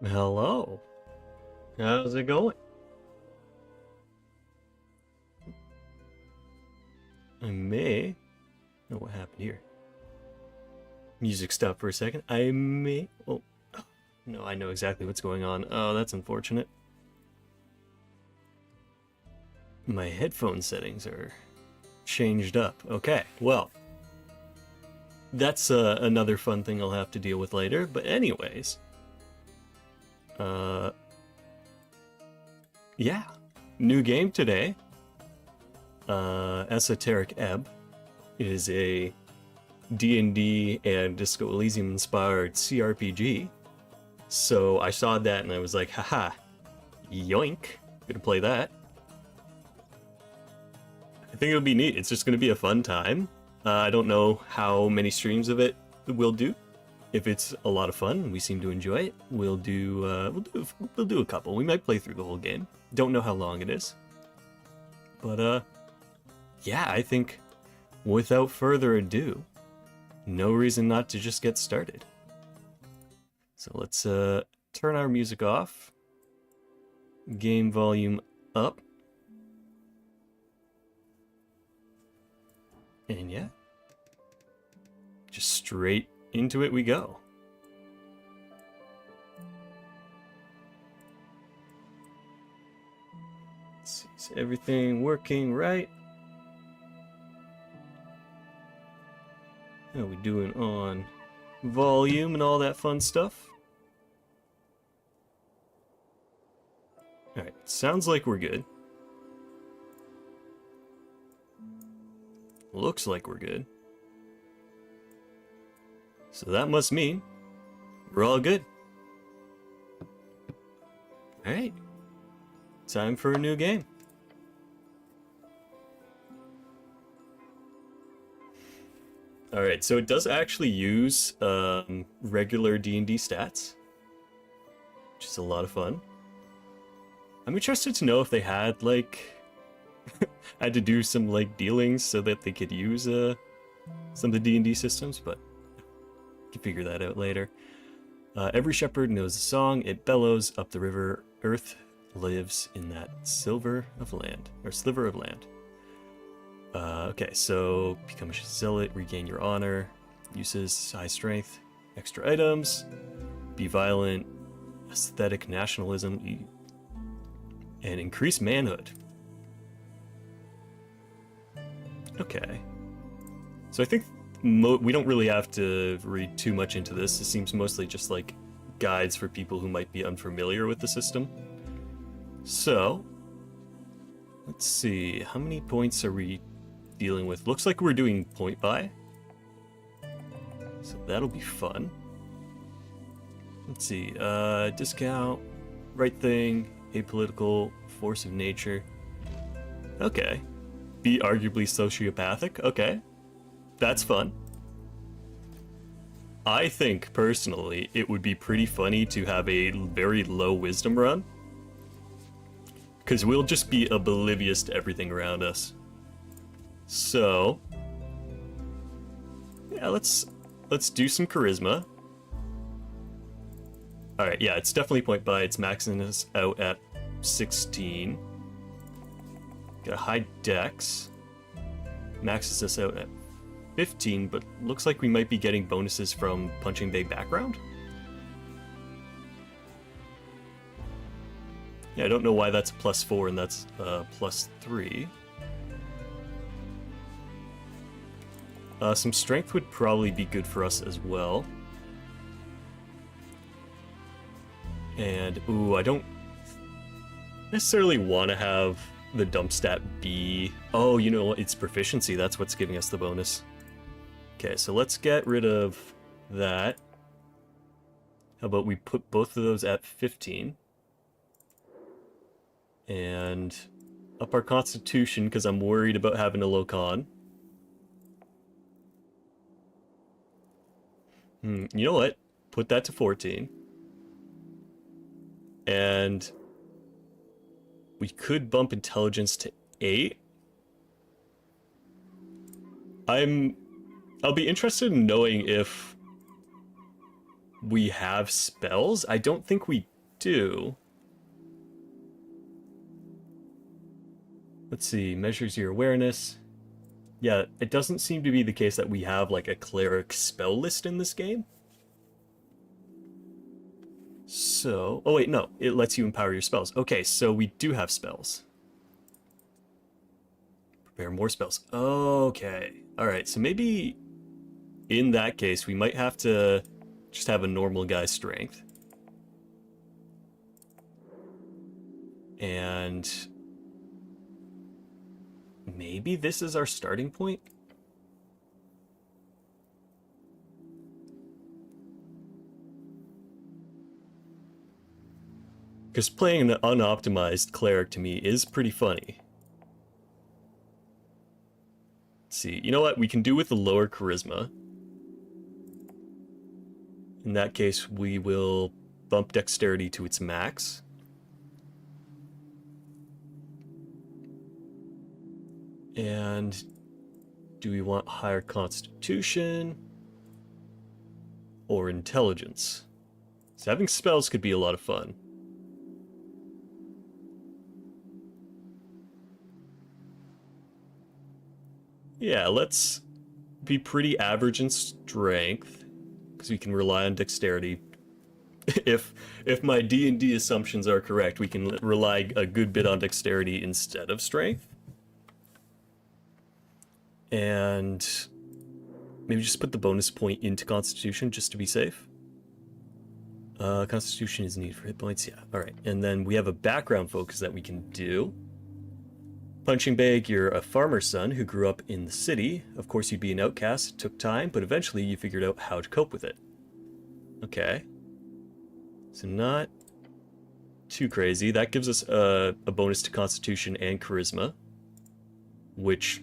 Hello. How's it going? I may know what happened here. Music stopped for a second. I may. Oh, no, I know exactly what's going on. Oh, that's unfortunate. My headphone settings are changed up. Okay, well, that's another fun thing I'll have to deal with later. But anyways, uh, yeah, new game today. Esoteric Ebb is a D&D and Disco Elysium inspired CRPG. So I saw that and I was like, haha, yoink, gonna play that. I think it'll be neat. It's just gonna be a fun time. I don't know how many streams of it we'll do. If it's a lot of fun, we seem to enjoy it. We'll do a couple. We might play through the whole game. Don't know how long it is, but yeah, I think without further ado, no reason not to just get started. So let's turn our music off, game volume up, and yeah, just straight into it we go. Let's see, is everything working right? How are we doing on volume and all that fun stuff? Alright, sounds like we're good. Looks like we're good. So that must mean we're all good. Alright, time for a new game. Alright, so it does actually use regular D&D stats, which is a lot of fun. I'm interested to know if they had, like, had to do some, like, dealings so that they could use some of the D&D systems, but you can figure that out later. Every shepherd knows a song, it bellows up the river, earth lives in that sliver of land. Okay, so become a zealot, regain your honor, uses high strength, extra items, be violent, aesthetic nationalism, and increase manhood. Okay. So I think we don't really have to read too much into this. It seems mostly just like guides for people who might be unfamiliar with the system. So, let's see, how many points are we dealing with? Looks like we're doing point buy. So that'll be fun. Let's see, discount, right thing, apolitical, force of nature. Okay. Be arguably sociopathic. Okay. That's fun. I think, personally, it would be pretty funny to have a very low wisdom run. Because we'll just be oblivious to everything around us. So, yeah, let's do some charisma. Alright, yeah, it's definitely point buy. It's maxing us out at 16. Got a high dex. Maxes us out at 15, but looks like we might be getting bonuses from punching big background. Yeah, I don't know why that's +4 and that's +3. Some strength would probably be good for us as well. And, ooh, I don't necessarily want to have the dump stat be... Oh, you know what? It's proficiency. That's what's giving us the bonus. Okay, so let's get rid of that. How about we put both of those at 15? And up our constitution, because I'm worried about having a low con. You know what? Put that to 14. And we could bump intelligence to 8. I'll be interested in knowing if we have spells? I don't think we do. Let's see, measures your awareness. Yeah, it doesn't seem to be the case that we have like a cleric spell list in this game. So, oh wait, no, it lets you empower your spells. Okay, so we do have spells. Prepare more spells. Okay, alright, so maybe in that case we might have to just have a normal guy's strength. And maybe this is our starting point? Because playing an unoptimized cleric to me is pretty funny. Let's see, you know what? We can do with the lower charisma. In that case, we will bump dexterity to its max. And do we want higher constitution or intelligence? So having spells could be a lot of fun. Yeah, let's be pretty average in strength, because we can rely on dexterity. If my D&D assumptions are correct, we can rely a good bit on dexterity instead of strength. And maybe just put the bonus point into Constitution just to be safe. Constitution is needed for hit points, yeah. Alright, and then we have a background focus that we can do. Punching bag, you're a farmer's son who grew up in the city. Of course, you'd be an outcast. It took time, but eventually you figured out how to cope with it. Okay. So not too crazy. That gives us a bonus to Constitution and Charisma, which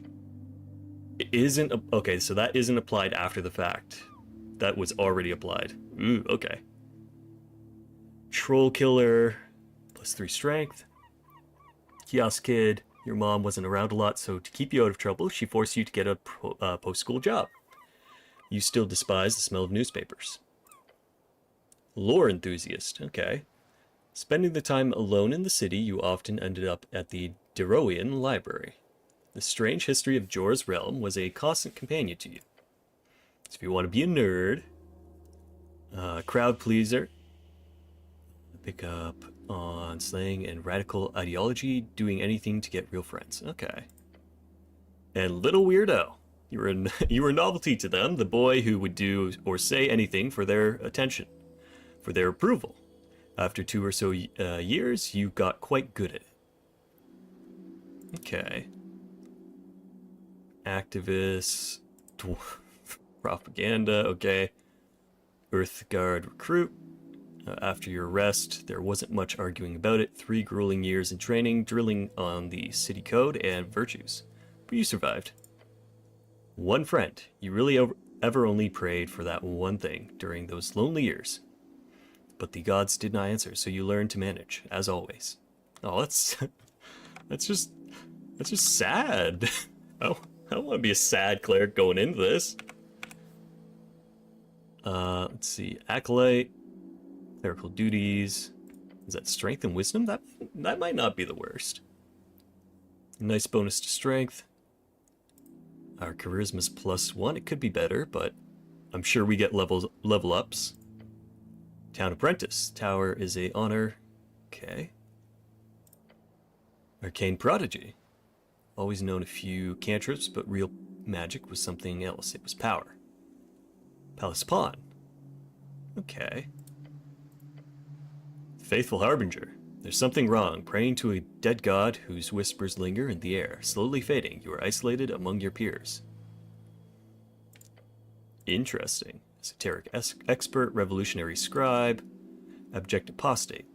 isn't... Okay, so that isn't applied after the fact. That was already applied. Ooh, okay. Troll Killer, +3 strength. Kiosk Kid. Your mom wasn't around a lot, so to keep you out of trouble, she forced you to get a post-school job. You still despise the smell of newspapers. Lore enthusiast, okay. Spending the time alone in the city, you often ended up at the Deroian Library. The strange history of Jor's realm was a constant companion to you. So if you want to be a nerd, crowd pleaser, pick up on slang and radical ideology, doing anything to get real friends. Okay. And little weirdo. You were a novelty to them, the boy who would do or say anything for their attention, for their approval. After 2 or so years, you got quite good at it. Okay. Activist, propaganda, okay. Earth Guard recruit. After your arrest, there wasn't much arguing about it. 3 grueling years in training, drilling on the city code and virtues. But you survived. One friend. You really ever only prayed for that one thing during those lonely years. But the gods did not answer, so you learned to manage, as always. Oh, that's just sad. I don't want to be a sad cleric going into this. Let's see. Acolyte. Clerical duties. Is that strength and wisdom? That might not be the worst. Nice bonus to strength. Our charisma's +1. It could be better, but I'm sure we get level ups. Town apprentice. Tower is a honor. Okay. Arcane prodigy. Always known a few cantrips, but real magic was something else. It was power. Palace pawn. Okay. Faithful harbinger. There's something wrong. Praying to a dead god whose whispers linger in the air. Slowly fading. You are isolated among your peers. Interesting. Esoteric expert. Revolutionary scribe. Abject apostate.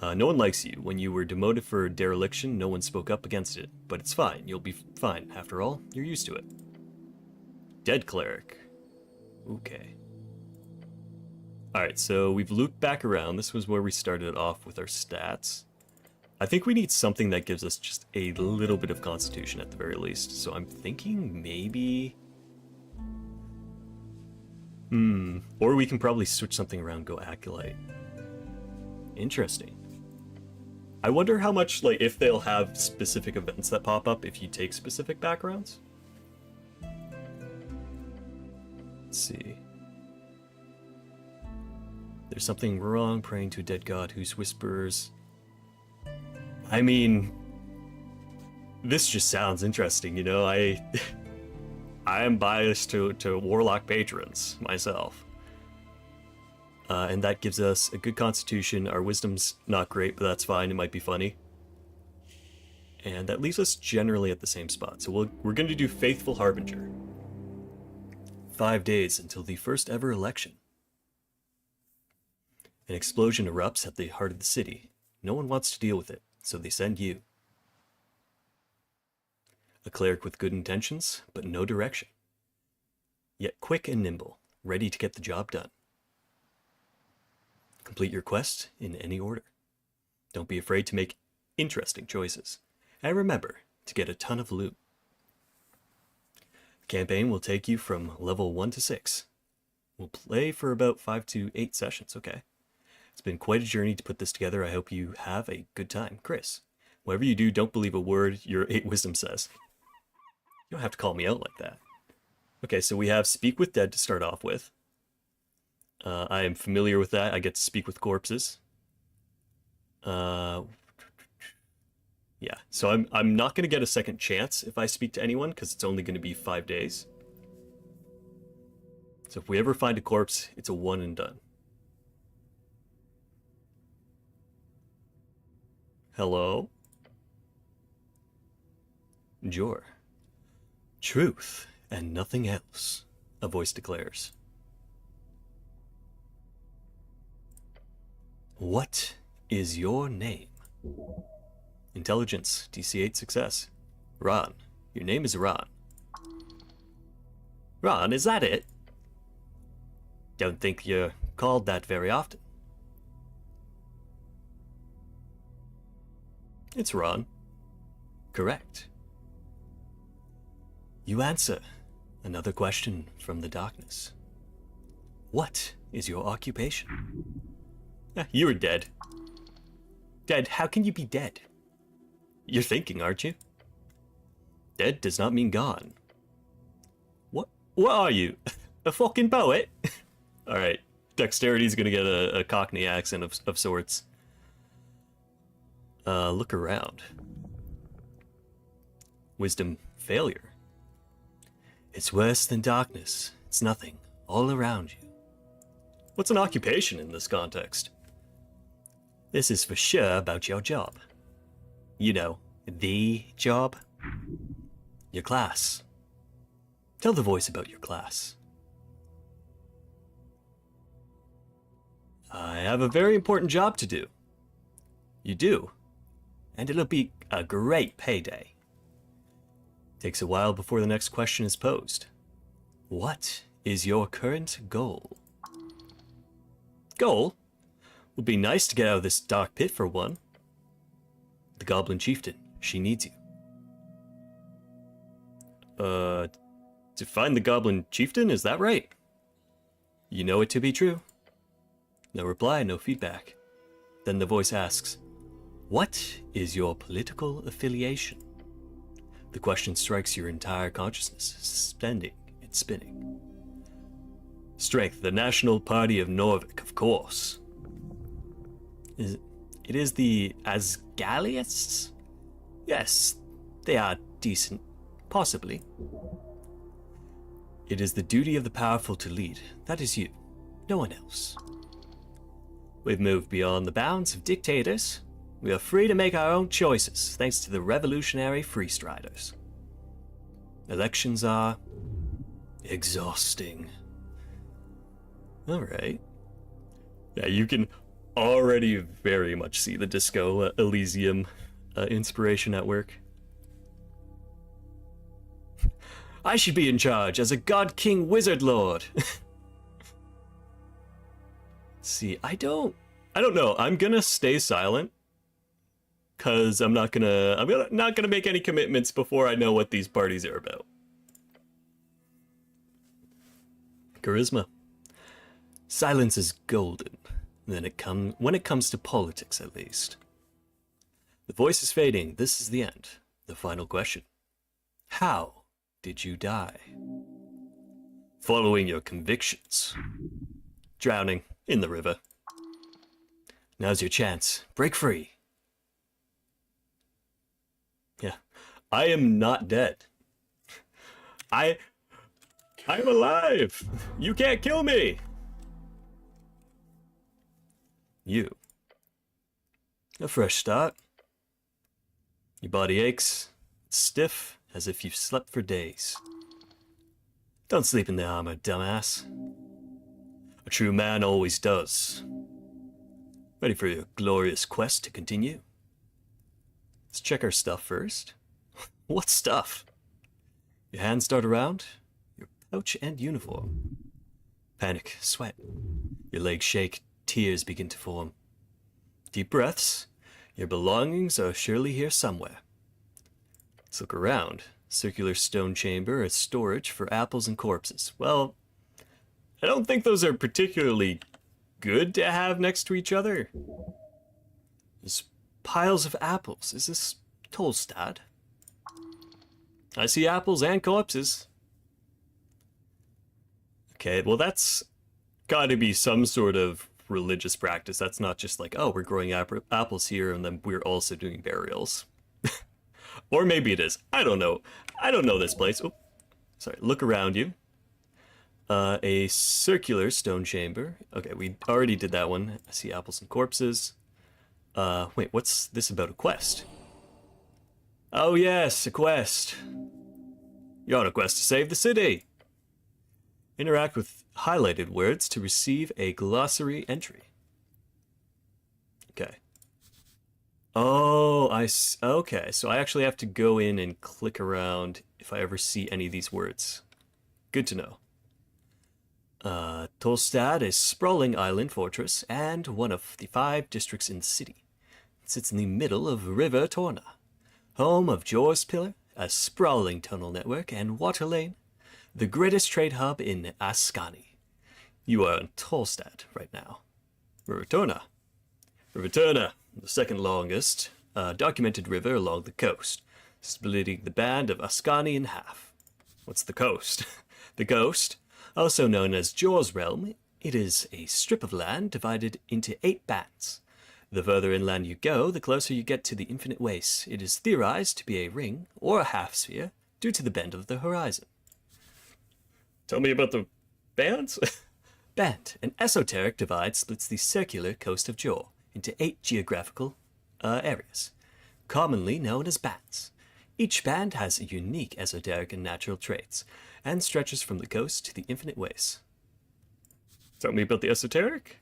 No one likes you. When you were demoted for dereliction, no one spoke up against it. But it's fine. You'll be fine. After all, you're used to it. Dead cleric. Okay. Alright, so we've looped back around. This was where we started off with our stats. I think we need something that gives us just a little bit of constitution at the very least. So I'm thinking maybe... Or we can probably switch something around, go Acolyte. Interesting. I wonder how much, like, if they'll have specific events that pop up if you take specific backgrounds. Let's see. There's something wrong praying to a dead god whose whispers... I mean... This just sounds interesting, you know? I am biased to Warlock patrons, myself. And that gives us a good constitution. Our wisdom's not great, but that's fine. It might be funny. And that leaves us generally at the same spot. So we're going to do Faithful Harbinger. 5 days until the first ever election. An explosion erupts at the heart of the city. No one wants to deal with it, so they send you. A cleric with good intentions, but no direction. Yet quick and nimble, ready to get the job done. Complete your quest in any order. Don't be afraid to make interesting choices. And remember to get a ton of loot. The campaign will take you from level 1 to 6. We'll play for about 5 to 8 sessions, okay? It's been quite a journey to put this together. I hope you have a good time. Chris, whatever you do, don't believe a word your 8 wisdom says. You don't have to call me out like that. Okay, so we have Speak with Dead to start off with. I am familiar with that. I get to speak with corpses. Yeah, so I'm not going to get a second chance if I speak to anyone, because it's only going to be 5 days. So if we ever find a corpse, it's a one and done. Hello? Jor. Truth and nothing else, a voice declares. What is your name? Intelligence, DC8 success. Ron. Your name is Ron. Ron, is that it? Don't think you're called that very often. It's Ron. Correct. You answer. Another question from the darkness. What is your occupation? You were dead. Dead? How can you be dead? You're thinking, aren't you? Dead does not mean gone. What are you? A fucking poet? Alright. Dexterity's gonna get a Cockney accent of sorts. Look around. Wisdom failure. It's worse than darkness. It's nothing. All around you. What's an occupation in this context? This is for sure about your job. You know, the job. Your class. Tell the voice about your class. I have a very important job to do. You do? And it'll be a great payday. Takes a while before the next question is posed. What is your current goal? Goal? Would be nice to get out of this dark pit for one. The Goblin Chieftain, she needs you. To find the Goblin Chieftain, is that right? You know it to be true. No reply, no feedback. Then the voice asks, what is your political affiliation? The question strikes your entire consciousness, suspending and spinning. Strength, the National Party of Norvik, of course. It is the Asgaliasts? Yes, they are decent, possibly. It is the duty of the powerful to lead. That is you, no one else. We've moved beyond the bounds of dictators. We are free to make our own choices, thanks to the revolutionary freestriders. Elections are exhausting. Alright. Yeah, you can already very much see the Disco Elysium inspiration at work. I should be in charge as a God King Wizard Lord. See, I don't know. I'm gonna stay silent. Cause I'm not gonna make any commitments before I know what these parties are about. Charisma. Silence is golden, when it comes to politics at least. The voice is fading, this is the end. The final question. How did you die? Following your convictions. Drowning in the river. Now's your chance. Break free. Yeah. I am not dead. I'm alive! You can't kill me! You. A fresh start. Your body aches. It's stiff, as if you've slept for days. Don't sleep in the armor, dumbass. A true man always does. Ready for your glorious quest to continue? Let's check our stuff first. What stuff? Your hands dart around, your pouch and uniform. Panic, sweat. Your legs shake, tears begin to form. Deep breaths. Your belongings are surely here somewhere. Let's look around. Circular stone chamber as storage for apples and corpses. Well, I don't think those are particularly good to have next to each other. There's piles of apples. Is this Tolstad? I see apples and corpses. Okay, well that's gotta be some sort of religious practice. That's not just like, oh, we're growing apples here and then we're also doing burials. Or maybe it is. I don't know. I don't know this place. Oh, sorry. Look around you. A circular stone chamber. Okay, we already did that one. I see apples and corpses. Wait, what's this about a quest? Oh yes, a quest. You're on a quest to save the city. Interact with highlighted words to receive a glossary entry. Okay. Oh, okay, so I actually have to go in and click around if I ever see any of these words. Good to know. Tolstad is a sprawling island fortress and one of the 5 districts in the city. It sits in the middle of River Torna, home of Jor's Pillar, a sprawling tunnel network, and Water Lane, the greatest trade hub in Ascani. You are in Tolstad right now. River Torna. River Torna, the second longest documented river along the coast, splitting the band of Ascani in half. What's the coast? The coast, also known as Jor's Realm, it is a strip of land divided into 8 bands. The further inland you go, the closer you get to the infinite waste. It is theorized to be a ring or a half-sphere due to the bend of the horizon. Tell me about the bands? Band, an esoteric divide, splits the circular coast of Jor into 8 geographical areas, commonly known as bands. Each band has unique esoteric and natural traits, and stretches from the coast to the infinite ways. Tell me about the esoteric?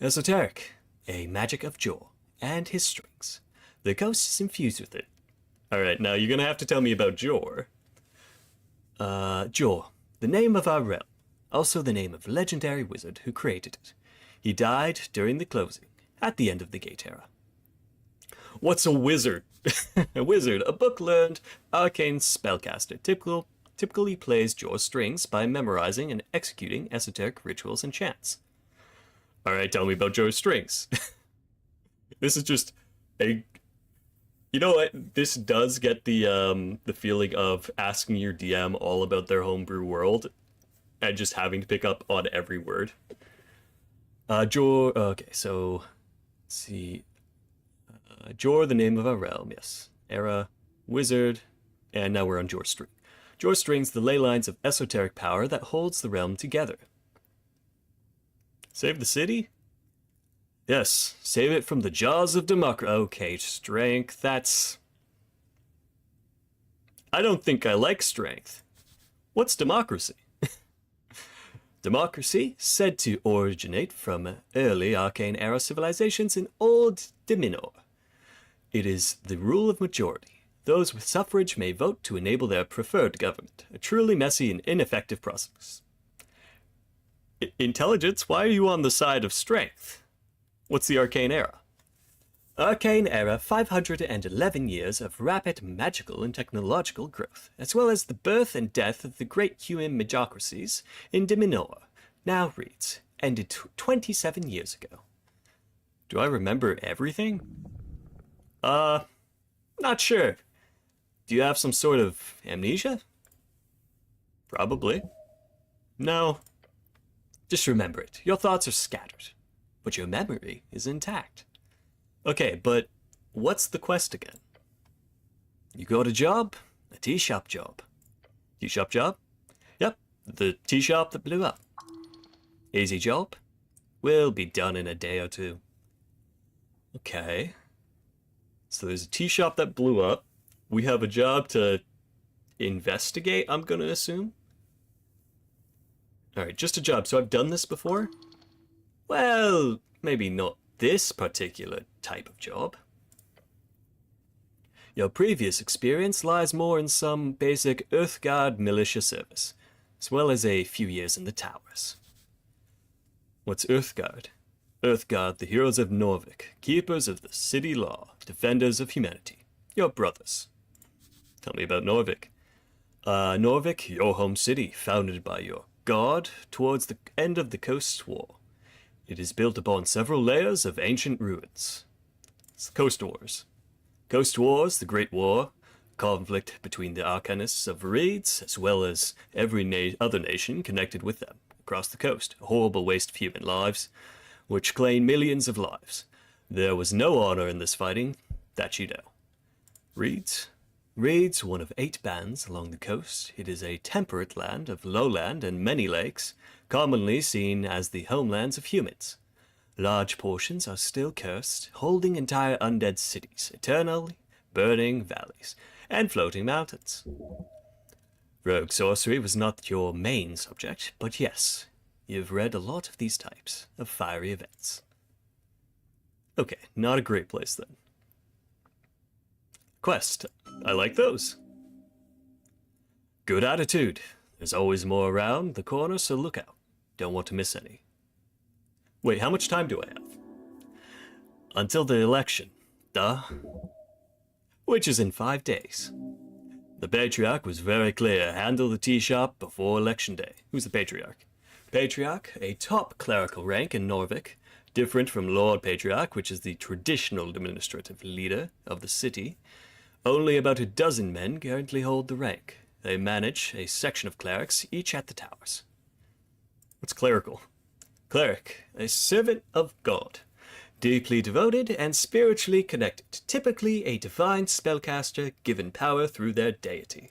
Esoteric, a magic of Jor, and his strings. The coast is infused with it. Alright, now you're gonna have to tell me about Jor. Jor, the name of our realm, also the name of legendary wizard who created it. He died during the closing, at the end of the Gate Era. What's a wizard? A wizard, a book-learned arcane spellcaster, typically plays Jor's strings by memorizing and executing esoteric rituals and chants. Alright, tell me about Jor's strings. This is just a... You know what? This does get the feeling of asking your DM all about their homebrew world and just having to pick up on every word. Jor... Okay, so... Let's see... Jor, the name of our realm, yes. Era, wizard, and now we're on Jor's string. Jor's strings the ley lines of esoteric power that holds the realm together. Save the city? Yes, save it from the jaws of democracy. Okay, strength, that's... I don't think I like strength. What's democracy? Democracy, said to originate from early arcane era civilizations in Old Diminor. It is the rule of majority. Those with suffrage may vote to enable their preferred government, a truly messy and ineffective process. Intelligence, why are you on the side of strength? What's the arcane era? Arcane era, 511 years of rapid magical and technological growth, as well as the birth and death of the great human magocracies in Diminor, now reads, ended 27 years ago. Do I remember everything? Not sure. Do you have some sort of amnesia? Probably. No. Just remember it. Your thoughts are scattered, but your memory is intact. Okay, but what's the quest again? You got a job? A tea shop job. Tea shop job? Yep, the tea shop that blew up. Easy job? Will be done in a day or two. Okay. So there's a tea shop that blew up. We have a job to investigate, I'm gonna assume. Alright, just a job. So I've done this before? Well, maybe not this particular type of job. Your previous experience lies more in some basic Earthguard militia service, as well as a few years in the towers. What's Earthguard? Earthguard, the heroes of Norvik, keepers of the city law, defenders of humanity. Your brothers. Tell me about Norvik. Norvik, your home city, founded by your god towards the end of the Coast War. It is built upon several layers of ancient ruins. It's the Coast Wars. Coast Wars, the Great War, conflict between the Arcanists of Reeds, as well as every other nation connected with them, across the coast. A horrible waste of human lives, which claimed millions of lives. There was no honor in this fighting, that you know. Reeds, one of 8 bands along the coast. It is a temperate land of lowland and many lakes, commonly seen as the homelands of humans. Large portions are still cursed, holding entire undead cities, eternally burning valleys, and floating mountains. Rogue sorcery was not your main subject, but yes, you've read a lot of these types of fiery events. Okay, not a great place then. Quest. I like those. Good attitude. There's always more around the corner, so look out. Don't want to miss any. Wait, how much time do I have? Until the election. Duh. Which is in 5 days. The Patriarch was very clear. Handle the tea shop before election day. Who's the Patriarch? Patriarch, a top clerical rank in Norvik, different from Lord Patriarch, which is the traditional administrative leader of the city. Only about a dozen men currently hold the rank. They manage a section of clerics, each at the towers. What's clerical? Cleric, a servant of God, deeply devoted and spiritually connected, typically a divine spellcaster given power through their deity.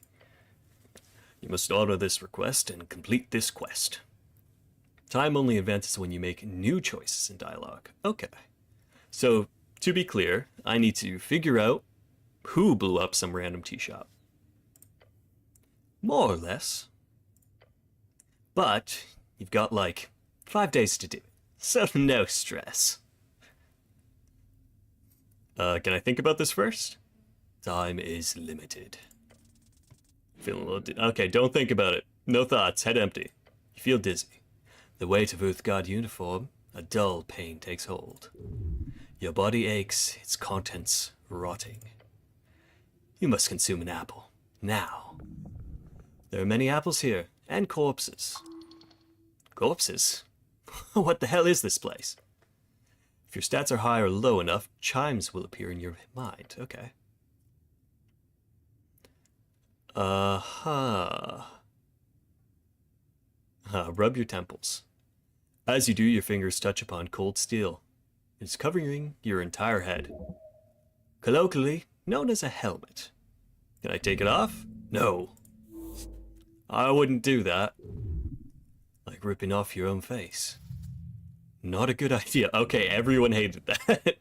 You must honor this request and complete this quest. Time only advances when you make new choices in dialogue. Okay. So, to be clear, I need to figure out who blew up some random tea shop. More or less. But you've got like 5 days to do it, so no stress. Can I think about this first? Time is limited. Feeling a little okay, don't think about it. No thoughts, head empty. You feel dizzy. The weight of Earthguard uniform, a dull pain takes hold. Your body aches, its contents rotting. You must consume an apple. Now. There are many apples here, and corpses. Corpses? What the hell is this place? If your stats are high or low enough, chimes will appear in your mind. Okay. Rub your temples. As you do, your fingers touch upon cold steel. It's covering your entire head. Colloquially known as a helmet. Can I take it off? No. I wouldn't do that. Like ripping off your own face. Not a good idea. Okay, everyone hated that.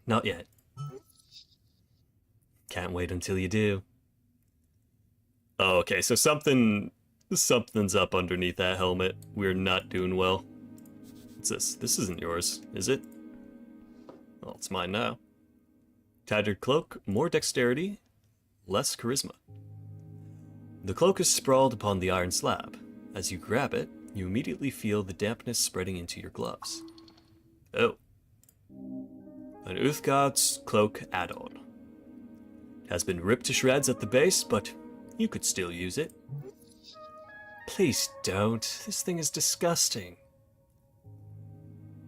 Not yet. Can't wait until you do. Oh, okay, so something's up underneath that helmet. We're not doing well. What's this? This isn't yours, is it? Well, it's mine now. Tattered cloak, more dexterity, less charisma. The cloak is sprawled upon the iron slab. As you grab it, you immediately feel the dampness spreading into your gloves. Oh. An Uthgod's cloak add-on. It has been ripped to shreds at the base, but you could still use it. Please don't. This thing is disgusting.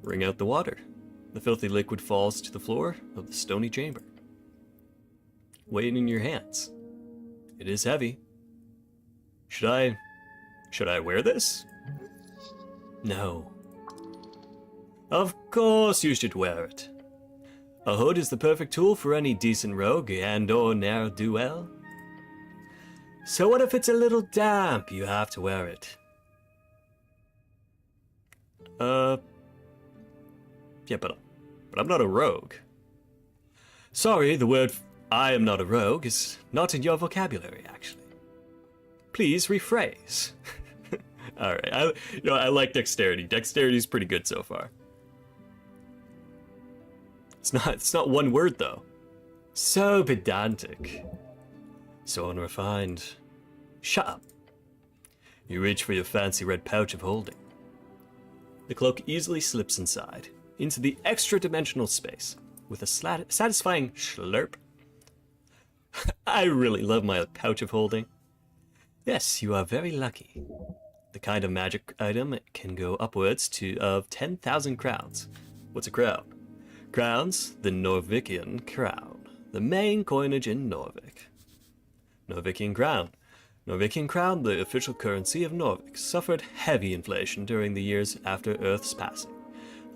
Wring out the water. The filthy liquid falls to the floor of the stony chamber. Weigh it in your hands. It is heavy. Should I wear this? No. Of course you should wear it. A hood is the perfect tool for any decent rogue and or ne'er-do-well. So what if it's a little damp? You have to wear it. Yeah, but I'm not a rogue. Sorry, the word I am not a rogue is not in your vocabulary, actually. Please rephrase. Alright, I like dexterity. Dexterity's pretty good so far. It's not one word, though. So pedantic. So unrefined. Shut up. You reach for your fancy red pouch of holding. The cloak easily slips inside, into the extra-dimensional space, with a satisfying slurp. I really love my pouch of holding. Yes, you are very lucky. The kind of magic item can go upwards of 10,000 crowns. What's a crown? Crowns, the Norvikian crown, the main coinage in Norvik. Norvikian crown. Norvikian crown, the official currency of Norvik, suffered heavy inflation during the years after Earth's passing.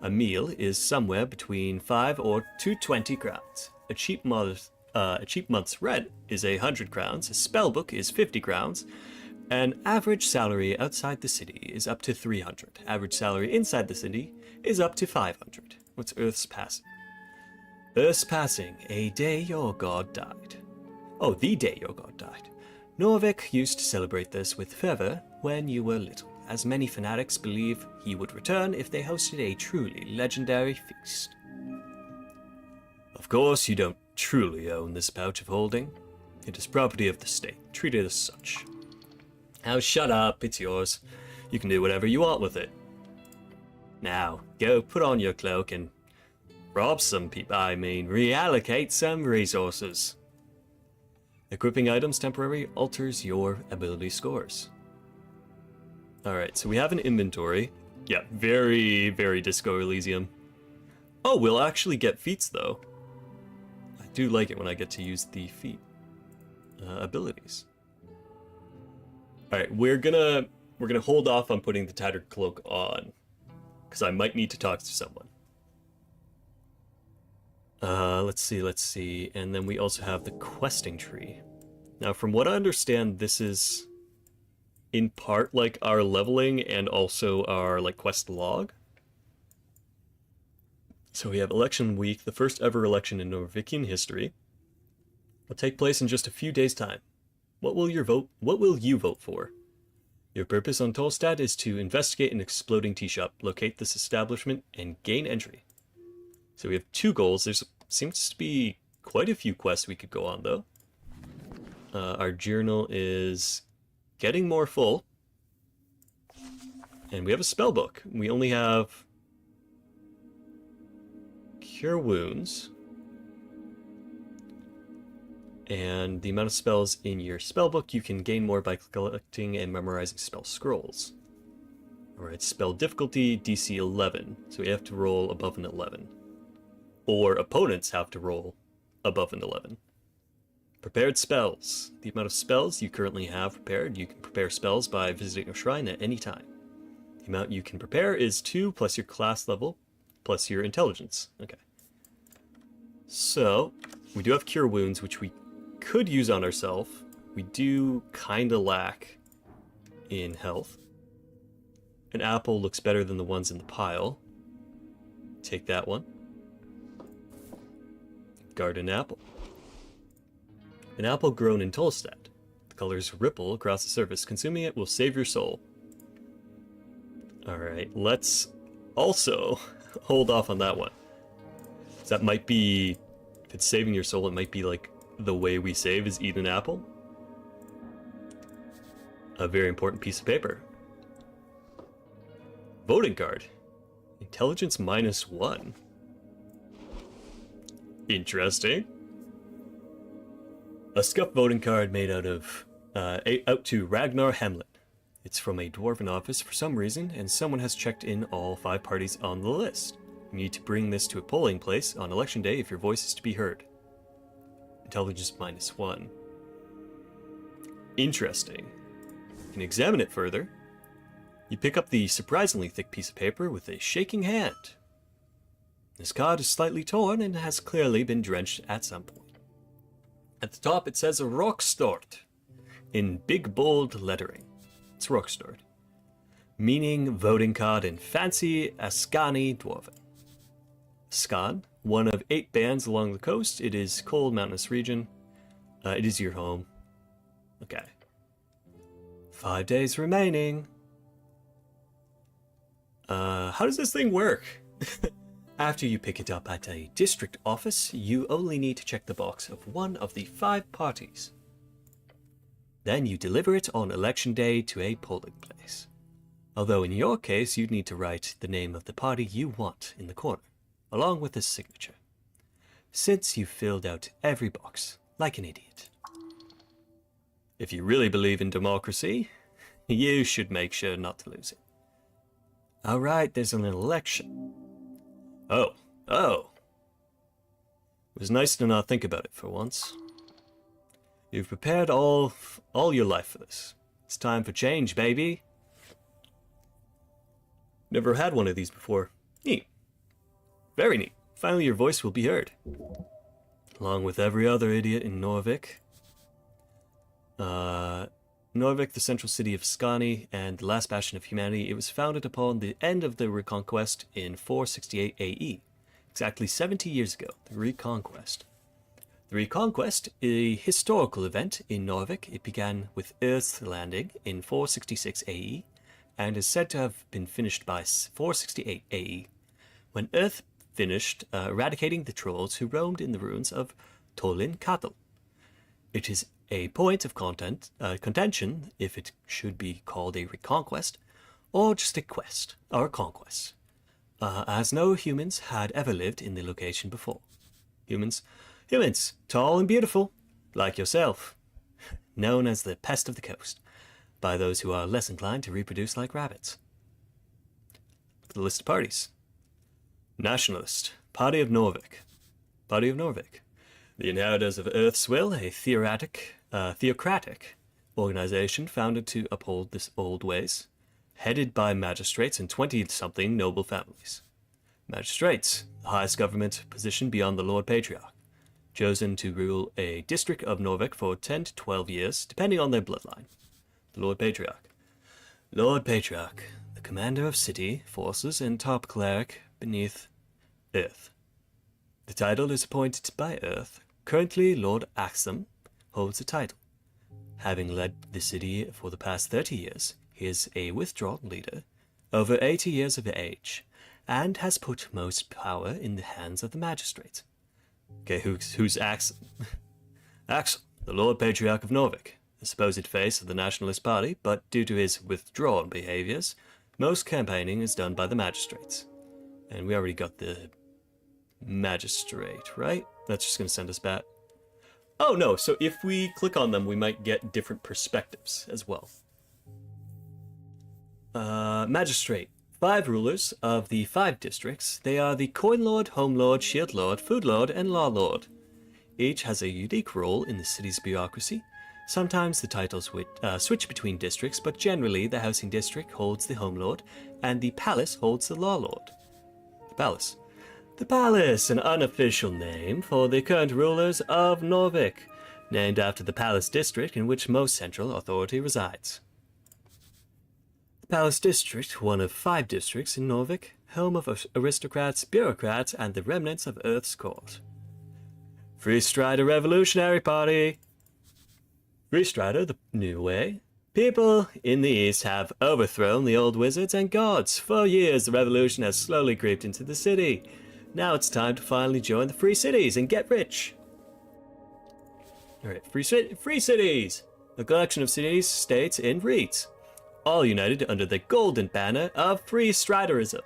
A meal is somewhere between 5 or 220 crowns. A cheap month's rent is 100 crowns. A spellbook is 50 crowns. An average salary outside the city is up to 300. Average salary inside the city is up to 500. What's Earth's passing? Earth's passing, a day your god died. Oh, the day your god died. Norvik used to celebrate this with fervor when you were little, as many fanatics believe he would return if they hosted a truly legendary feast. Of course, you don't truly own this pouch of holding. It is property of the state. Treat it as such. Now shut up, it's yours. You can do whatever you want with it. Now, go put on your cloak and rob some people, reallocate some resources. Equipping items temporarily alters your ability scores. Alright, so we have an inventory. Yeah, very, very Disco Elysium. Oh, we'll actually get feats, though. I do like it when I get to use the feat abilities. Alright, we're gonna hold off on putting the Tattered Cloak on, because I might need to talk to someone. Let's see. And then we also have the questing tree. Now, from what I understand, this is in part like our leveling and also our quest log. So we have election week, the first ever election in Norvikian history. Will take place in just a few days' time. What will you vote for? Your purpose on Tolstad is to investigate an exploding tea shop, locate this establishment, and gain entry. So we have 2 goals. There seems to be quite a few quests we could go on, though. Our journal is getting more full. And we have a spell book. We only have Cure Wounds. And the amount of spells in your spellbook you can gain more by collecting and memorizing spell scrolls. Alright, spell difficulty DC 11, so we have to roll above an 11. Or opponents have to roll above an 11. Prepared spells. The amount of spells you currently have prepared. You can prepare spells by visiting a shrine at any time. The amount you can prepare is 2 plus your class level plus your intelligence. Okay. So, we do have Cure Wounds, which we could use on ourselves. We do kinda lack in health. An apple looks better than the ones in the pile. Take that one. Garden apple. An apple grown in Tolstad. The colors ripple across the surface. Consuming it will save your soul. Alright, let's also hold off on that one. So that might be, if it's saving your soul, it might be the way we save is eat an apple. A very important piece of paper. Voting card. Intelligence -1. Interesting. A scuffed voting card made out to Ragnar Hamlet. It's from a dwarven office for some reason, and someone has checked in all 5 parties on the list. You need to bring this to a polling place on election day if your voice is to be heard. Intelligence -1. Interesting. You can examine it further. You pick up the surprisingly thick piece of paper with a shaking hand. This card is slightly torn and has clearly been drenched at some point. At the top it says Rockstort in big bold lettering. It's Rockstort, meaning voting card in fancy Ascani Dwarven. Skan, one of 8 bands along the coast. It is cold mountainous region. It is your home. Okay. 5 days remaining. How does this thing work? After you pick it up at a district office, you only need to check the box of one of the 5 parties. Then you deliver it on election day to a polling place. Although in your case, you'd need to write the name of the party you want in the corner, along with a signature, since you've filled out every box like an idiot. If you really believe in democracy, you should make sure not to lose it. Alright, there's an election. Oh. It was nice to not think about it for once. You've prepared all your life for this. It's time for change, baby. Never had one of these before. Neat. Very neat. Finally your voice will be heard. Along with every other idiot in Norvik. Norvik, the central city of Skani and the last bastion of humanity, it was founded upon the end of the Reconquest in 468 AE. Exactly 70 years ago, the Reconquest. The Reconquest, a historical event in Norvik. It began with Earth's landing in 466 AE, and is said to have been finished by 468 AE, when Earth finished eradicating the trolls who roamed in the ruins of Tolin Katal. It is a point of contention if it should be called a reconquest or just a quest or a conquest, as no humans had ever lived in the location before. Humans, tall and beautiful, like yourself, known as the pest of the coast by those who are less inclined to reproduce like rabbits. The list of parties. Nationalist, Party of Norvik. Party of Norvik. The Inheritors of Earth's Will, a theocratic organization founded to uphold this old ways, headed by magistrates and 20-something noble families. Magistrates, the highest government position beyond the Lord Patriarch, chosen to rule a district of Norvik for 10 to 12 years, depending on their bloodline. The Lord Patriarch. Lord Patriarch, the commander of city, forces, and top cleric beneath Earth. The title is appointed by Earth. Currently, Lord Axum holds the title. Having led the city for the past 30 years, he is a withdrawn leader, over 80 years of age, and has put most power in the hands of the magistrates. Okay, who's Axum? Axum, the Lord Patriarch of Norvik, the supposed face of the Nationalist Party, but due to his withdrawn behaviors, most campaigning is done by the magistrates. And we already got the magistrate, right? That's just going to send us back. Oh no, so if we click on them, we might get different perspectives as well. Magistrate. 5 rulers of the 5 districts. They are the Coin Lord, Home Lord, Shield Lord, Food Lord, and Law Lord. Each has a unique role in the city's bureaucracy. Sometimes the titles switch between districts, but generally the Housing District holds the Home Lord, and the Palace holds the Law Lord. The Palace. The Palace, an unofficial name for the current rulers of Norvik, named after the Palace District in which most central authority resides. The Palace District, one of 5 districts in Norvik, home of aristocrats, bureaucrats, and the remnants of Earth's court. Free Strider Revolutionary Party. Free Strider, the new way. People in the East have overthrown the old wizards and gods. For years, the revolution has slowly creeped into the city. Now it's time to finally join the free cities and get rich. Alright, free cities! A collection of cities, states, and reeds, all united under the golden banner of free striderism.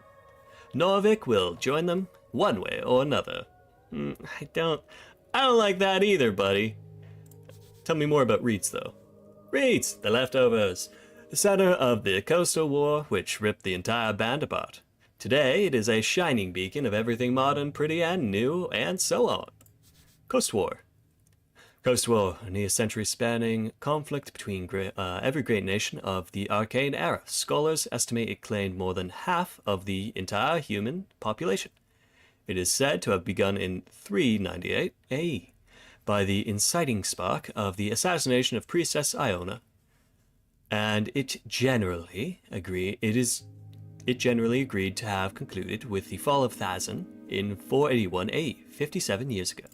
Norvik will join them one way or another. I don't like that either, buddy. Tell me more about reeds, though. Reeds, the leftovers. the center of the Coastal War, which ripped the entire band apart. Today, it is a shining beacon of everything modern, pretty, and new, and so on. Coast War. Coast War, a near-century-spanning conflict between every great nation of the Arcane Era. Scholars estimate it claimed more than half of the entire human population. It is said to have begun in 398 AE by the inciting spark of the assassination of Priestess Iona, and it generally agreed to have concluded with the fall of Thazan in 481 AE, 57 years ago.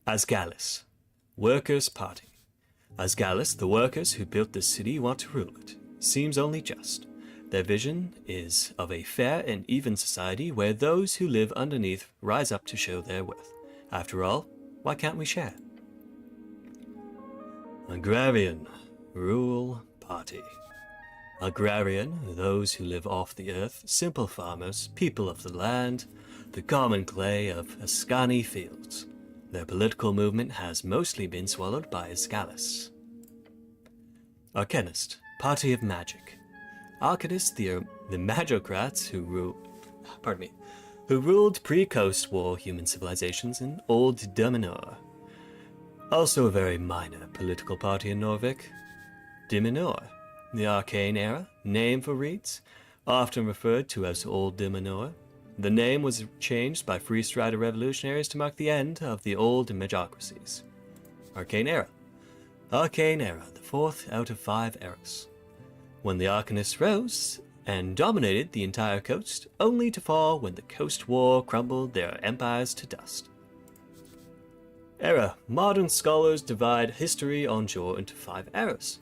Asgalis, Workers' Party. Asgalis, the workers who built this city, want to rule it. Seems only just. Their vision is of a fair and even society where those who live underneath rise up to show their worth. After all, why can't we share? Agrarian, Rule Party. Agrarian, those who live off the earth, simple farmers, people of the land, the common clay of Ascani fields. Their political movement has mostly been swallowed by Asgalis. Arcanist, Party of Magic. Arcanists, the magocrats who ruled pre-Coast War human civilizations in Old Dominor. Also a very minor political party in Norvik. Dominor, the Arcane Era, name for reeds, often referred to as Old Dominor. The name was changed by Free Strider revolutionaries to mark the end of the old magocracies. Arcane Era. Arcane Era, the fourth out of 5 eras. When the Arcanists rose and dominated the entire coast, only to fall when the Coast War crumbled their empires to dust. Era. Modern scholars divide history on shore into 5 eras.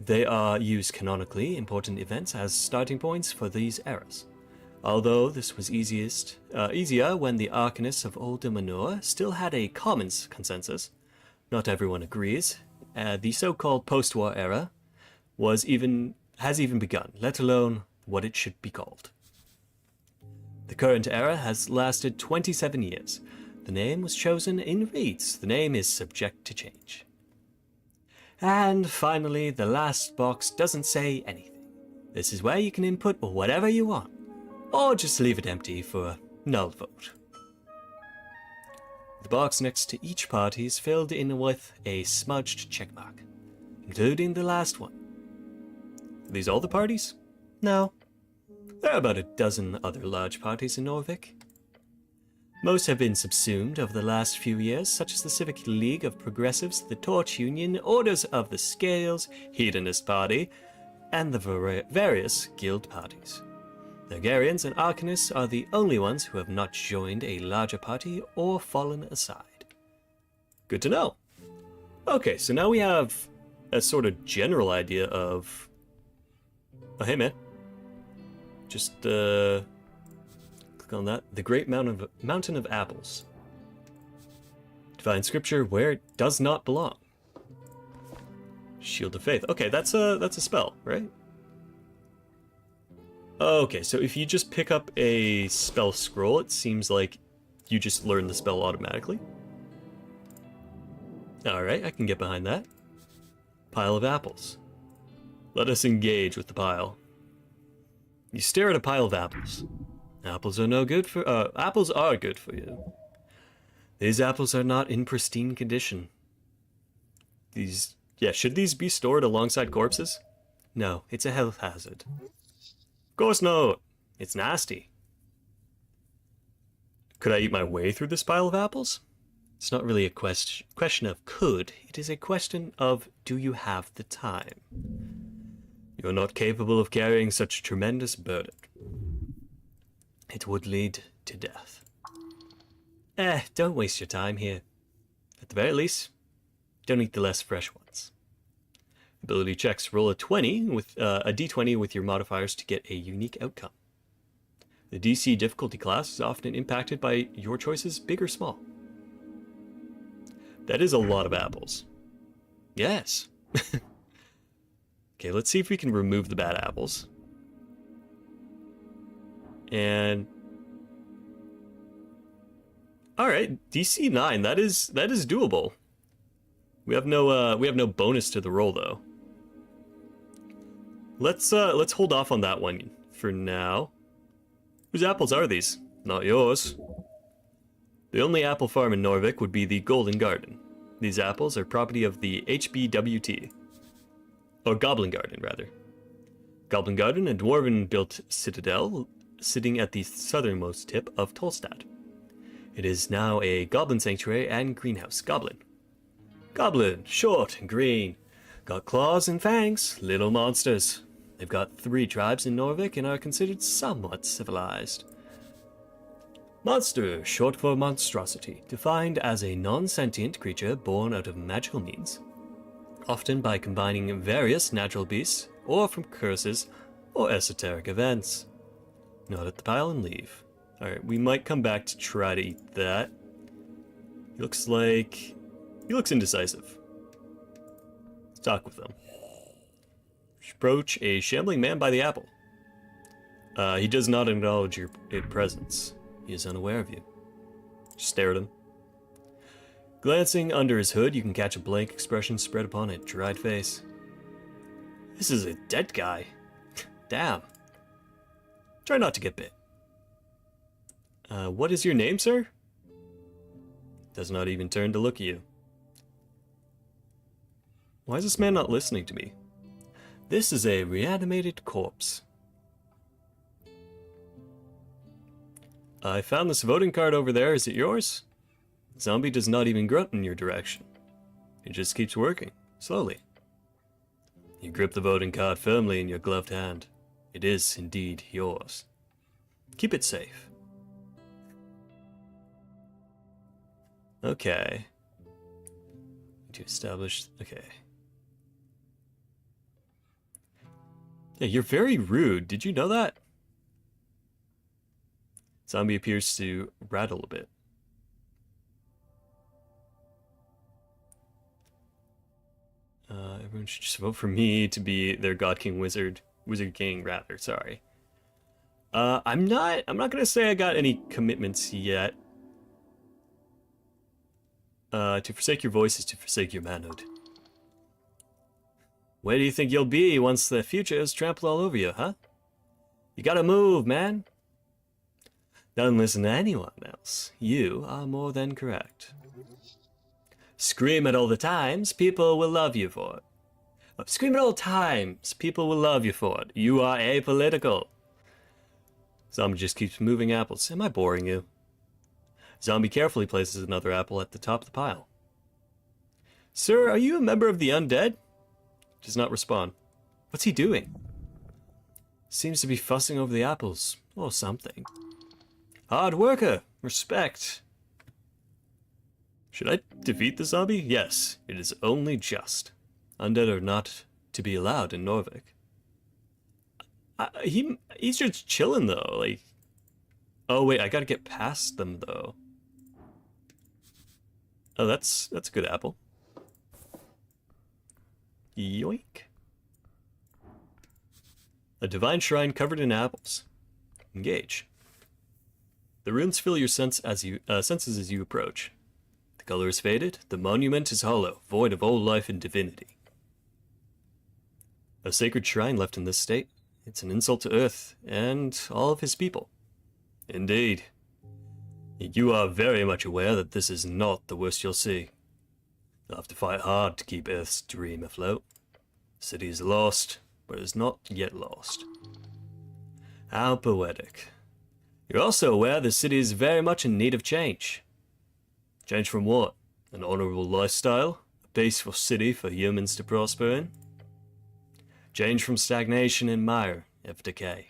They are used canonically important events as starting points for these eras. Although this was easier when the Arcanists of Old Dominor still had a common consensus, not everyone agrees. The so-called post-war era has even begun, let alone what it should be called. The current era has lasted 27 years. The name was chosen in reeds. The name is subject to change. And finally, the last box doesn't say anything. This is where you can input whatever you want, or just leave it empty for a null vote. The box next to each party is filled in with a smudged checkmark, including the last one. Are these all the parties? No. There are about a dozen other large parties in Norvik. Most have been subsumed over the last few years, such as the Civic League of Progressives, the Torch Union, Orders of the Scales, Hedonist Party, and the various guild parties. The Hungarians and Arcanists are the only ones who have not joined a larger party or fallen aside. Good to know. Okay, so now we have a sort of general idea of... Oh, hey man. Just, click on that. The Great Mountain of Apples. Divine Scripture where it does not belong. Shield of Faith. Okay, that's a spell, right? Okay, so if you just pick up a spell scroll, it seems like you just learn the spell automatically. Alright, I can get behind that. Pile of apples. Let us engage with the pile. You stare at a pile of apples. Apples are apples are good for you. These apples are not in pristine condition. Should these be stored alongside corpses? No, it's a health hazard. Of course not. It's nasty. Could I eat my way through this pile of apples? It's not really a question of could. It is a question of do you have the time? You're not capable of carrying such a tremendous burden. It would lead to death. Don't waste your time here. At the very least, don't eat the less fresh ones. Ability checks: roll a d20 with your modifiers to get a unique outcome. The DC difficulty class is often impacted by your choices, big or small. That is a lot of apples. Yes. Okay, let's see if we can remove the bad apples. And all right, DC 9. That is doable. We have no bonus to the roll though. Let's hold off on that one for now. Whose apples are these? Not yours. The only apple farm in Norvik would be the Golden Garden. These apples are property of the HBWT. Or Goblin Garden, rather. Goblin Garden, a dwarven-built citadel sitting at the southernmost tip of Tolstad. It is now a goblin sanctuary and greenhouse. Goblin. Goblin, short and green. Got claws and fangs, little monsters. They've got 3 tribes in Norvik and are considered somewhat civilized. Monster, short for monstrosity, defined as a non-sentient creature born out of magical means, often by combining various natural beasts, or from curses or esoteric events. Nod at the pile and leave. Alright, we might come back to try to eat that. He looks indecisive. Let's talk with him. Approach a shambling man by the apple. He does not acknowledge your presence. He is unaware of you. Just stare at him. Glancing under his hood, you can catch a blank expression spread upon a dried face. This is a dead guy. Damn. Try not to get bit. What is your name, sir? Does not even turn to look at you. Why is this man not listening to me? This is a reanimated corpse. I found this voting card over there. Is it yours? Zombie does not even grunt in your direction. It just keeps working, slowly. You grip the voting card firmly in your gloved hand. It is indeed yours. Keep it safe. Okay. To establish... Okay. Yeah, you're very rude. Did you know that? Zombie appears to rattle a bit. Everyone should just vote for me to be their God King Wizard King, rather. Sorry. I'm not gonna say I got any commitments yet. To forsake your voice is to forsake your manhood. Where do you think you'll be once the future is trampled all over you, huh? You gotta move, man. Don't listen to anyone else. You are more than correct. Scream at all the times, people will love you for it. Scream at all times, people will love you for it. You are apolitical. Zombie just keeps moving apples. Am I boring you? Zombie carefully places another apple at the top of the pile. Sir, are you a member of the undead? Does not respond. What's he doing? Seems to be fussing over the apples, or something. Hard worker. Respect. Should I defeat the zombie? Yes, it is only just. Undead are not to be allowed in Norvik. He's just chilling though, like... Oh wait, I gotta get past them though. Oh, that's a good apple. Yoink. A divine shrine covered in apples. Engage. The runes fill your senses as you approach. The color is faded. The monument is hollow, void of all life and divinity. A sacred shrine left in this state. It's an insult to Earth and all of his people. Indeed. You are very much aware that this is not the worst you'll see. You'll have to fight hard to keep Earth's dream afloat. The city is lost, but is not yet lost. How poetic. You're also aware the city is very much in need of change. Change from what? An honorable lifestyle? A peaceful city for humans to prosper in? Change from stagnation and mire of decay.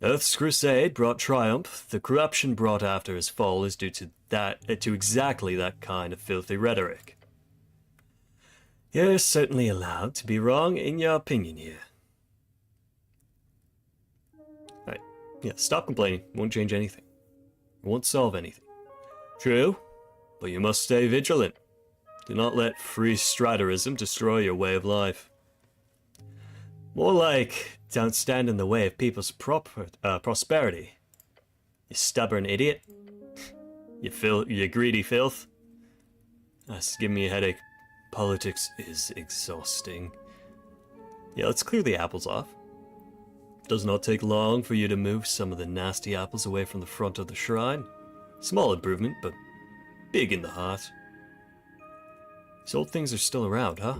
Earth's crusade brought triumph. The corruption brought after his fall is due to exactly that kind of filthy rhetoric. You're certainly allowed to be wrong in your opinion here. Alright, yeah, stop complaining. Won't change anything. It won't solve anything. True, but you must stay vigilant. Do not let free striderism destroy your way of life. More like, don't stand in the way of people's prosperity. You stubborn idiot. You greedy filth. That's giving me a headache. Politics is exhausting. Yeah, let's clear the apples off. Does not take long for you to move some of the nasty apples away from the front of the shrine. Small improvement, but big in the heart. These old things are still around, huh?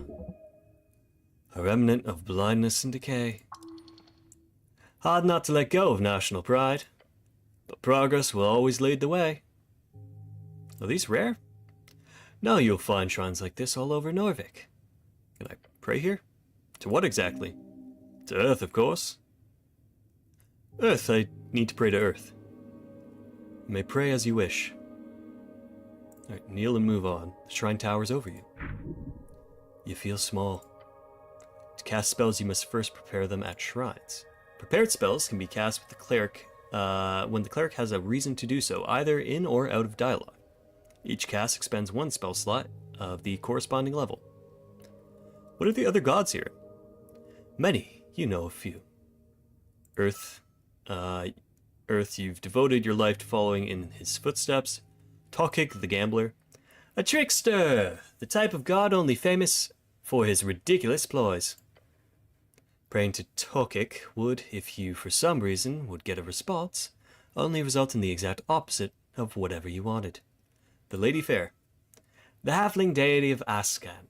A remnant of blindness and decay. Hard not to let go of national pride, but progress will always lead the way. Are these rare? No, you'll find shrines like this all over Norvik. Can I pray here? To what exactly? To Earth, of course. Earth, I need to pray to Earth. You may pray as you wish. Alright, kneel and move on. The shrine towers over you. You feel small. To cast spells, you must first prepare them at shrines. Prepared spells can be cast with the cleric when the cleric has a reason to do so, either in or out of dialogue. Each cast expends one spell slot of the corresponding level. What are the other gods here? Many. You know a few. Earth. Earth, you've devoted your life to following in his footsteps. Tokik, the gambler. A trickster! The type of god only famous for his ridiculous ploys. Praying to Tokik would, if you for some reason would get a response, only result in the exact opposite of whatever you wanted. The Lady Fair. The halfling deity of Ascan.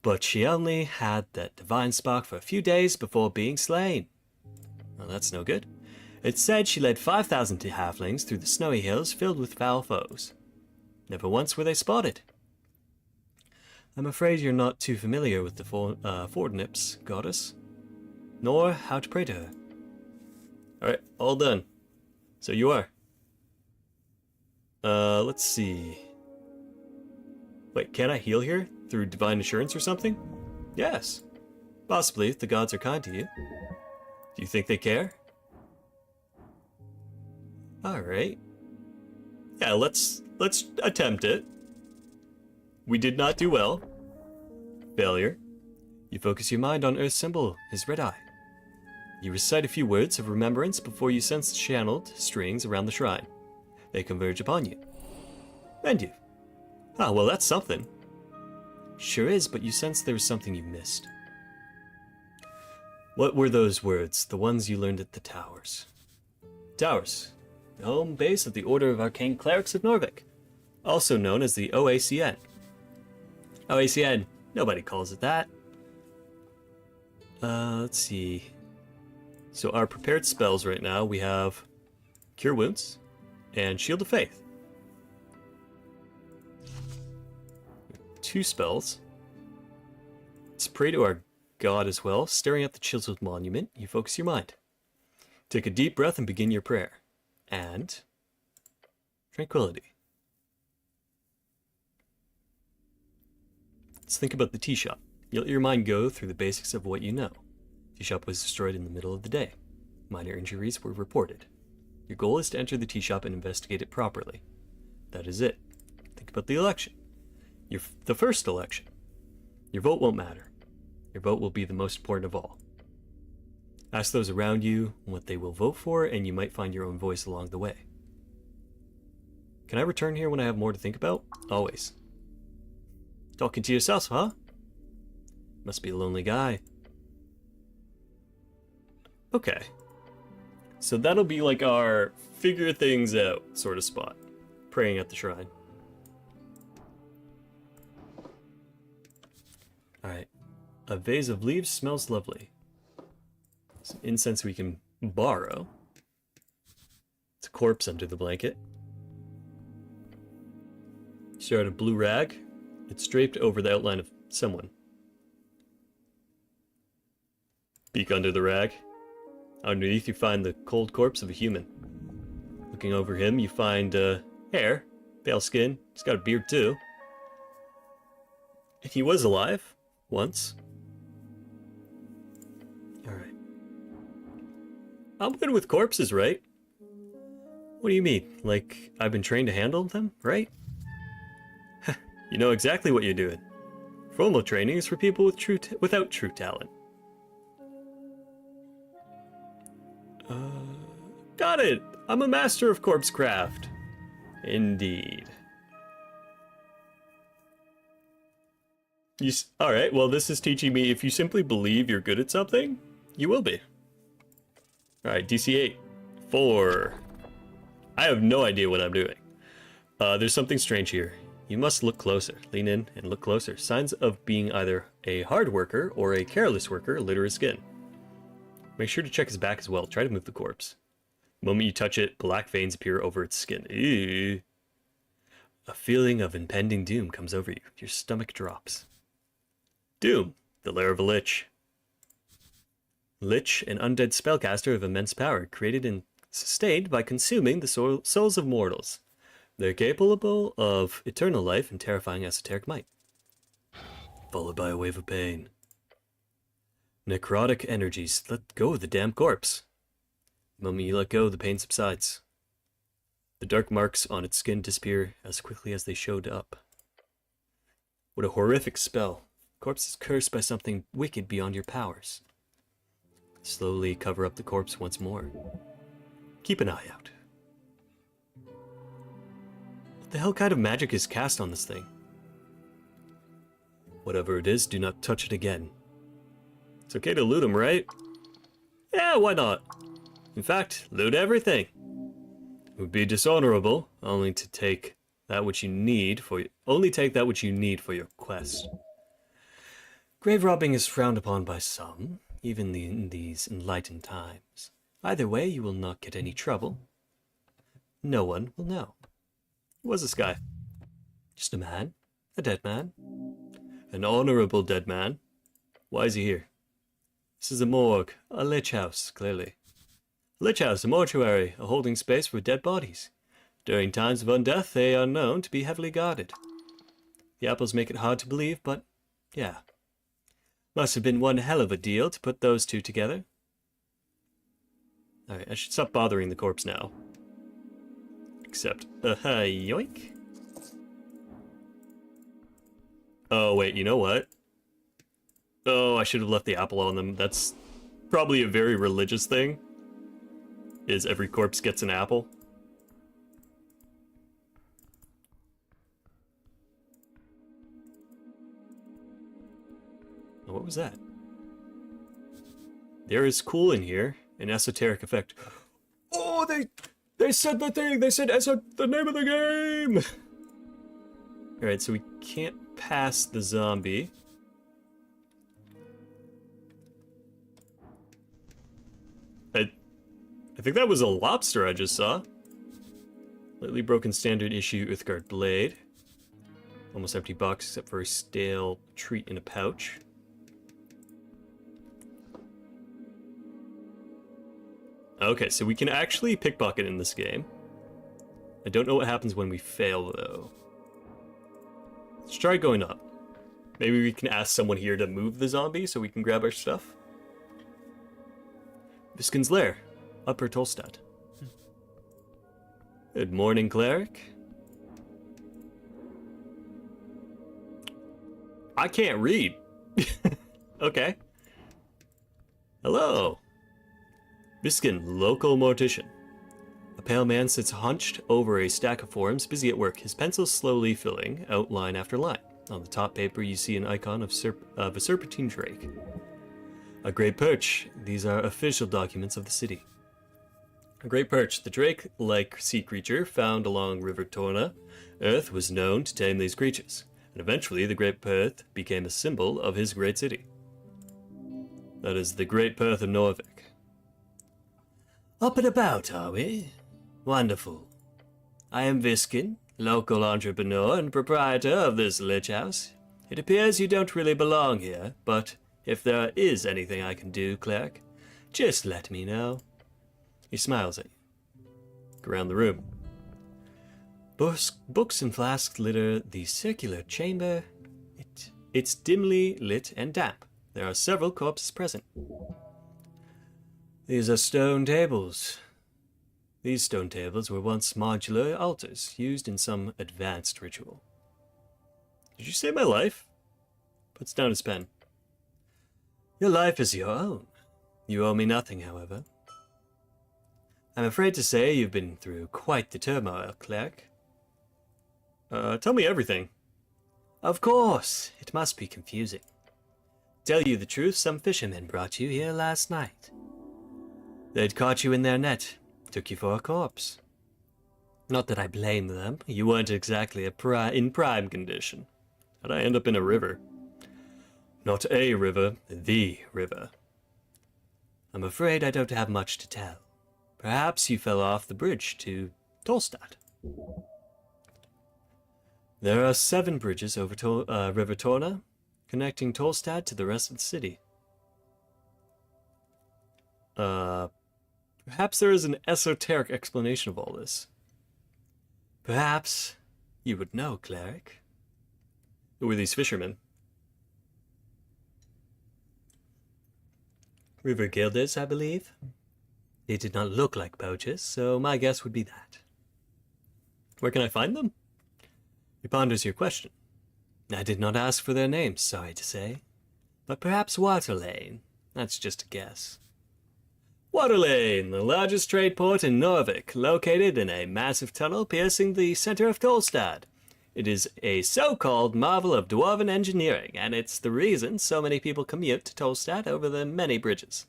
But she only had that divine spark for a few days before being slain. Well, that's no good. It's said she led 5,000 halflings through the snowy hills filled with foul foes. Never once were they spotted. I'm afraid you're not too familiar with the Fordnips, goddess, nor how to pray to her. Alright, all done. So you are. Let's see. Wait, can I heal here? Through divine assurance or something? Yes. Possibly, if the gods are kind to you. Do you think they care? Alright. Yeah, let's attempt it. We did not do well. Failure. You focus your mind on Earth's symbol, his red eye. You recite a few words of remembrance before you sense the channeled strings around the shrine. They converge upon you. And you. Ah, well, that's something. Sure is, but you sense there was something you missed. What were those words, the ones you learned at the Towers? Towers, the home base of the Order of Arcane Clerics of Norvik, also known as the OACN. OACN, nobody calls it that. Let's see. So our prepared spells right now, we have Cure Wounds and Shield of Faith. 2 spells. Let's pray to our god as well. Staring at the chiseled monument, you focus your mind. Take a deep breath and begin your prayer. And tranquility. Let's think about the tea shop. You let your mind go through the basics of what you know. The tea shop was destroyed in the middle of the day. Minor injuries were reported. Your goal is to enter the tea shop and investigate it properly. That is it. Think about the election. The first election. Your vote won't matter. Your vote will be the most important of all. Ask those around you what they will vote for, and you might find your own voice along the way. Can I return here when I have more to think about? Always. Talking to yourself, huh? Must be a lonely guy. Okay. So that'll be like our figure things out sort of spot. Praying at the shrine. Alright. A vase of leaves smells lovely. Some incense we can borrow. It's a corpse under the blanket. Stare at a blue rag. It's draped over the outline of someone. Peek under the rag. Underneath you find the cold corpse of a human. Looking over him you find hair, pale skin. He's got a beard too. And he was alive once. Alright. I'm good with corpses, right? What do you mean? Like, I've been trained to handle them, right? You know exactly what you're doing. Formal training is for people with without true talent. Got it! I'm a master of corpse craft. Indeed. Alright, well this is teaching me if you simply believe you're good at something, you will be. Alright, DC 8. 4. I have no idea what I'm doing. There's something strange here. You must look closer. Lean in and look closer. Signs of being either a hard worker or a careless worker litter his skin. Make sure to check his back as well. Try to move the corpse. The moment you touch it, black veins appear over its skin. Ew. A feeling of impending doom comes over you. Your stomach drops. Doom, the lair of a lich. Lich, an undead spellcaster of immense power, created and sustained by consuming the souls of mortals. They're capable of eternal life and terrifying esoteric might. Followed by a wave of pain. Necrotic energies let go of the damn corpse. The moment you let go, the pain subsides. The dark marks on its skin disappear as quickly as they showed up. What a horrific spell. The corpse is cursed by something wicked beyond your powers. Slowly cover up the corpse once more. Keep an eye out. What the hell kind of magic is cast on this thing? Whatever it is, do not touch it again. It's okay to loot them, right? Yeah, why not? In fact, loot everything. It would be dishonorable only to take that which you need for your quest. Grave robbing is frowned upon by some, even in these enlightened times. Either way, you will not get any trouble. No one will know. Who was this guy? Just a man. A dead man. An honorable dead man. Why is he here? This is a morgue. A lich house, clearly. A lich house, a mortuary, a holding space for dead bodies. During times of undeath, they are known to be heavily guarded. The apples make it hard to believe, but yeah. Must have been one hell of a deal to put those two together. Alright, I should stop bothering the corpse now. Except, yoink. Oh, wait, you know what? Oh, I should have left the apple on them. That's probably a very religious thing. Is every corpse gets an apple. Oh, what was that? There is cool in here. An esoteric effect. Oh, they said the thing! They said the name of the game! Alright, so we can't pass the zombie. I think that was a lobster I just saw. Lately broken standard issue Uthgard blade. Almost empty box except for a stale treat in a pouch. Okay, so we can actually pickpocket in this game. I don't know what happens when we fail, though. Let's try going up. Maybe we can ask someone here to move the zombie so we can grab our stuff. Viskin's Lair, Upper Tolstad. Good morning, Cleric. I can't read. Okay. Hello. Viskin, local mortician. A pale man sits hunched over a stack of forms, busy at work, his pencil slowly filling out line after line. On the top paper, you see an icon of a serpentine drake. A great perch. These are official documents of the city. A great perch, the drake-like sea creature found along River Torna. Earth was known to tame these creatures, and eventually the Great Perth became a symbol of his great city. That is the Great Perth of Norvik. Up and about, are we? Wonderful. I am Viskin, local entrepreneur and proprietor of this lich house. It appears you don't really belong here, but if there is anything I can do, Cleric, just let me know. He smiles at you. Look around the room. Books and flasks litter the circular chamber. It's dimly lit and damp. There are several corpses present. These are stone tables. These stone tables were once modular altars used in some advanced ritual. Did you save my life? Puts down his pen. Your life is your own. You owe me nothing, however. I'm afraid to say you've been through quite the turmoil, Cleric. Tell me everything. Of course, it must be confusing. Tell you the truth, some fishermen brought you here last night. They'd caught you in their net, took you for a corpse. Not that I blame them, you weren't exactly in prime condition. How'd I end up in a river? Not a river, the river. I'm afraid I don't have much to tell. Perhaps you fell off the bridge to Tolstad. There are 7 bridges over River Torna, connecting Tolstad to the rest of the city. Perhaps there is an esoteric explanation of all this. Perhaps you would know, Cleric. Who were these fishermen? River Guilders, I believe. They did not look like poachers, so my guess would be that. Where can I find them? He ponders your question. I did not ask for their names, sorry to say. But perhaps Waterlane. That's just a guess. Waterlane, the largest trade port in Norvik, located in a massive tunnel piercing the center of Tolstad. It is a so-called marvel of dwarven engineering, and it's the reason so many people commute to Tolstad over the many bridges.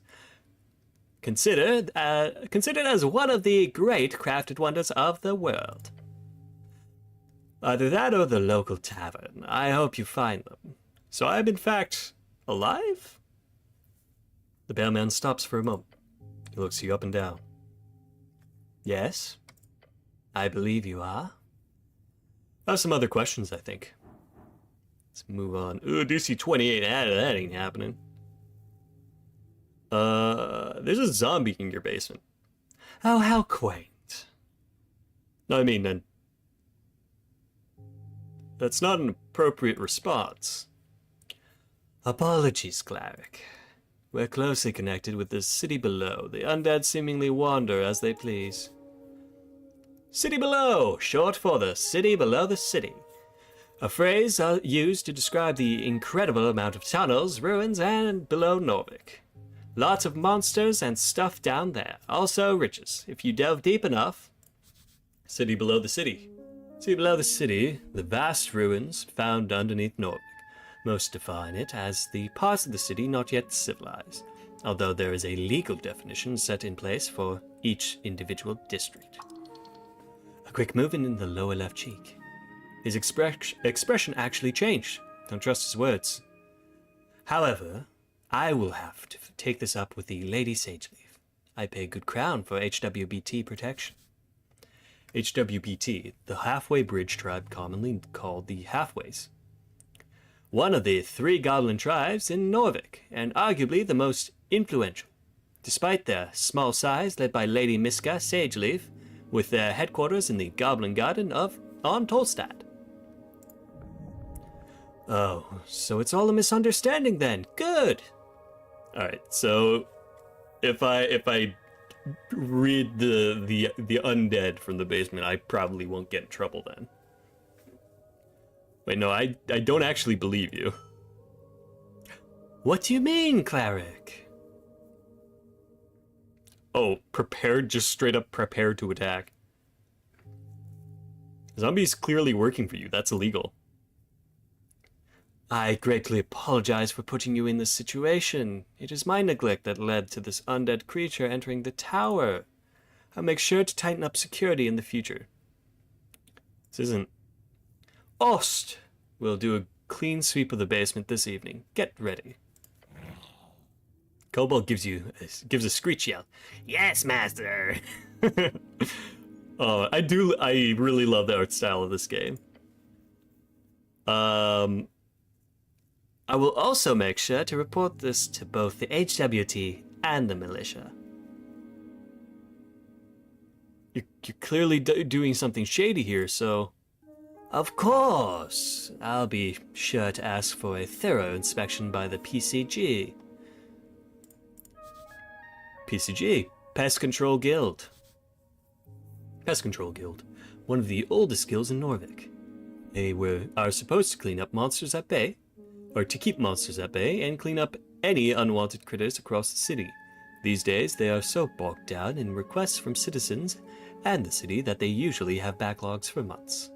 Considered as one of the great crafted wonders of the world. Either that or the local tavern. I hope you find them. So I'm in fact alive? The bellman stops for a moment. He looks you up and down. Yes, I believe you are. I have some other questions, I think. Let's move on. Ooh, DC 28. That ain't happening. There's a zombie in your basement. Oh, how quaint. No, I mean, that's not an appropriate response. Apologies, Cleric. We're closely connected with the city below. The undead seemingly wander as they please. City below, short for the city below the city. A phrase used to describe the incredible amount of tunnels, ruins, and below Norvik. Lots of monsters and stuff down there. Also riches, if you delve deep enough. City below the city. City below the city, the vast ruins found underneath Norvik. Most define it as the parts of the city not yet civilized, although there is a legal definition set in place for each individual district. A quick movement in the lower left cheek. His expression actually changed. Don't trust his words. However, I will have to take this up with the Lady Sageleaf. I pay a good crown for HWBT protection. HWBT, the halfway bridge tribe commonly called the Halfways. One of the 3 goblin tribes in Norvik, and arguably the most influential. Despite their small size, led by Lady Miska Sageleaf, with their headquarters in the Goblin Garden on Tolstad. Oh, so it's all a misunderstanding then. Good. All right, so if I read the undead from the basement, I probably won't get in trouble then. Wait, no, I don't actually believe you. What do you mean, Cleric? Oh, prepared, just straight up prepared to attack. Zombie's clearly working for you. That's illegal. I greatly apologize for putting you in this situation. It is my neglect that led to this undead creature entering the tower. I'll make sure to tighten up security in the future. This isn't... Ost! We'll do a clean sweep of the basement this evening. Get ready. Kobold gives a screech yell. Yes, master! Oh, I really love the art style of this game. I will also make sure to report this to both the HWT and the militia. You're clearly doing something shady here, so... Of course! I'll be sure to ask for a thorough inspection by the PCG. PCG, Pest Control Guild. Pest Control Guild, one of the oldest guilds in Norvik. They are supposed to clean up monsters at bay, or to keep monsters at bay and clean up any unwanted critters across the city. These days, they are so bogged down in requests from citizens and the city that they usually have backlogs for months.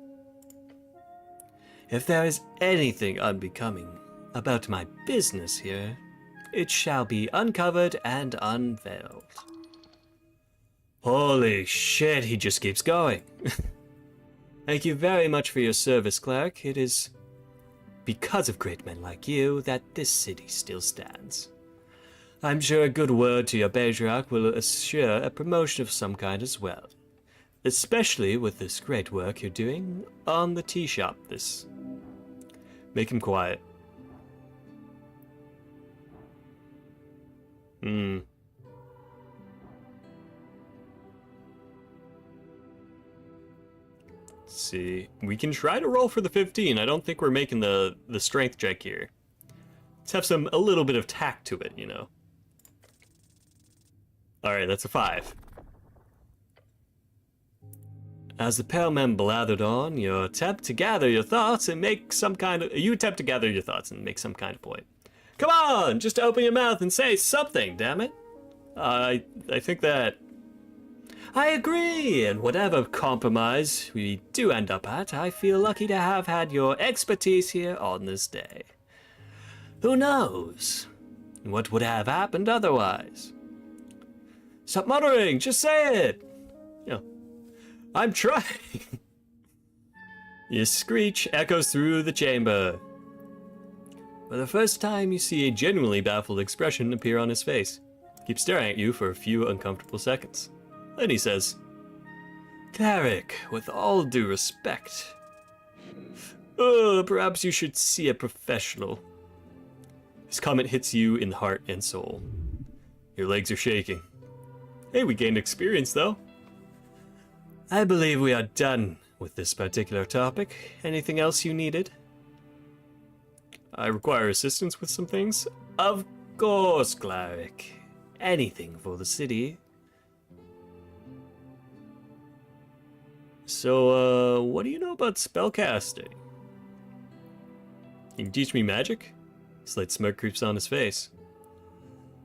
If there is anything unbecoming about my business here, it shall be uncovered and unveiled. Holy shit, he just keeps going. Thank you very much for your service, Cleric. It is because of great men like you that this city still stands. I'm sure a good word to your patriarch will assure a promotion of some kind as well. Especially with this great work you're doing on the tea shop. Make him quiet. Let's see. We can try to roll for the 15. I don't think we're making the strength check here. Let's have a little bit of tact to it, you know. Alright, that's a 5. As the pale men blathered on, you attempt to gather your thoughts and make some kind of point. Come on, just open your mouth and say something, damn it. I think that I agree, and whatever compromise we do end up at, I feel lucky to have had your expertise here on this day. Who knows what would have happened otherwise? Stop muttering, just say it. You know, I'm trying. Your screech echoes through the chamber. For the first time, you see a genuinely baffled expression appear on his face. He keeps staring at you for a few uncomfortable seconds. Then he says, Cleric, with all due respect, perhaps you should see a professional. His comment hits you in the heart and soul. Your legs are shaking. Hey, we gained experience, though. I believe we are done with this particular topic. Anything else you needed? I require assistance with some things. Of course, Cleric. Anything for the city. So, what do you know about spellcasting? You can teach me magic? Slight smirk creeps on his face.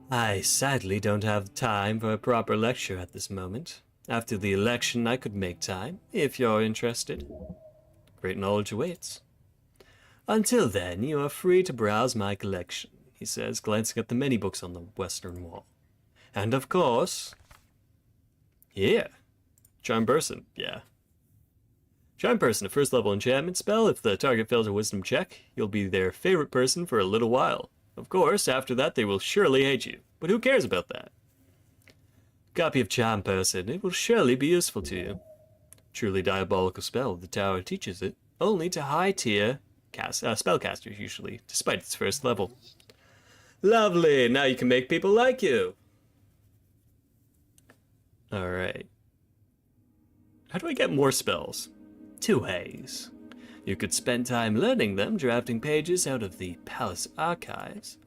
I sadly don't have time for a proper lecture at this moment. After the election, I could make time, if you're interested. Great knowledge awaits. Until then, you are free to browse my collection, he says, glancing at the many books on the western wall. And of course... here. Charm Person, yeah. Charm Person, a first level enchantment spell. If the target fails a wisdom check, you'll be their favorite person for a little while. Of course, after that they will surely hate you, but who cares about that? Copy of Charm Person, it will surely be useful to you. Truly diabolical spell, the tower teaches it, only to high-tier spellcasters usually, despite its first level. Lovely, now you can make people like you. Alright. How do I get more spells? 2 ways. You could spend time learning them, drafting pages out of the palace archives,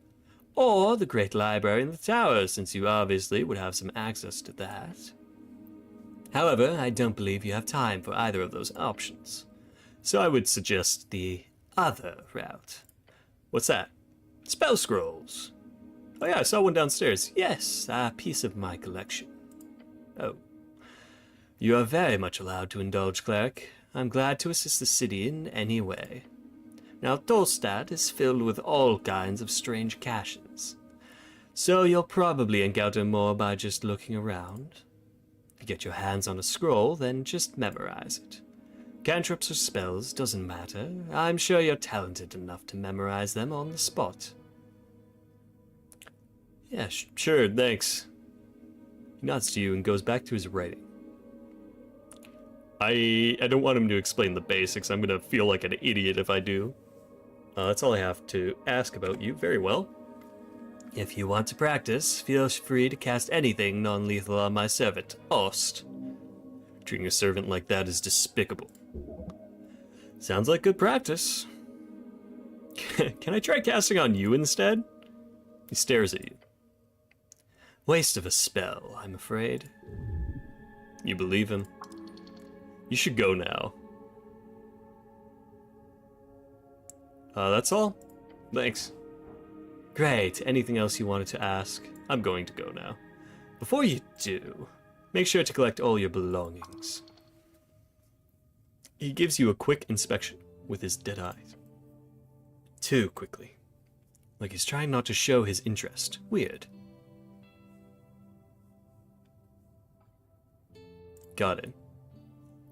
or the great library in the tower, since you obviously would have some access to that. However, I don't believe you have time for either of those options, so I would suggest the other route. What's that? Spell scrolls. Oh yeah, I saw one downstairs. Yes, a piece of my collection. Oh. You are very much allowed to indulge, Cleric. I'm glad to assist the city in any way. Now, Tolstad is filled with all kinds of strange caches, so you'll probably encounter more by just looking around. If you get your hands on a scroll, then just memorize it. Cantrips or spells, doesn't matter. I'm sure you're talented enough to memorize them on the spot. Yeah, sure, thanks. He nods to you and goes back to his writing. I don't want him to explain the basics. I'm gonna feel like an idiot if I do. That's all I have to ask about you. Very well. If you want to practice, feel free to cast anything non-lethal on my servant, Ost. Treating a servant like that is despicable. Sounds like good practice. Can I try casting on you instead? He stares at you. Waste of a spell, I'm afraid. You believe him? You should go now. That's all? Thanks. Great. Anything else you wanted to ask? I'm going to go now. Before you do, make sure to collect all your belongings. He gives you a quick inspection. with his dead eyes. Too quickly. Like he's trying not to show his interest. Weird. Got it.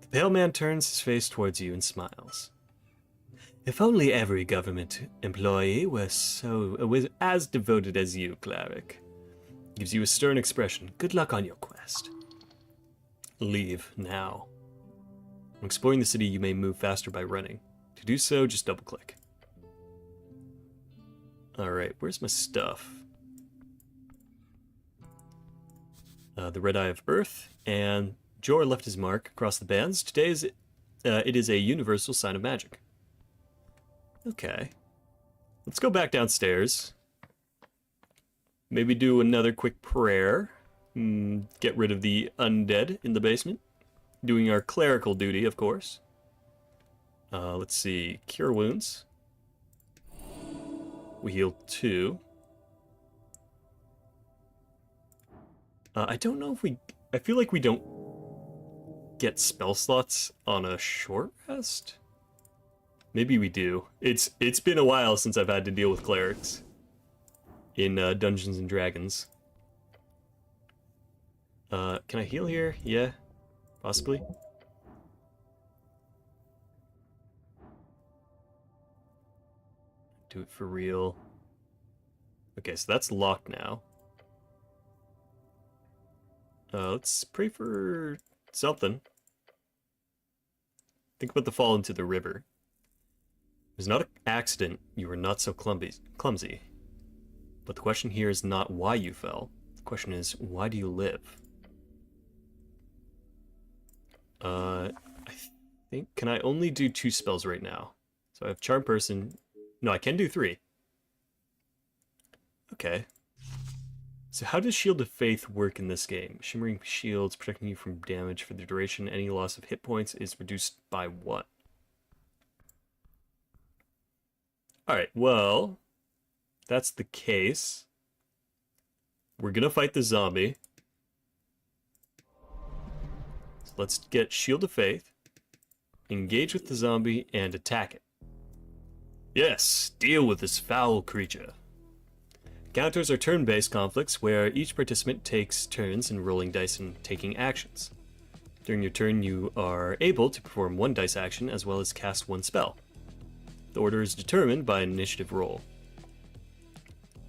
The pale man turns his face towards you and smiles. If only every government employee was as devoted as you, Cleric. Gives you a stern expression. Good luck on your quest. Leave now. When exploring the city, you may move faster by running. To do so, just double-click. Alright, where's my stuff? The Red Eye of Earth, and Jor left his mark across the bands. Today it is a universal sign of magic. Okay. Let's go back downstairs. Maybe do another quick prayer. Get rid of the undead in the basement. Doing our clerical duty, of course. Let's see. Cure wounds. We heal 2. I don't know if we... I feel like we don't get spell slots on a short rest. Maybe we do. It's been a while since I've had to deal with clerics in Dungeons and Dragons. Can I heal here? Yeah, possibly. Do it for real. Okay, so that's locked now. Let's pray for something. Think about the fall into the river. It was not an accident you were not so clumsy. But the question here is not why you fell. The question is, why do you live? I think... Can I only do 2 spells right now? So I have Charm Person... No, I can do 3. Okay. So how does Shield of Faith work in this game? Shimmering shields protecting you from damage for the duration. Any loss of hit points is reduced by what? Alright, well... That's the case. We're gonna fight the zombie. So let's get Shield of Faith. Engage with the zombie and attack it. Yes, deal with this foul creature. Counters are turn-based conflicts where each participant takes turns in rolling dice and taking actions. During your turn, you are able to perform 1 dice action as well as cast 1 spell. The order is determined by an initiative roll.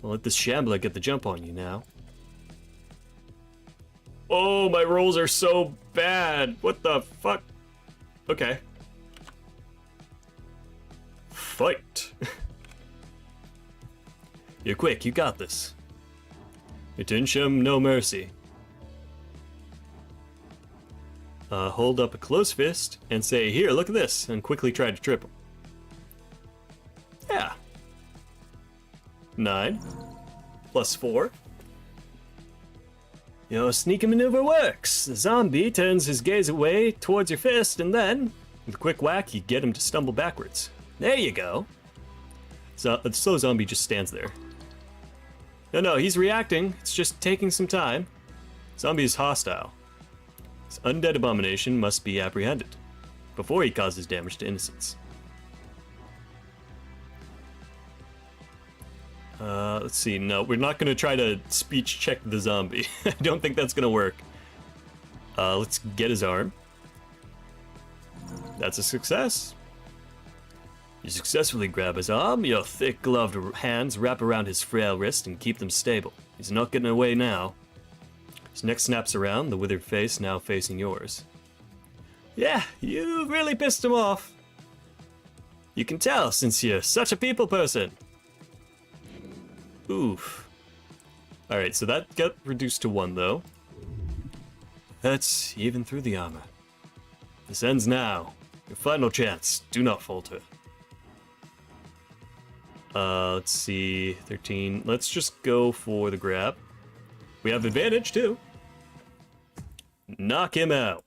I'll let this shambler get the jump on you now. Oh, my rolls are so bad. What the fuck? Okay. Fight. You're quick, you got this. Attention, no mercy. Hold up a close fist and say, here, look at this, and quickly try to trip him. Yeah. 9. Plus 4. Your sneaky maneuver works. The zombie turns his gaze away towards your fist, and then, with a quick whack, you get him to stumble backwards. There you go. So the slow zombie just stands there. No, he's reacting. It's just taking some time. Zombie is hostile. This undead abomination must be apprehended before he causes damage to innocents. Let's see. No, we're not going to try to speech check the zombie. I don't think that's going to work. Let's get his arm. That's a success. You successfully grab his arm. Your thick gloved hands wrap around his frail wrist and keep them stable. He's not getting away now. His neck snaps around, the withered face now facing yours. Yeah, you've really pissed him off. You can tell since you're such a people person. Oof. Alright, so that got reduced to 1, though. That's even through the armor. This ends now. Your final chance. Do not falter. Let's see. 13. Let's just go for the grab. We have advantage, too. Knock him out.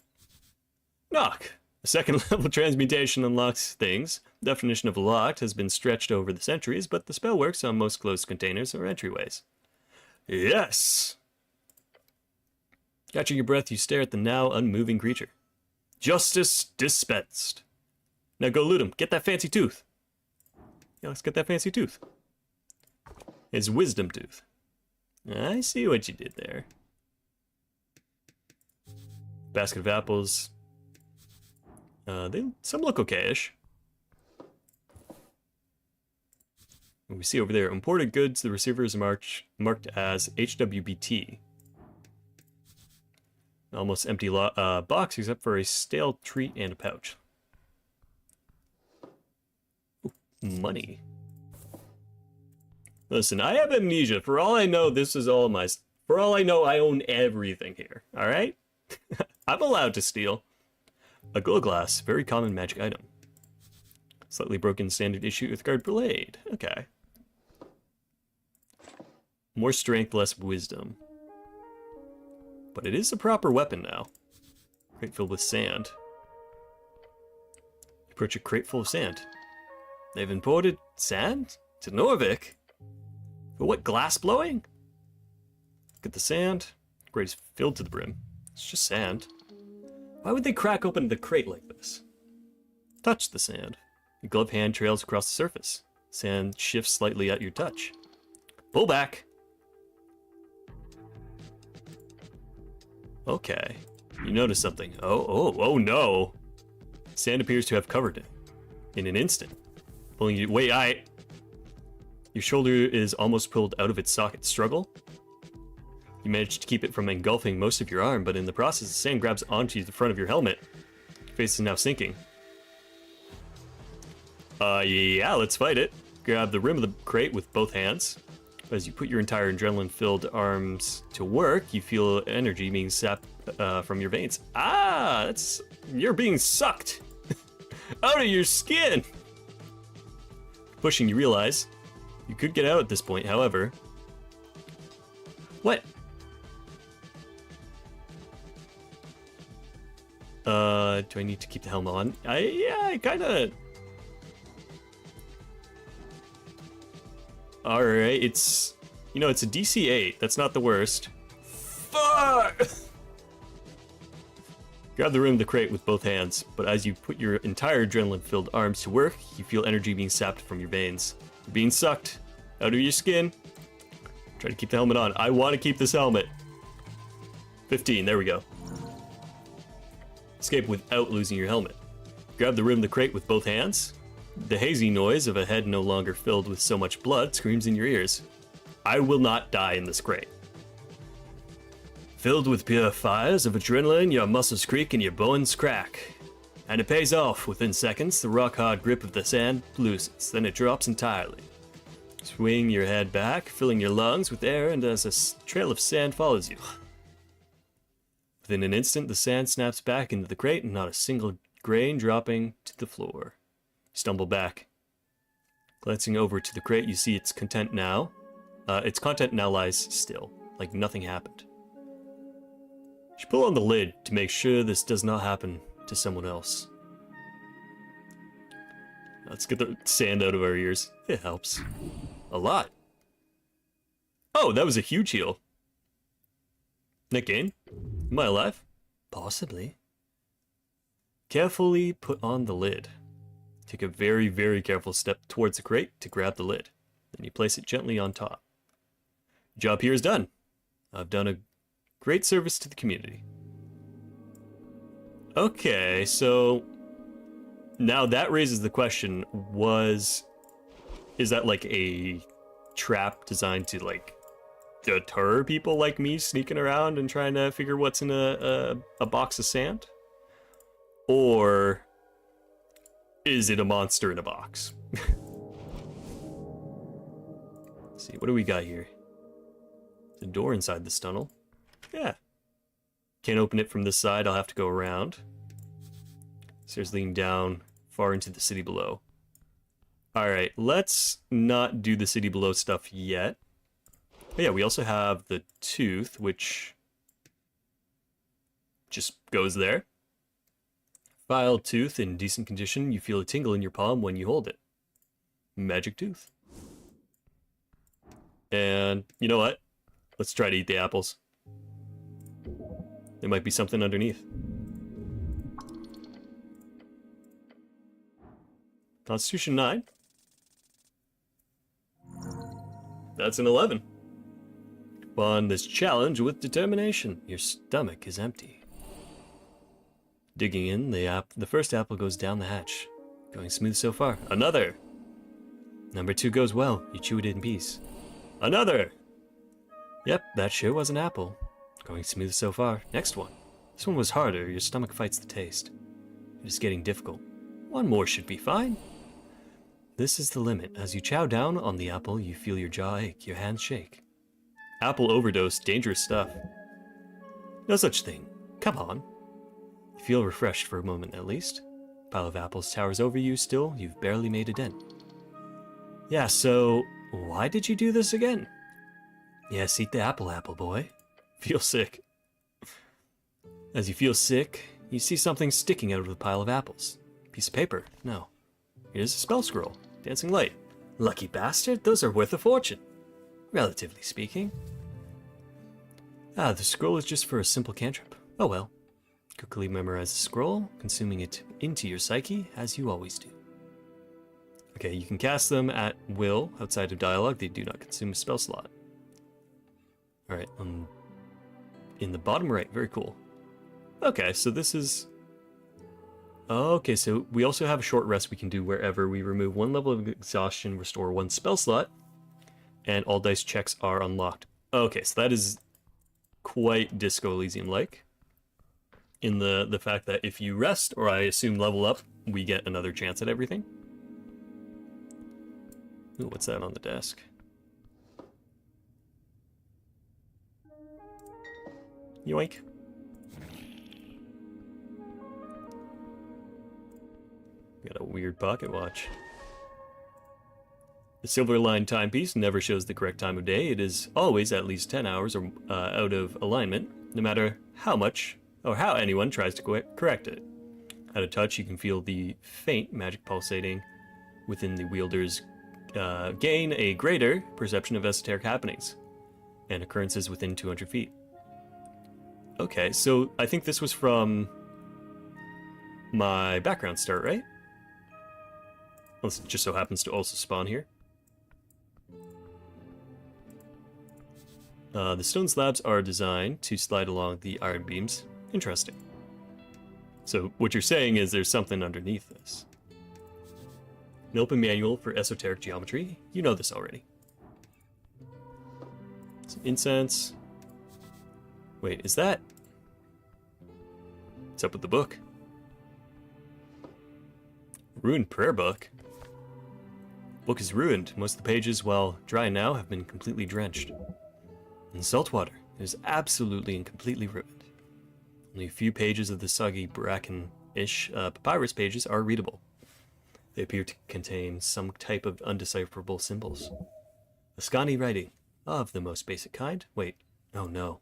Knock. A second level transmutation unlocks things. The definition of locked has been stretched over the centuries, but the spell works on most closed containers or entryways. Yes! Catching your breath, you stare at the now unmoving creature. Justice dispensed. Now go loot him. Get that fancy tooth. Yeah, let's get that fancy tooth. It's wisdom tooth. I see what you did there. Basket of apples. Some look okay-ish. We see over there, imported goods, the receiver is marked as HWBT. Almost empty box except for a stale treat and a pouch. Ooh, money. Listen, I have amnesia. For all I know, this is all my... For all I know, I own everything here. Alright? I'm allowed to steal. A glow glass, very common magic item. Slightly broken standard issue with guard blade. Okay. More strength, less wisdom. But it is a proper weapon now. Crate filled with sand. Approach a crate full of sand. They've imported sand to Norvik? For what, glass blowing? Look at the sand. The crate is filled to the brim. It's just sand. Why would they crack open the crate like this? Touch the sand. Your gloved hand trails across the surface. Sand shifts slightly at your touch. Pull back. Okay. You notice something. Oh no. Sand appears to have covered it. In an instant. Pulling you... Wait, Your shoulder is almost pulled out of its socket. Struggle? You managed to keep it from engulfing most of your arm, but in the process, the sand grabs onto the front of your helmet. Your face is now sinking. Yeah, let's fight it. Grab the rim of the crate with both hands. As you put your entire adrenaline-filled arms to work, you feel energy being sapped from your veins. Ah, you're being sucked out of your skin. Pushing, you realize you could get out at this point. However, what? Do I need to keep the helmet on? I kind of. Alright, it's a DC 8. That's not the worst. Fuck! Grab the rim of the crate with both hands, but as you put your entire adrenaline-filled arms to work, you feel energy being sapped from your veins. You're being sucked out of your skin. Try to keep the helmet on. I want to keep this helmet. 15, there we go. Escape without losing your helmet. Grab the rim of the crate with both hands. The hazy noise of a head no longer filled with so much blood screams in your ears. I will not die in this crate. Filled with pure fires of adrenaline, your muscles creak and your bones crack. And it pays off. Within seconds, the rock-hard grip of the sand loosens, then it drops entirely. Swing your head back, filling your lungs with air, and as a trail of sand follows you. Within an instant, the sand snaps back into the crate and not a single grain dropping to the floor. You stumble back. Glancing over to the crate, you see its content now. Its content now lies still, like nothing happened. You should pull on the lid to make sure this does not happen to someone else. Let's get the sand out of our ears. It helps. A lot. Oh, that was a huge heal. Nick Gain? Am I alive? Possibly. Carefully put on the lid. Take a very, very careful step towards the crate to grab the lid. Then you place it gently on top. Job here is done. I've done a great service to the community. Okay, so now that raises the question, is that like a trap designed to like deter people like me sneaking around and trying to figure what's in a box of sand? Or is it a monster in a box? Let's see, what do we got here? The door inside this tunnel. Yeah. Can't open it from this side, I'll have to go around. Stairs leading down far into the city below. Alright, let's not do the city below stuff yet. But yeah, we also have the tooth, which just goes there. Filed tooth in decent condition, you feel a tingle in your palm when you hold it. Magic tooth. And you know what? Let's try to eat the apples. There might be something underneath. Constitution 9. That's an 11. On this challenge with determination, your stomach is empty. Digging in, the first apple goes down the hatch. Going smooth so far. Another! Number 2 goes well. You chew it in peace. Another! Yep, that sure was an apple. Going smooth so far. Next one. This one was harder. Your stomach fights the taste. It is getting difficult. One more should be fine. This is the limit. As you chow down on the apple, you feel your jaw ache, your hands shake. Apple overdose, dangerous stuff. No such thing. Come on. You feel refreshed for a moment at least. Pile of apples towers over you still. You've barely made a dent. Yeah, so why did you do this again? Yes, eat the apple, apple boy. Feel sick. As you feel sick, you see something sticking out of the pile of apples. Piece of paper. No. Here's a spell scroll. Dancing light. Lucky bastard, those are worth a fortune. Relatively speaking. Ah, the scroll is just for a simple cantrip. Oh well. Quickly memorize the scroll, consuming it into your psyche, as you always do. Okay, you can cast them at will, outside of dialogue. They do not consume a spell slot. Alright, in the bottom right, very cool. Okay, so this is... Okay, so we also have a short rest we can do wherever. We remove 1 level of exhaustion, restore 1 spell slot, and all dice checks are unlocked. Okay, so that is quite Disco Elysium-like. In the fact that if you rest, or I assume level up, we get another chance at everything. Ooh, what's that on the desk? Yoink. Got a weird pocket watch. The silver-lined timepiece never shows the correct time of day. It is always at least 10 hours or out of alignment, no matter how much or how anyone tries to correct it. At a touch, you can feel the faint magic pulsating within the wielder's gain a greater perception of esoteric happenings and occurrences within 200 feet. Okay, so I think this was from my background start, right? Well, this just so happens to also spawn here. The stone slabs are designed to slide along the iron beams. Interesting. So what you're saying is there's something underneath this. An open manual for esoteric geometry. You know this already. Some incense. Wait, is that... What's up with the book? Ruined prayer book? Book is ruined. Most of the pages, while dry now, have been completely drenched. In salt water, it is absolutely and completely ruined. Only a few pages of the soggy bracken-ish papyrus pages are readable. They appear to contain some type of undecipherable symbols. Ascani writing, of the most basic kind. Wait, oh no.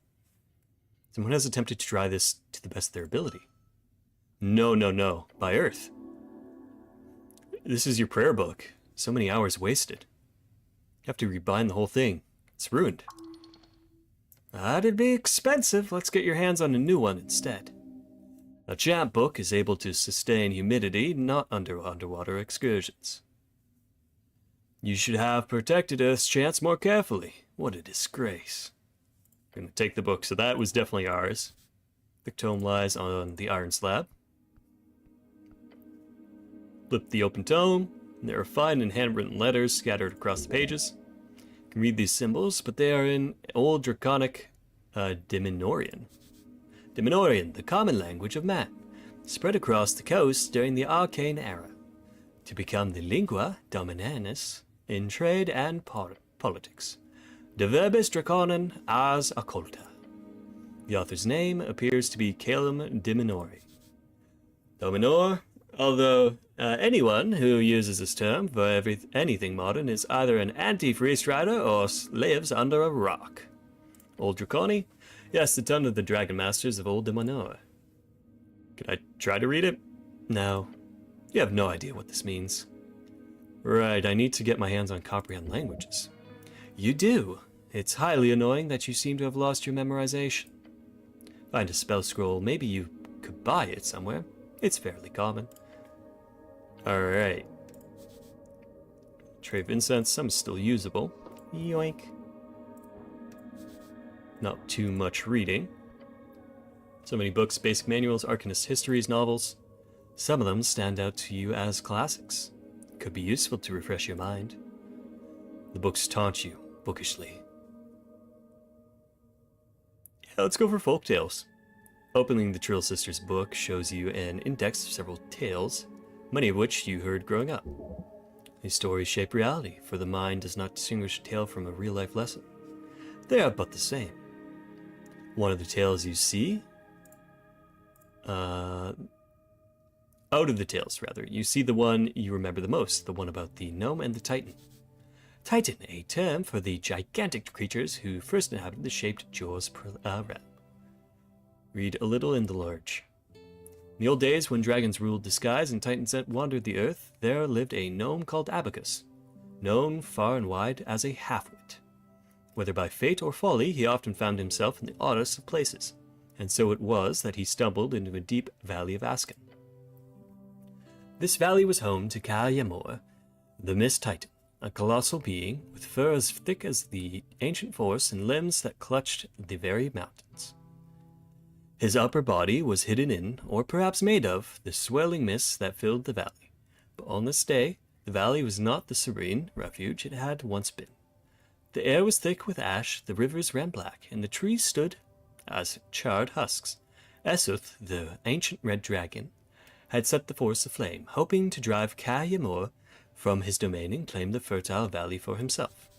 Someone has attempted to try this to the best of their ability. No, no, no. By Earth. This is your prayer book. So many hours wasted. You have to rebind the whole thing. It's ruined. That'd be expensive. Let's get your hands on a new one instead. A champ book is able to sustain humidity, not underwater excursions. You should have protected Earth's chants more carefully. What a disgrace. I'm gonna take the book, so that was definitely ours. The tome lies on the iron slab. Flip the open tome. There are fine and handwritten letters scattered across the pages. You can read these symbols, but they are in Old Draconic Dimenorian. Dimenorian, the common language of man, spread across the coast during the Arcane Era, to become the lingua dominantis in trade and politics. De verbis draconem ars occulta. The author's name appears to be Calum Diminori. Dominor, although anyone who uses this term for anything modern is either an anti-free strider or lives under a rock. Old Draconi? Yes, the tongue of the Dragon Masters of Old Demonor. Could I try to read it? No. You have no idea what this means. Right, I need to get my hands on comprehend languages. You do. It's highly annoying that you seem to have lost your memorization. Find a spell scroll. Maybe you could buy it somewhere. It's fairly common. Alright. Tray of incense, some is still usable. Yoink. Not too much reading. So many books, basic manuals, arcanist histories, novels. Some of them stand out to you as classics. Could be useful to refresh your mind. The books taunt you, bookishly. Yeah, let's go for folktales. Opening the Trill Sisters book shows you an index of several tales, many of which you heard growing up. These stories shape reality, for the mind does not distinguish a tale from a real-life lesson. They are but the same. One of the tales you see... out of the tales, rather, you see the one you remember the most, the one about the gnome and the titan. Titan, a term for the gigantic creatures who first inhabited the shaped Jaws realm. Read a little in the large. In the old days, when dragons ruled the skies and titans wandered the earth, there lived a gnome called Abacus, known far and wide as a half-wit. Whether by fate or folly, he often found himself in the oddest of places, and so it was that he stumbled into a deep valley of Asken. This valley was home to Kalyamor, the Mist Titan, a colossal being with fur as thick as the ancient forests and limbs that clutched the very mountains. His upper body was hidden in, or perhaps made of, the swirling mists that filled the valley. But on this day, the valley was not the serene refuge it had once been. The air was thick with ash, the rivers ran black, and the trees stood as charred husks. Esoth, the ancient red dragon, had set the forest aflame, hoping to drive Kalyamor from his domain and claim the fertile valley for himself.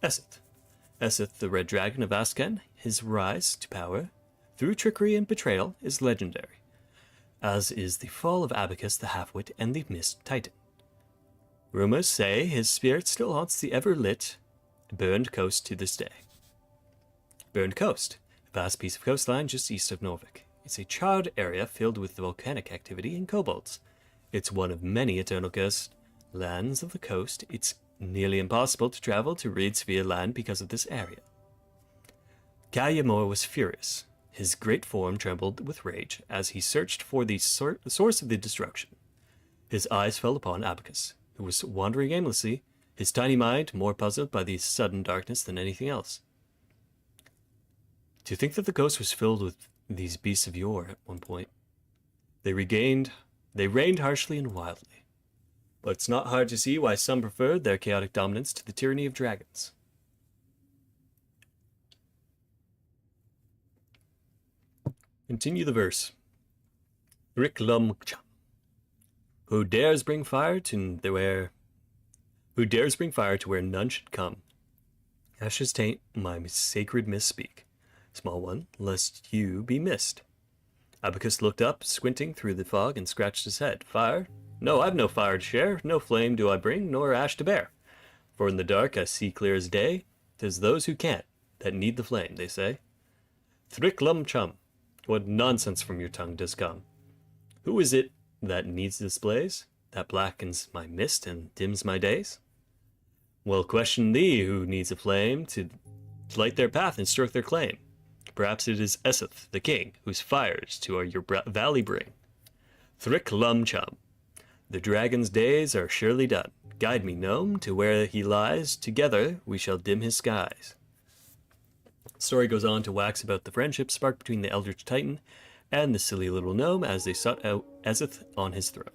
Esoth, the red dragon of Asken, his rise to power, through trickery and betrayal, is legendary, as is the fall of Abacus the Half-Wit and the Mist Titan. Rumors say his spirit still haunts the ever-lit Burned Coast to this day. Burned Coast, a vast piece of coastline just east of Norvik. It's a charred area filled with volcanic activity and kobolds. It's one of many eternal cursed lands of the coast. It's nearly impossible to travel to Reedsphere land because of this area. Kalyamor was furious. His great form trembled with rage as he searched for the source of the destruction. His eyes fell upon Abacus, who was wandering aimlessly, his tiny mind more puzzled by the sudden darkness than anything else. To think that the coast was filled with these beasts of yore at one point. They reigned harshly and wildly. But it's not hard to see why some preferred their chaotic dominance to the tyranny of dragons. Continue the verse. Thriklumcham. Who dares bring fire to where none should come? Ashes taint my sacred misspeak. Small one, lest you be missed. Abacus looked up, squinting through the fog, and scratched his head. Fire? No, I've no fire to share, no flame do I bring, nor ash to bear. For in the dark I see clear as day, 'tis those who can't, that need the flame, they say. Thriklumchum, what nonsense from your tongue does come? Who is it that needs this blaze, that blackens my mist and dims my days? Well, question thee who needs a flame to light their path and stroke their claim. Perhaps it is Esoth, the king, whose fires to your valley bring. Thriklumchum, the dragon's days are surely done. Guide me, gnome, to where he lies. Together we shall dim his skies. The story goes on to wax about the friendship sparked between the Eldritch Titan and the silly little gnome as they sought out Esoth on his throne.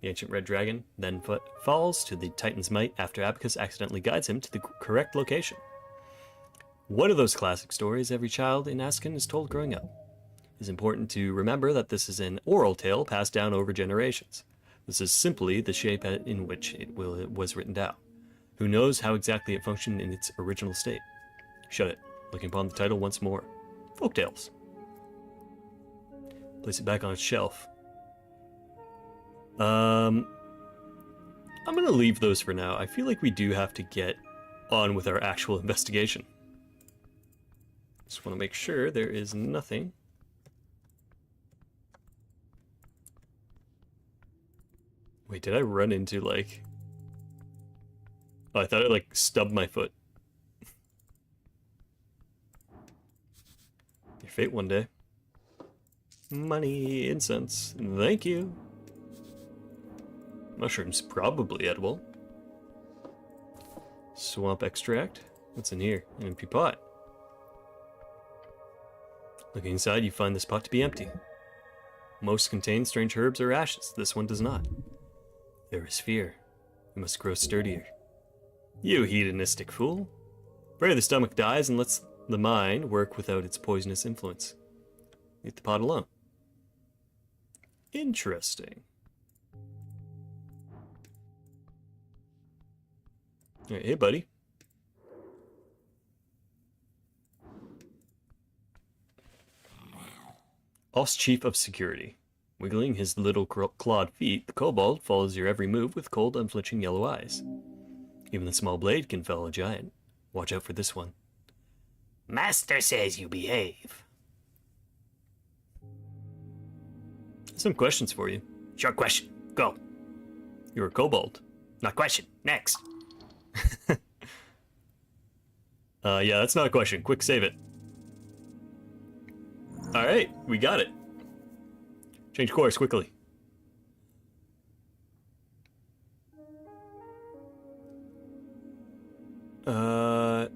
The ancient red dragon then falls to the Titan's might after Abacus accidentally guides him to the correct location. One of those classic stories every child in Asken is told growing up. It is important to remember that this is an oral tale passed down over generations. This is simply the shape in which it was written down. Who knows how exactly it functioned in its original state? Shut it. Looking upon the title once more. Folktales. Place it back on its shelf. I'm going to leave those for now. I feel like we do have to get on with our actual investigation. Just want to make sure there is nothing. Wait, did I run into, like... Oh, I thought it, like, stubbed my foot. Your fate one day. Money, incense, thank you. Mushrooms, probably edible. Swamp extract. What's in here? An empty pot. Looking inside, you find this pot to be empty. Most contain strange herbs or ashes. This one does not. There is fear. You must grow sturdier. You hedonistic fool. Pray the stomach dies and lets the mind work without its poisonous influence. Leave the pot alone. Interesting. Alright, hey buddy. Chief of Security. Wiggling his little clawed feet, the kobold follows your every move with cold, unflinching yellow eyes. Even the small blade can fell a giant. Watch out for this one. Master says you behave. Some questions for you. Short question. Go. You're a kobold. Not question. Next. Yeah, that's not a question. Quick, save it. Alright, we got it. Change course, quickly. Am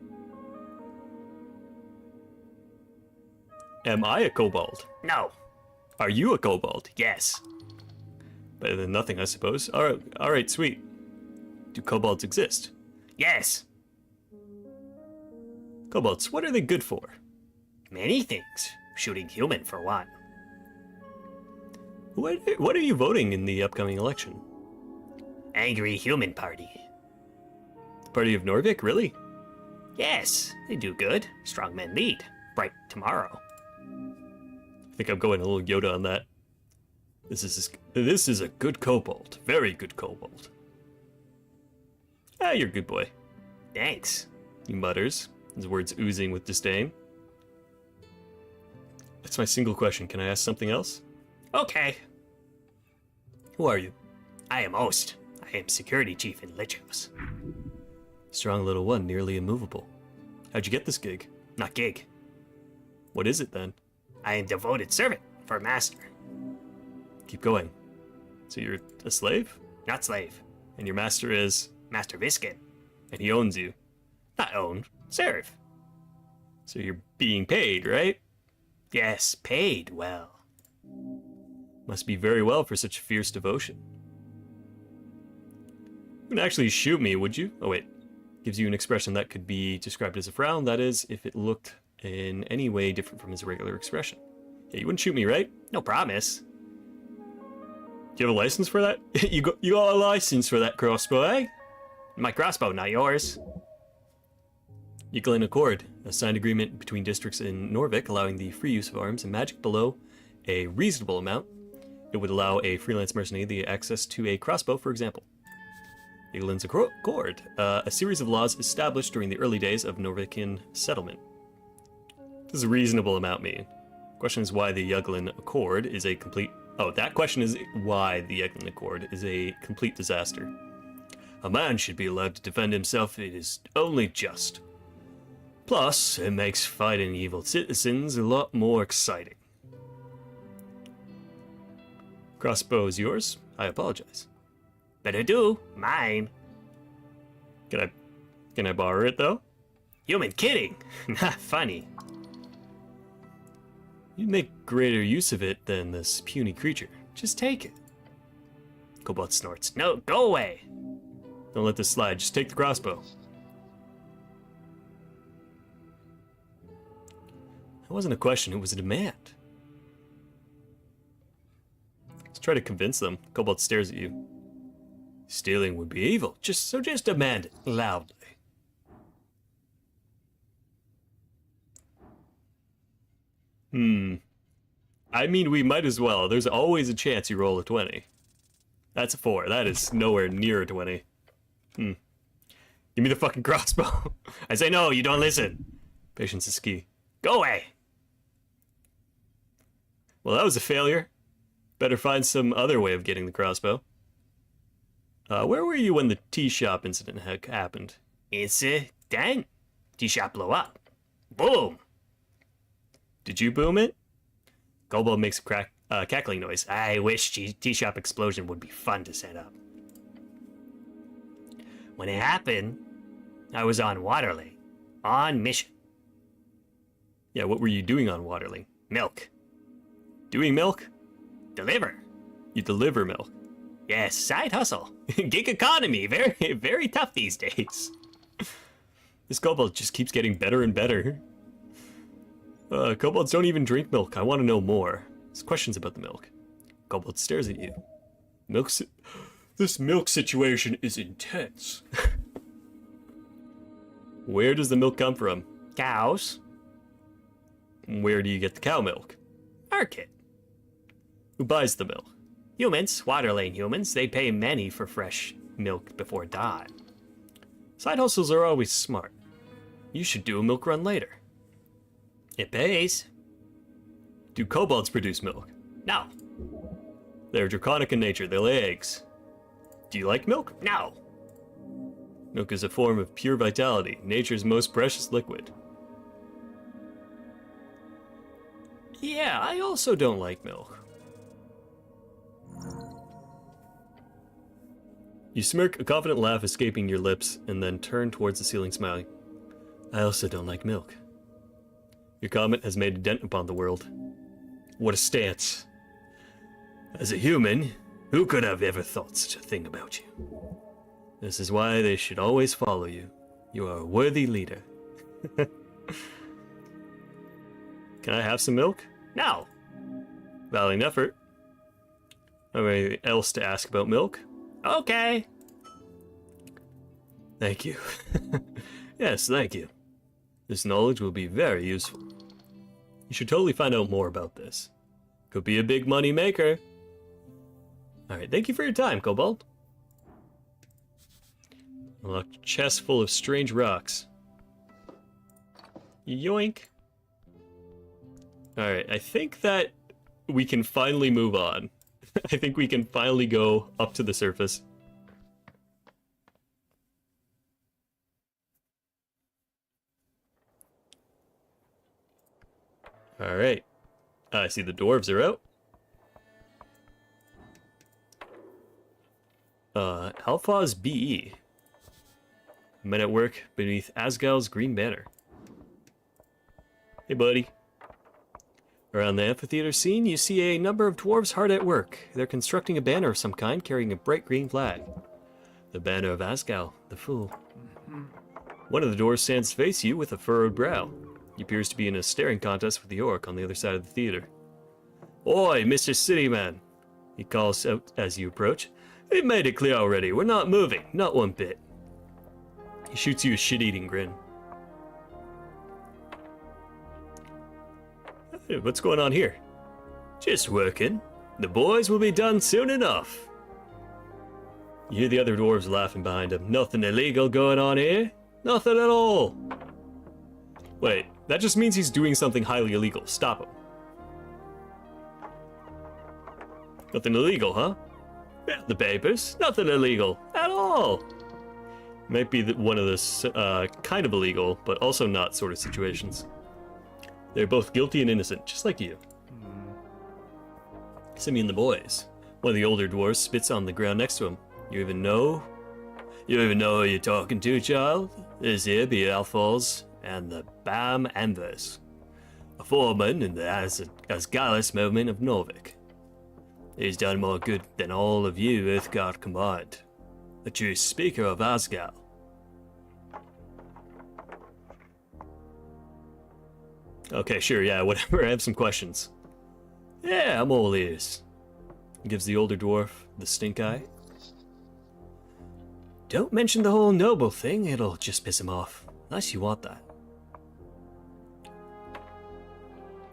I a kobold? No. Are you a kobold? Yes. Better than nothing, I suppose. Alright, sweet. Do kobolds exist? Yes. Kobolds, what are they good for? Many things. Shooting human, for one. What are you voting in the upcoming election? Angry human party. The Party of Norvik, really? Yes, they do good. Strong men lead. Bright tomorrow. I think I'm going a little Yoda on that. This is a good kobold. Very good kobold. Ah, you're a good boy. Thanks. He mutters, his words oozing with disdain. That's my single question. Can I ask something else? Okay. Who are you? I am Ost. I am security chief in Lichos. Strong little one, nearly immovable. How'd you get this gig? Not gig. What is it then? I am devoted servant for master. Keep going. So you're a slave? Not slave. And your master is? Master Viskin. And he owns you? Not own. Serve. So you're being paid, right? Yes, paid well. Must be very well for such fierce devotion. You wouldn't actually shoot me, would you? Oh wait. Gives you an expression that could be described as a frown, that is, if it looked in any way different from his regular expression. Yeah, you wouldn't shoot me, right? No promise. Do you have a license for that? you got a license for that crossbow, eh? My crossbow, not yours. Yggdrasil Accord, a signed agreement between districts in Norvik allowing the free use of arms and magic below a reasonable amount. It would allow a freelance mercenary the access to a crossbow, for example. Yggdrasil Accord, a series of laws established during the early days of Norvikian settlement. What does a reasonable amount mean? The question is why the Yggdrasil Accord is a complete... Oh, that question is why the Yggdrasil Accord is a complete disaster. A man should be allowed to defend himself. It is only just. Plus, it makes fighting evil citizens a lot more exciting. Crossbow is yours. I apologize. Better do. Mine. Can I borrow it, though? Human kidding. Not funny. You'd make greater use of it than this puny creature. Just take it. Kobold snorts. No, go away. Don't let this slide. Just take the crossbow. That wasn't a question. It was a demand. Let's try to convince them. Kobold stares at you. Stealing would be evil. Just demand it loudly. I mean, we might as well. There's always a chance you roll a 20. That's a 4. That is nowhere near a 20. Give me the fucking crossbow. I say no, you don't listen. Patience is key. Go away. Well, that was a failure. Better find some other way of getting the crossbow. Where were you when the tea shop incident happened? Incident? Tea shop blow up. Boom. Did you boom it? Kobold makes a cackling noise. I wish tea shop explosion would be fun to set up. When it happened, I was on Waterley. On mission. Yeah, what were you doing on Waterley? Milk. Doing milk? Deliver. You deliver milk. Yes, side hustle. Gig economy. Very, very tough these days. This kobold just keeps getting better and better. Kobolds don't even drink milk. I want to know more. There's questions about the milk. Kobold stares at you. This milk situation is intense. Where does the milk come from? Cows. Where do you get the cow milk? Market. Who buys the milk? Humans. Waterlane humans. They pay many for fresh milk before dawn. Side hustles are always smart. You should do a milk run later. It pays. Do kobolds produce milk? No. They're draconic in nature. They lay eggs. Do you like milk? No. Milk is a form of pure vitality, nature's most precious liquid. Yeah, I also don't like milk. You smirk, a confident laugh escaping your lips, and then turn towards the ceiling smiling. I also don't like milk. Your comment has made a dent upon the world. What a stance. As a human, who could have ever thought such a thing about you? This is why they should always follow you. You are a worthy leader. Can I have some milk? No. Valiant effort. Anything else to ask about milk? Okay. Thank you. Yes, thank you. This knowledge will be very useful. You should totally find out more about this. Could be a big money maker. Alright, thank you for your time, Kobold. Unlocked chest full of strange rocks. Yoink. Alright, I think that we can finally move on. I think we can finally go up to the surface. Alright. I see the dwarves are out. Alphaz BE. Men at work beneath Asgal's green banner. Hey, buddy. Around the amphitheater scene, you see a number of dwarves hard at work. They're constructing a banner of some kind, carrying a bright green flag. The banner of Asgal, the fool. One of the dwarves stands to face you with a furrowed brow. He appears to be in a staring contest with the orc on the other side of the theater. Oi, Mr. Cityman, he calls out as you approach. We've made it clear already, we're not moving, not one bit. He shoots you a shit-eating grin. Hey, what's going on here? Just working. The boys will be done soon enough. You hear the other dwarves laughing behind him. Nothing illegal going on here. Nothing at all. Wait, that just means he's doing something highly illegal. Stop him. Nothing illegal, huh? Yeah, the papers. Nothing illegal at all. Might be one of those kind of illegal, but also not sort of situations. They're both guilty and innocent, just like you. Simeon the boys. One of the older dwarves spits on the ground next to him. You even know who you're talking to, child? This here be Alphaz and the Bam Anvers, a foreman in the Asgalis movement of Norvik. He's done more good than all of you Earthguard combined. A true speaker of Asgal. Okay, sure, yeah, whatever. I have some questions. Yeah, I'm all ears. He gives the older dwarf the stink eye. Don't mention the whole noble thing, it'll just piss him off. Unless you want that.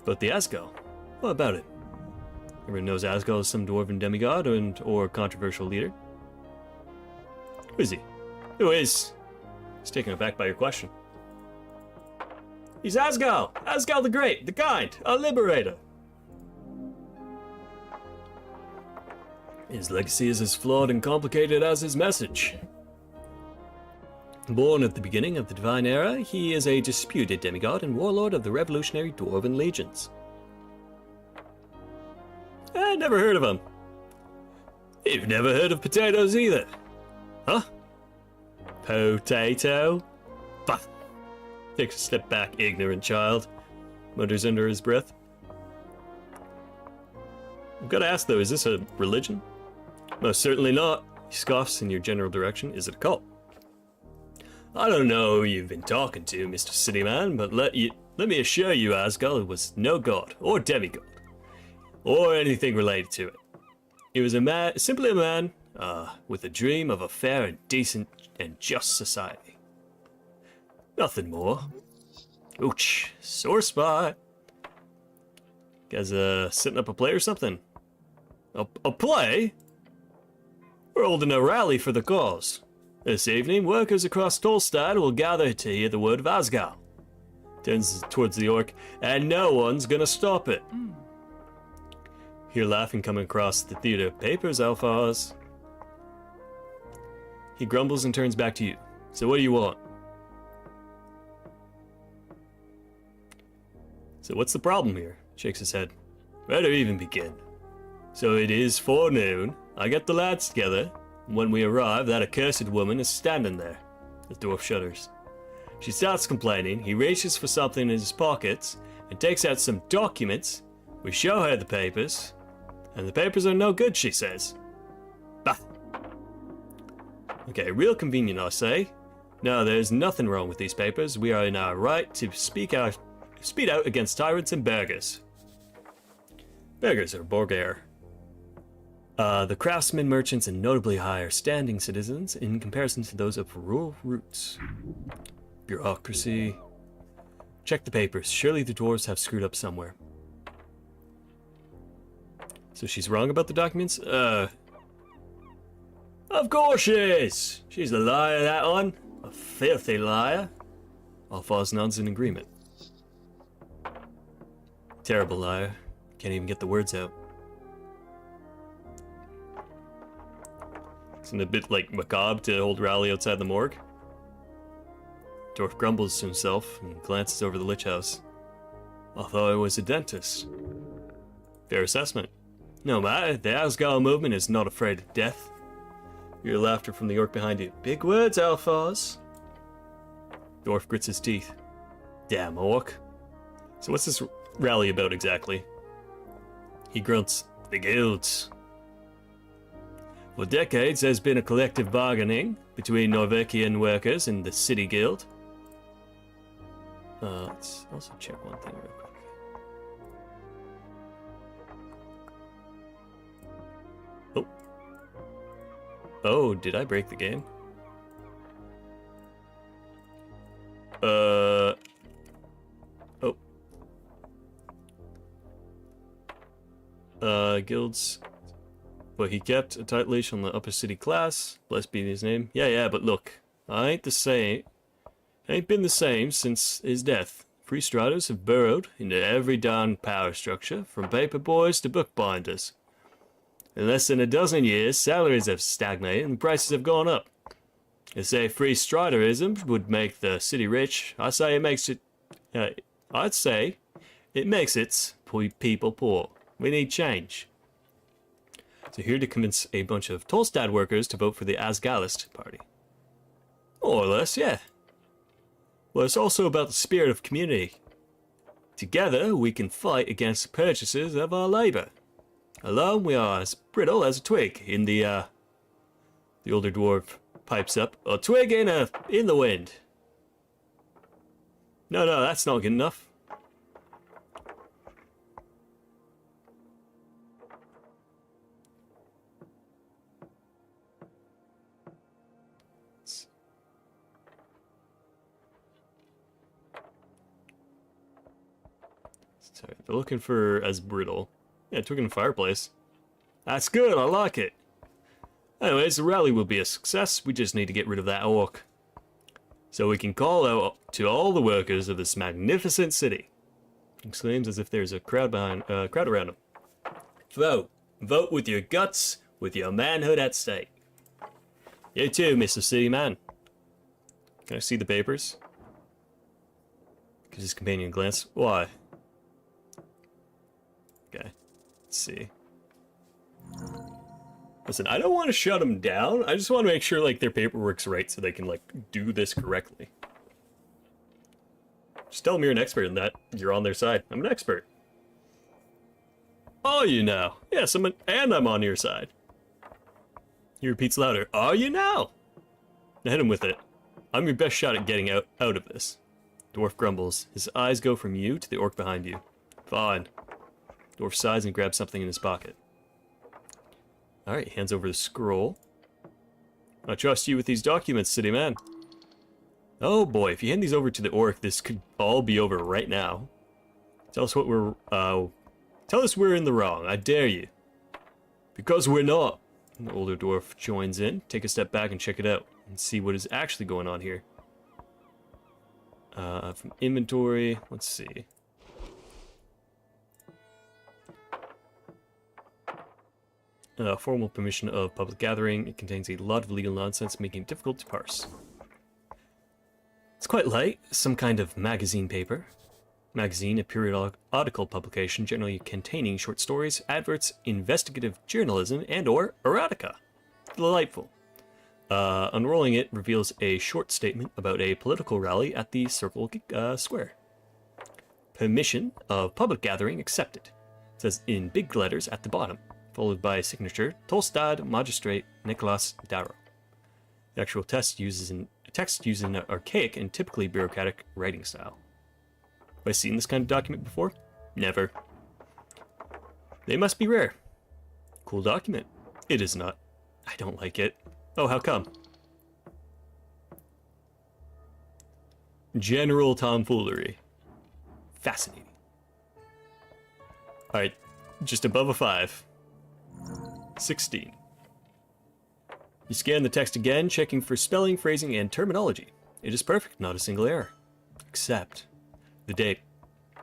But the Asgal, what about it? Everyone knows Asgal is some dwarven demigod or controversial leader. Who is he? Who is? He's taken aback by your question. He's Asgal! Asgal the Great, the Kind, a liberator! His legacy is as flawed and complicated as his message. Born at the beginning of the Divine Era, he is a disputed demigod and warlord of the revolutionary Dwarven Legions. I never heard of him. You've never heard of potatoes either? Huh? Potato? Bah! Takes a step back, ignorant child. Mutters under his breath. I've got to ask though, is this a religion? Most certainly not. He scoffs in your general direction. Is it a cult? I don't know who you've been talking to, Mr. Cityman, but let me assure you, Asgard was no god or demigod, or anything related to it. He was simply a man with a dream of a fair and decent and just society. Nothing more. Ouch, sore spot. Guys, setting up a play or something? A play? We're holding a rally for the cause. This evening, workers across Tolstad will gather to hear the word of Asgard. Turns towards the orc, and no one's gonna stop it. Hear laughing coming across the theater. Papers, Alphas. He grumbles and turns back to you. So what do you want? So what's the problem here? Shakes his head. Where to even begin? So it is forenoon. I get the lads together. When we arrive, that accursed woman is standing there. The dwarf shudders. She starts complaining. He reaches for something in his pockets and takes out some documents. We show her the papers, and the papers are no good, she says. Bah! Okay, real convenient, I say. No, there's nothing wrong with these papers. We are in our right to speak out against tyrants and burghers. Burghers are Borgare. The craftsmen, merchants, and notably higher standing citizens in comparison to those of rural roots. Bureaucracy. Check the papers. Surely the dwarves have screwed up somewhere. So she's wrong about the documents? Of course she is! She's a liar, that one. A filthy liar. Alphaz nods in agreement. Terrible liar. Can't even get the words out. Isn't it a bit like macabre to hold rally outside the morgue? Dwarf grumbles to himself and glances over the lich house. I thought I was a dentist. Fair assessment. No matter, the Asgard movement is not afraid of death. You hear laughter from the orc behind you. Big words, Alphaz. Dwarf grits his teeth. Damn orc. So what's this rally about exactly? He grunts. The guilds. For decades, there's been a collective bargaining between Norvegian workers and the City Guild. Let's also check one thing real quick. Oh, did I break the game? Oh. Guilds. But he kept a tight leash on the upper city class. Blessed be his name. Yeah, but look. I ain't the same. Ain't been the same since his death. Free striders have burrowed into every darn power structure, from paper boys to bookbinders. In less than a dozen years, salaries have stagnated and prices have gone up. They say free striderism would make the city rich. I say it makes it... I'd say it makes its people poor. We need change. So here to convince a bunch of Tolstad workers to vote for the Asgalist party. More or less, yeah. Well, it's also about the spirit of community. Together, we can fight against the purchasers of our labor. Alone, we are as brittle as a twig in the older dwarf pipes up. A twig in the wind. No, that's not good enough. Sorry, they're looking for as brittle. Yeah, twig in a fireplace. That's good, I like it. Anyways, the rally will be a success. We just need to get rid of that orc. So we can call out to all the workers of this magnificent city. Exclaims as if there's a crowd around him. Vote. Vote with your guts, with your manhood at stake. You too, Mr. City Man. Can I see the papers? Gives his companion a glance. Why? Okay. Let's see. Listen, I don't want to shut them down. I just want to make sure, like, their paperwork's right so they can, like, do this correctly. Just tell them you're an expert in that. You're on their side. I'm an expert. Are you now? Yes, and I'm on your side. He repeats louder. Are you now? Now hit him with it. I'm your best shot at getting out of this. Dwarf grumbles. His eyes go from you to the orc behind you. Fine. Dwarf sighs and grabs something in his pocket. Alright, hands over the scroll. I trust you with these documents, city man. Oh boy, if you hand these over to the orc, this could all be over right now. Tell us we're in the wrong, I dare you. Because we're not. The older dwarf joins in. Take a step back and check it out, and see what is actually going on here. From inventory, let's see. Formal permission of public gathering. It contains a lot of legal nonsense, making it difficult to parse. It's quite light, some kind of magazine paper. Magazine, a periodical publication generally containing short stories, adverts, investigative journalism, and/or erotica. Delightful. Unrolling it reveals a short statement about a political rally at the Circle Square. Permission of public gathering accepted. It says in big letters at the bottom, followed by a signature, Tolstad Magistrate Nicholas Darrow. The actual text uses an archaic and typically bureaucratic writing style. Have I seen this kind of document before? Never. They must be rare. Cool document. It is not. I don't like it. Oh, how come? General tomfoolery. Fascinating. Alright, just above a 5. 16. You scan the text again, checking for spelling, phrasing, and terminology. It is perfect, not a single error. Except the date.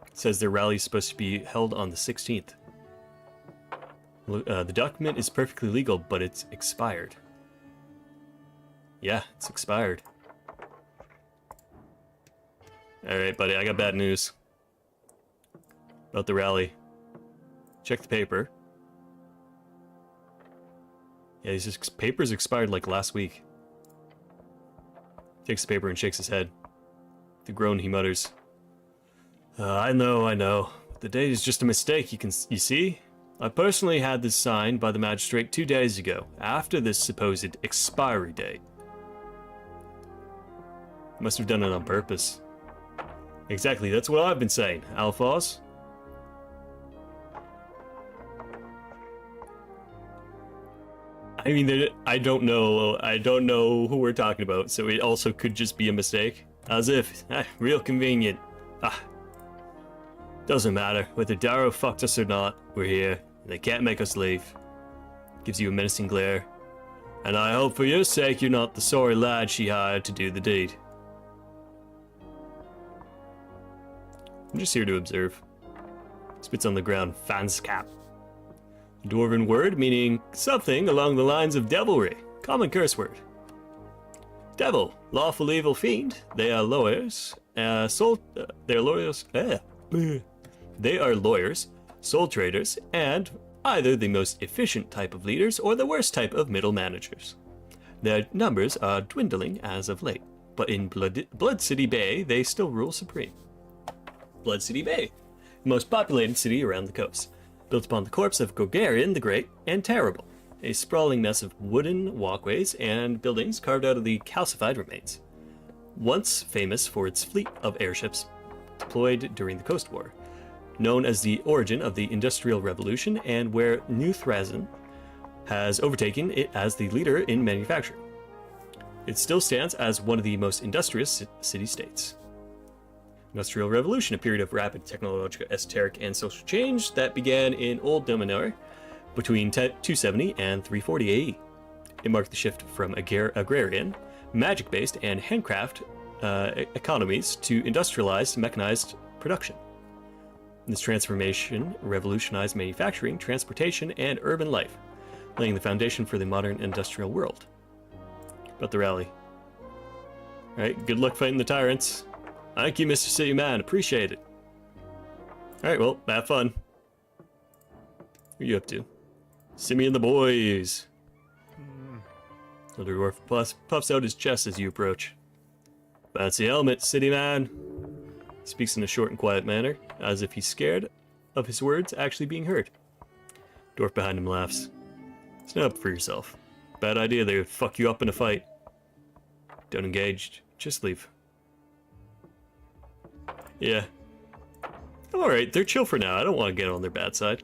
It says their rally is supposed to be held on the 16th. The document is perfectly legal, but it's expired. Yeah, it's expired. Alright, buddy, I got bad news. About the rally. Check the paper. Yeah, these papers expired like last week. Takes the paper and shakes his head. With a groan, he mutters, I know. The date is just a mistake, you see? I personally had this signed by the magistrate 2 days ago, after this supposed expiry date. Must have done it on purpose. Exactly, that's what I've been saying, Alphonse. I mean, I don't know who we're talking about, so it also could just be a mistake. As if, real convenient. Doesn't matter, whether Darrow fucked us or not, we're here, and they can't make us leave. Gives you a menacing glare. And I hope for your sake you're not the sorry lad she hired to do the deed. I'm just here to observe. Spits on the ground, fans cap. A dwarven word meaning something along the lines of devilry. Common curse word. Devil, lawful evil fiend. They are lawyers. They are lawyers, soul traders, and either the most efficient type of leaders or the worst type of middle managers. Their numbers are dwindling as of late, but in Blood City Bay, they still rule supreme. Blood City Bay, the most populated city around the coast, built upon the corpse of Gorgarian the Great and Terrible, a sprawling mess of wooden walkways and buildings carved out of the calcified remains. Once famous for its fleet of airships deployed during the Coast War, known as the origin of the Industrial Revolution, and where New Thrasin has overtaken it as the leader in manufacturing. It still stands as one of the most industrious city-states. Industrial Revolution, a period of rapid technological, esoteric, and social change that began in Old Dominator between 270 and 340 AE. It marked the shift from agrarian, magic-based, and handcraft economies to industrialized, mechanized production. This transformation revolutionized manufacturing, transportation, and urban life, laying the foundation for the modern industrial world. About the rally. Alright, good luck fighting the tyrants. Thank you, Mr. City Man. Appreciate it. Alright, well, have fun. What are you up to? Simi and the boys. Elder Dwarf puffs out his chest as you approach. Fancy helmet, City Man. Speaks in a short and quiet manner, as if he's scared of his words actually being heard. Dwarf behind him laughs. Stand up for yourself. Bad idea, they would fuck you up in a fight. Don't engage, just leave. Yeah. Alright, they're chill for now. I don't want to get on their bad side.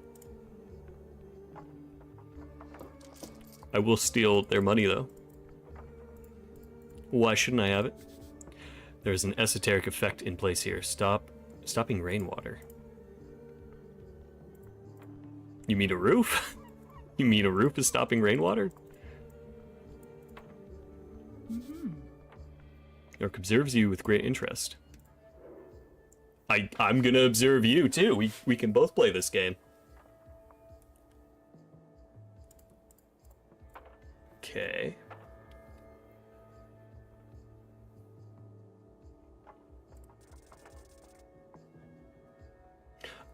I will steal their money, though. Why shouldn't I have it? There's an esoteric effect in place here. Stopping rainwater. You mean a roof? You mean a roof is stopping rainwater? Orc observes you with great interest. I'm gonna observe you too. We can both play this game. Okay.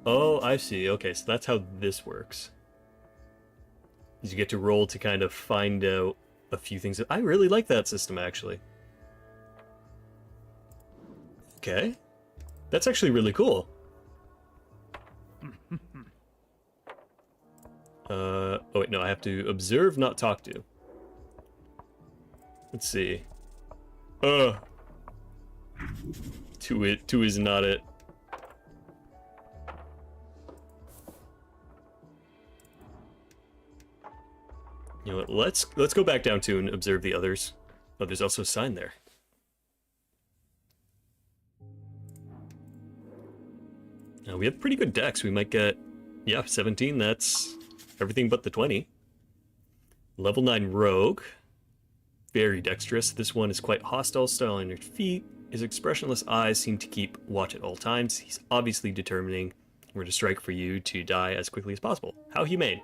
Oh, I see. Okay, so that's how this works. You get to roll to kind of find out a few things. I really like that system, actually. Okay. That's actually really cool. Oh wait, no, I have to observe, not talk to. Let's see. Two is not it. You know what, let's go back down to and observe the others. Oh, there's also a sign there. Now we have pretty good decks. We might get, yeah, 17. That's everything but the 20. Level 9 Rogue. Very dexterous. This one is quite hostile style on your feet. His expressionless eyes seem to keep watch at all times. He's obviously determining where to strike for you to die as quickly as possible. How humane.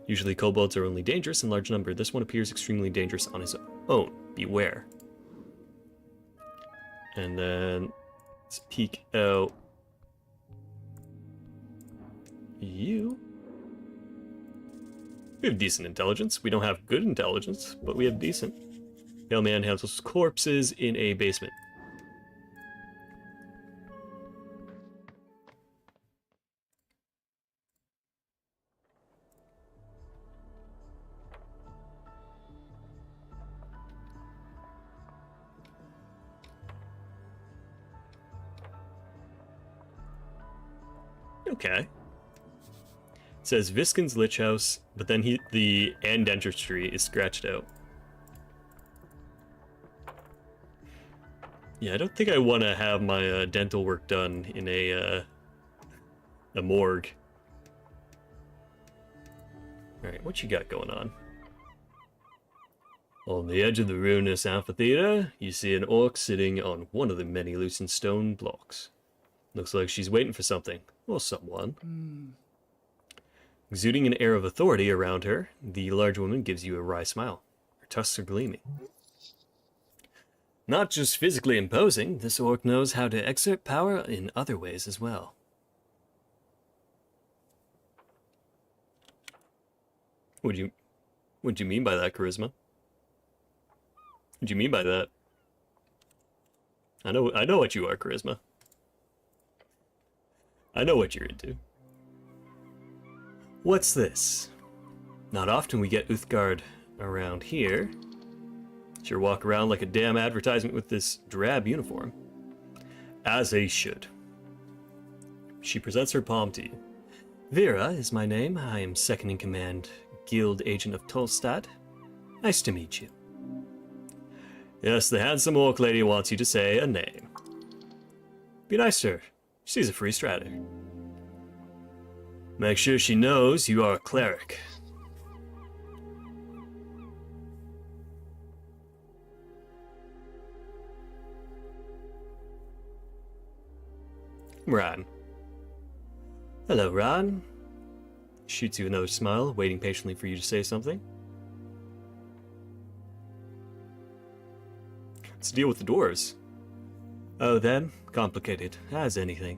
Usually kobolds are only dangerous in large number. This one appears extremely dangerous on his own. Beware. And then let's peek out. You. We have decent intelligence. We don't have good intelligence, but we have decent. Pale man handles corpses in a basement. Okay. It says Viskin's Lich House, but then the and dentistry is scratched out. Yeah, I don't think I want to have my dental work done in a morgue. Alright, what you got going on? On the edge of the ruinous amphitheater, you see an orc sitting on one of the many loosened stone blocks. Looks like she's waiting for something, or someone. Exuding an air of authority around her, the large woman gives you a wry smile. Her tusks are gleaming. Not just physically imposing, this orc knows how to exert power in other ways as well. What do you mean by that, Charisma? What do you mean by that? I know what you are, Charisma. I know what you're into. What's this? Not often we get Uthgard around here. Sure walk around like a damn advertisement with this drab uniform. As they should. She presents her palm to you. Vera is my name. I am second in command, guild agent of Tolstad. Nice to meet you. Yes, the handsome orc lady wants you to say a name. Be nice to her. She's a free strider. Make sure she knows you are a cleric. Ran. Hello, Ran. Shoots you another smile, waiting patiently for you to say something. What's the deal with the dwarves? Oh, them? Complicated, as anything.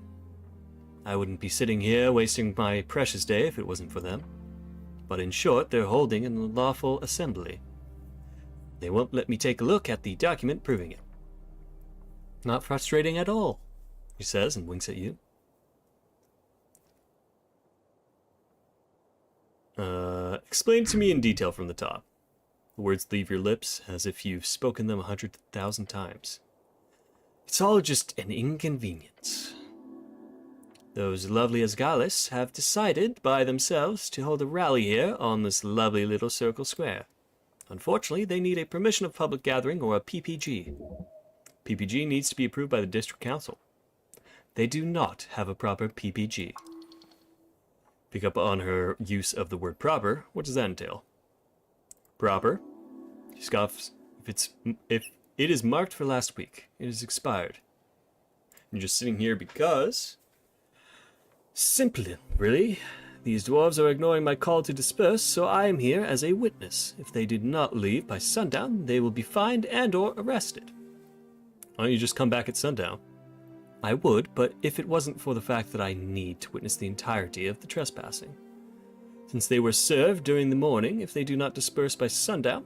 I wouldn't be sitting here wasting my precious day if it wasn't for them. But in short, they're holding an unlawful assembly. They won't let me take a look at the document proving it. Not frustrating at all. he says and winks at you. Explain to me in detail from the top. The words leave your lips as if you've spoken them 100,000 times. It's all just an inconvenience. Those lovely Asgalis have decided by themselves to hold a rally here on this lovely little circle square. Unfortunately, they need a permission of public gathering or a PPG. PPG needs to be approved by the district council. They do not have a proper PPG. Pick up on her use of the word proper. What does that entail? Proper? She scoffs. If it is marked for last week, it is expired. You're just sitting here because... Simply, really. These dwarves are ignoring my call to disperse, so I am here as a witness. If they did not leave by sundown, they will be fined and or arrested. Why don't you just come back at sundown? I would, but if it wasn't for the fact that I need to witness the entirety of the trespassing. Since they were served during the morning, if they do not disperse by sundown,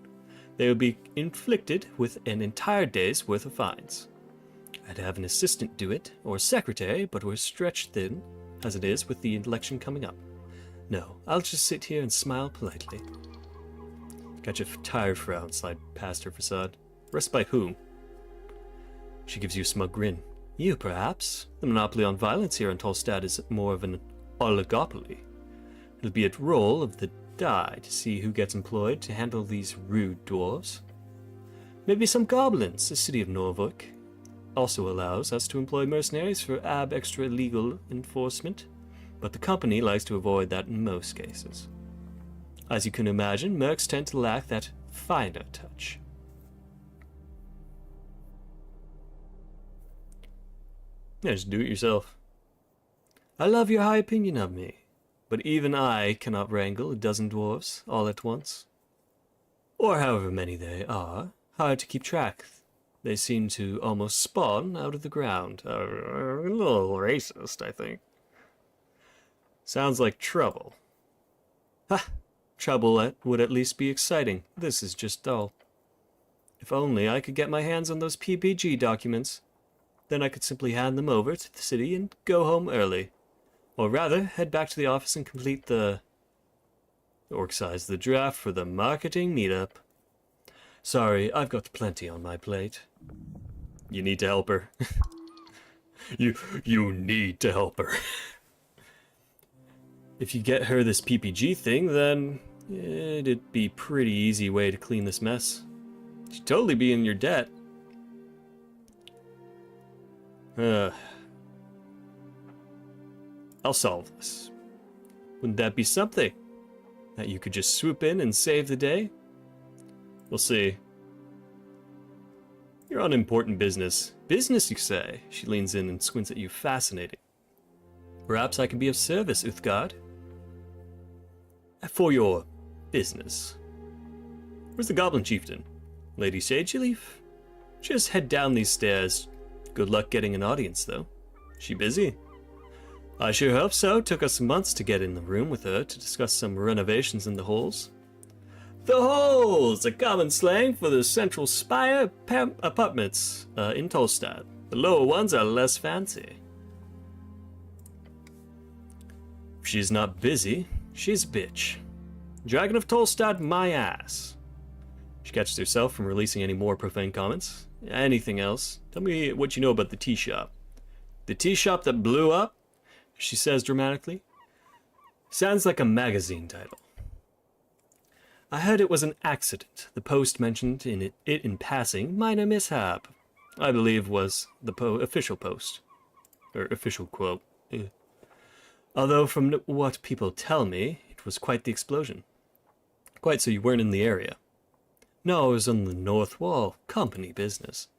they will be inflicted with an entire day's worth of fines. I'd have an assistant do it, or a secretary, but we're stretched thin, as it is with the election coming up. No, I'll just sit here and smile politely. Catch a tired frown slide past her facade. Arrested by whom? She gives you a smug grin. You, perhaps. The monopoly on violence here in Tolstad is more of an oligopoly. It'll be at roll of the die to see who gets employed to handle these rude dwarves. Maybe some goblins. The city of Norvik also allows us to employ mercenaries for extra legal enforcement, but the company likes to avoid that in most cases. As you can imagine, mercs tend to lack that finer touch. Yeah, just do it yourself. I love your high opinion of me, but even I cannot wrangle a dozen dwarves all at once. Or however many they are, hard to keep track. They seem to almost spawn out of the ground. A little racist, I think. Sounds like trouble. Ha! Trouble would at least be exciting. This is just dull. If only I could get my hands on those PPG documents. Then I could simply hand them over to the city and go home early. Or rather, head back to the office and complete the draft for the marketing meetup. Sorry, I've got plenty on my plate. You need to help her. You need to help her. If you get her this PPG thing, then it'd be pretty easy way to clean this mess. She'd totally be in your debt. I'll solve this. Wouldn't that be something? That you could just swoop in and save the day? We'll see. You're on important business. Business, you say? She leans in and squints at you, fascinating. Perhaps I can be of service, Uthgard. For your business. Where's the Goblin Chieftain? Lady Sageleaf? Just head down these stairs. Good luck getting an audience, though. She busy? I sure hope so. Took us months to get in the room with her to discuss some renovations in the halls. The halls! A common slang for the central spire apartments in Tolstad. The lower ones are less fancy. If she's not busy, she's a bitch. Dragon of Tolstad, my ass. She catches herself from releasing any more profane comments. Anything else? Tell me what you know about the tea shop. The tea shop that blew up? She says dramatically. Sounds like a magazine title. I heard it was an accident. The Post mentioned it in passing. Minor mishap. I believe was the official post. Or official quote. Although from what people tell me, it was quite the explosion. Quite so you weren't in the area. No, I was on the North Wall. Company business.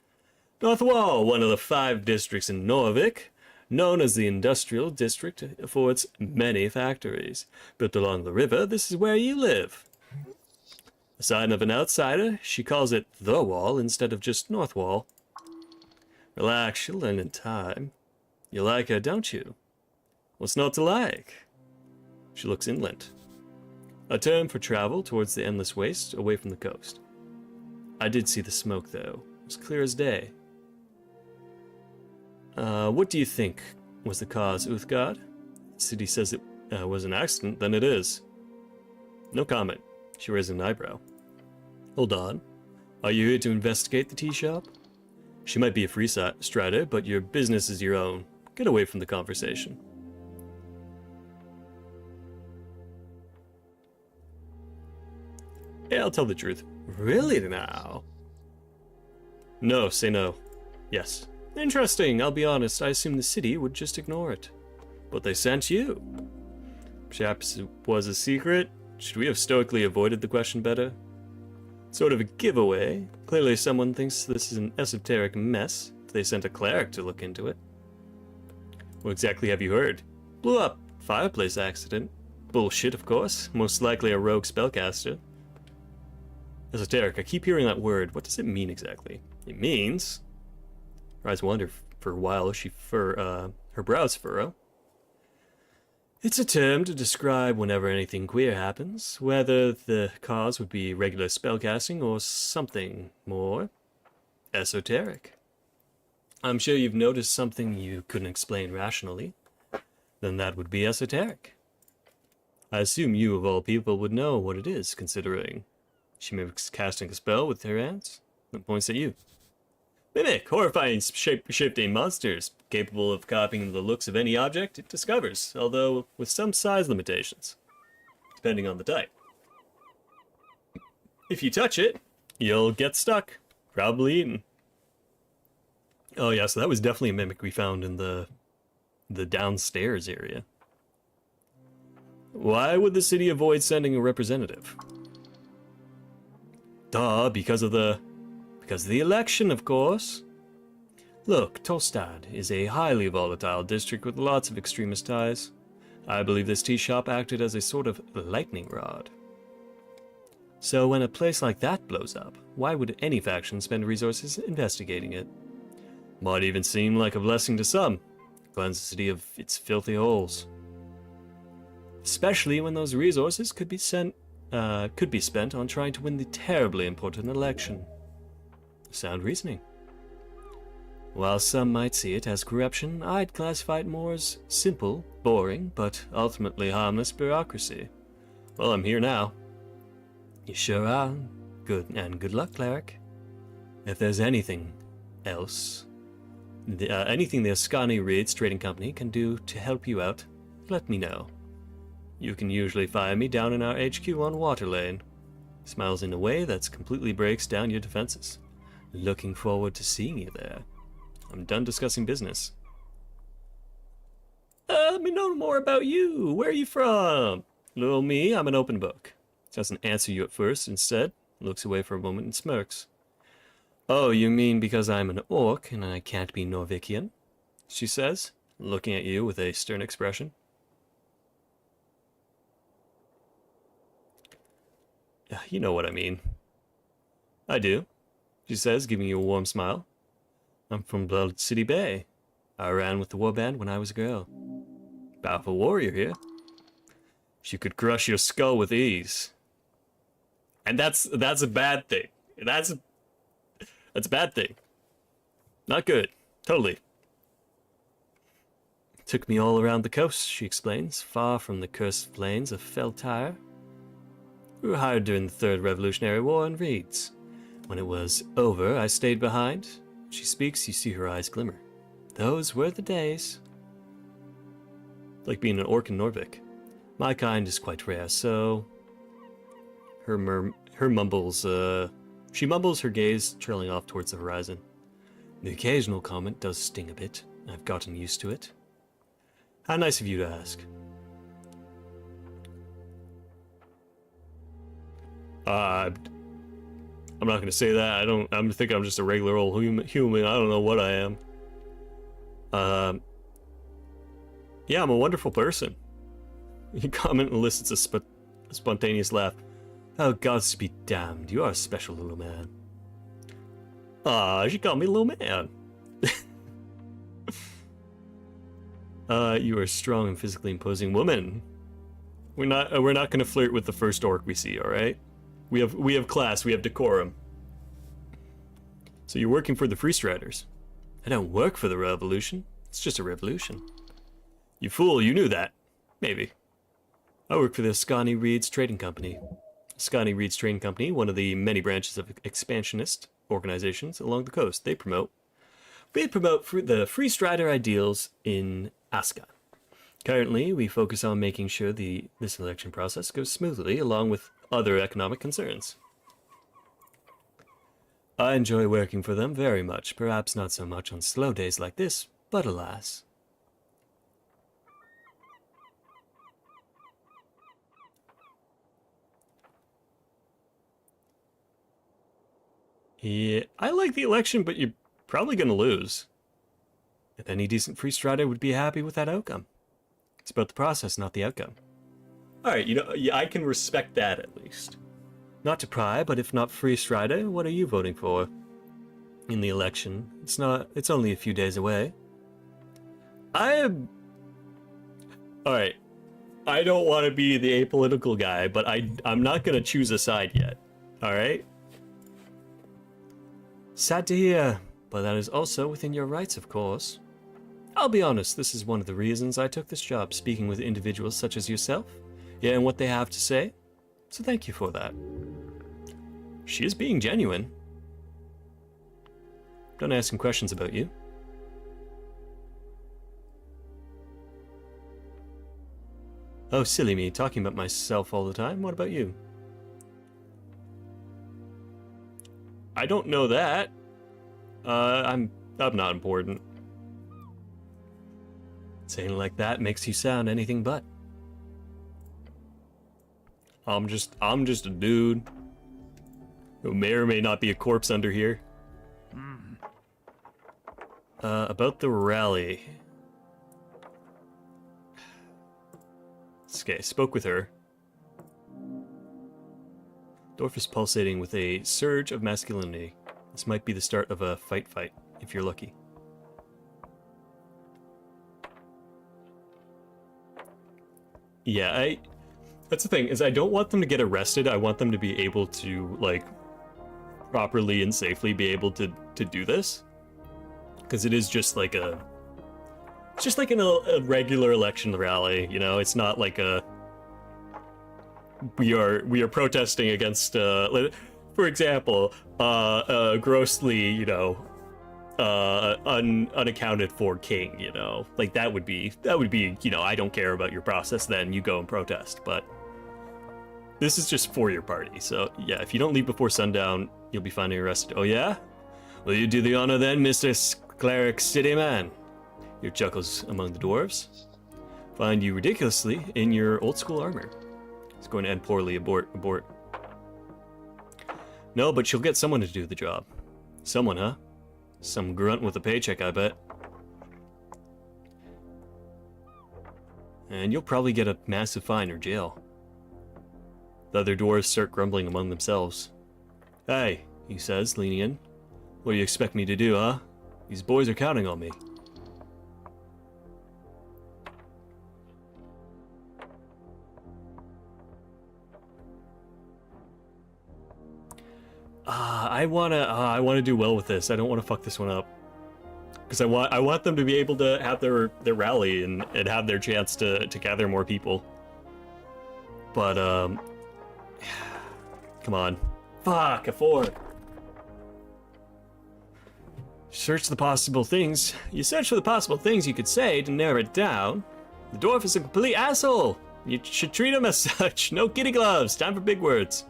North Wall, one of the 5 districts in Norvik, known as the Industrial District for its many factories. Built along the river, this is where you live. A sign of an outsider, she calls it the Wall instead of just North Wall. Relax, she'll learn in time. You like her, don't you? What's not to like? She looks inland. A term for travel towards the endless waste away from the coast. I did see the smoke, though. It was clear as day. What do you think was the cause, Uthgard? The city says it was an accident, then it is. No comment. She raised an eyebrow. Hold on. Are you here to investigate the tea shop? She might be a free strider, but your business is your own. Get away from the conversation. Yeah, I'll tell the truth. Really now? No, say no. Yes. Interesting, I'll be honest. I assumed the city would just ignore it. But they sent you. Perhaps it was a secret? Should we have stoically avoided the question better? Sort of a giveaway. Clearly someone thinks this is an esoteric mess. They sent a cleric to look into it. What exactly have you heard? Blew up. Fireplace accident. Bullshit, of course. Most likely a rogue spellcaster. Esoteric, I keep hearing that word. What does it mean exactly? It means... Her eyes wander for a while. Her brows furrow. It's a term to describe whenever anything queer happens, whether the cause would be regular spellcasting or something more esoteric. I'm sure you've noticed something you couldn't explain rationally. Then that would be esoteric. I assume you, of all people, would know what it is, considering she mimics casting a spell with her hands and points at you. Mimic, horrifying shape-shifting monsters, capable of copying the looks of any object it discovers, although with some size limitations, depending on the type. If you touch it, you'll get stuck, probably eaten. Oh yeah, so that was definitely a mimic we found in the downstairs area. Why would the city avoid sending a representative? Duh, because of the election, of course. Look, Tolstad is a highly volatile district with lots of extremist ties. I believe this tea shop acted as a sort of lightning rod. So when a place like that blows up, why would any faction spend resources investigating it? Might even seem like a blessing to some. Cleanse the city of its filthy holes. Especially when those resources could be spent on trying to win the terribly important election. Sound reasoning. While some might see it as corruption, I'd classify it more as simple, boring, but ultimately harmless bureaucracy. Well, I'm here now. You sure are. Good, and good luck, Cleric. If there's anything else, anything the Ascani Reeds Trading Company can do to help you out, let me know. You can usually find me down in our HQ on Water Lane. Smiles in a way that completely breaks down your defenses. Looking forward to seeing you there. I'm done discussing business. Let me know more about you. Where are you from? Little me, I'm an open book. Doesn't answer you at first. Instead, looks away for a moment and smirks. Oh, you mean because I'm an orc and I can't be Norvikian? She says, looking at you with a stern expression. You know what I mean. I do, she says, giving you a warm smile. I'm from Blood City Bay. I ran with the warband when I was a girl. Powerful warrior here. She could crush your skull with ease. And that's a bad thing. That's a bad thing. Not good. Totally. Took me all around the coast, she explains, far from the cursed plains of Feltire. We were hired during the Third Revolutionary War in Reeds. When it was over, I stayed behind. She speaks, you see her eyes glimmer. Those were the days. Like being an orc in Norvik. My kind is quite rare, so... Her mumbles, she mumbles, her gaze trailing off towards the horizon. The occasional comment does sting a bit. I've gotten used to it. How nice of you to ask. I'm not going to say that. I think I'm just a regular old human. I don't know what I am. Yeah, I'm a wonderful person. Your comment elicits a spontaneous laugh. Oh, gods be damned. You are a special little man. She called me little man. You are a strong and physically imposing woman. We're not going to flirt with the first orc we see, all right? We have class, we have decorum. So you're working for the Free Striders. I don't work for the revolution. It's just a revolution. You fool, you knew that. Maybe. I work for the Ascani Reeds Trading Company. Ascani Reeds Trading Company, one of the many branches of expansionist organizations along the coast. They promote the Free Strider ideals in Aska. Currently, we focus on making sure this election process goes smoothly, along with other economic concerns. I enjoy working for them very much, perhaps not so much on slow days like this, but alas. Yeah, I like the election, but you're probably going to lose. If any decent Free Strider would be happy with that outcome. It's about the process, not the outcome. Alright, yeah, I can respect that at least. Not to pry, but if not Free Strider, what are you voting for? In the election. It's only a few days away. Alright. I don't want to be the apolitical guy, but I'm not going to choose a side yet. Alright? Sad to hear, but that is also within your rights, of course. I'll be honest, this is one of the reasons I took this job, speaking with individuals such as yourself, and what they have to say. So thank you for that. She is being genuine. Don't ask him questions about you. Oh, silly me, talking about myself all the time. What about you? I don't know that. I'm not important. Saying it like that makes you sound anything but. I'm just a dude who may or may not be a corpse under here. About the rally. Okay, spoke with her. Dorf is pulsating with a surge of masculinity. This might be the start of a fight, if you're lucky. Yeah, that's the thing, is I don't want them to get arrested. I want them to be able to, like, properly and safely be able to do this. Because it is just like a regular election rally, you know? It's not like we are protesting against, for example, grossly, you know, unaccounted for king, you know? Like, that would be, you know, I don't care about your process, then you go and protest, but this is just for your party, so yeah, if you don't leave before sundown, you'll be finding arrested. Oh yeah? Will you do the honor then, Mr. Cleric City Man? Your chuckles among the dwarves. Find you ridiculously in your old school armor. It's going to end poorly, abort. No, but you'll get someone to do the job. Someone, huh? Some grunt with a paycheck, I bet. And you'll probably get a massive fine or jail. The other dwarves start grumbling among themselves. Hey, he says, leaning in. What do you expect me to do, huh? These boys are counting on me. I wanna do well with this. I don't want to fuck this one up, because I want them to be able to have their rally and have their chance to gather more people. But come on, fuck a 4. Search the possible things. You search for the possible things you could say to narrow it down. The dwarf is a complete asshole. You should treat him as such. No kitty gloves. Time for big words.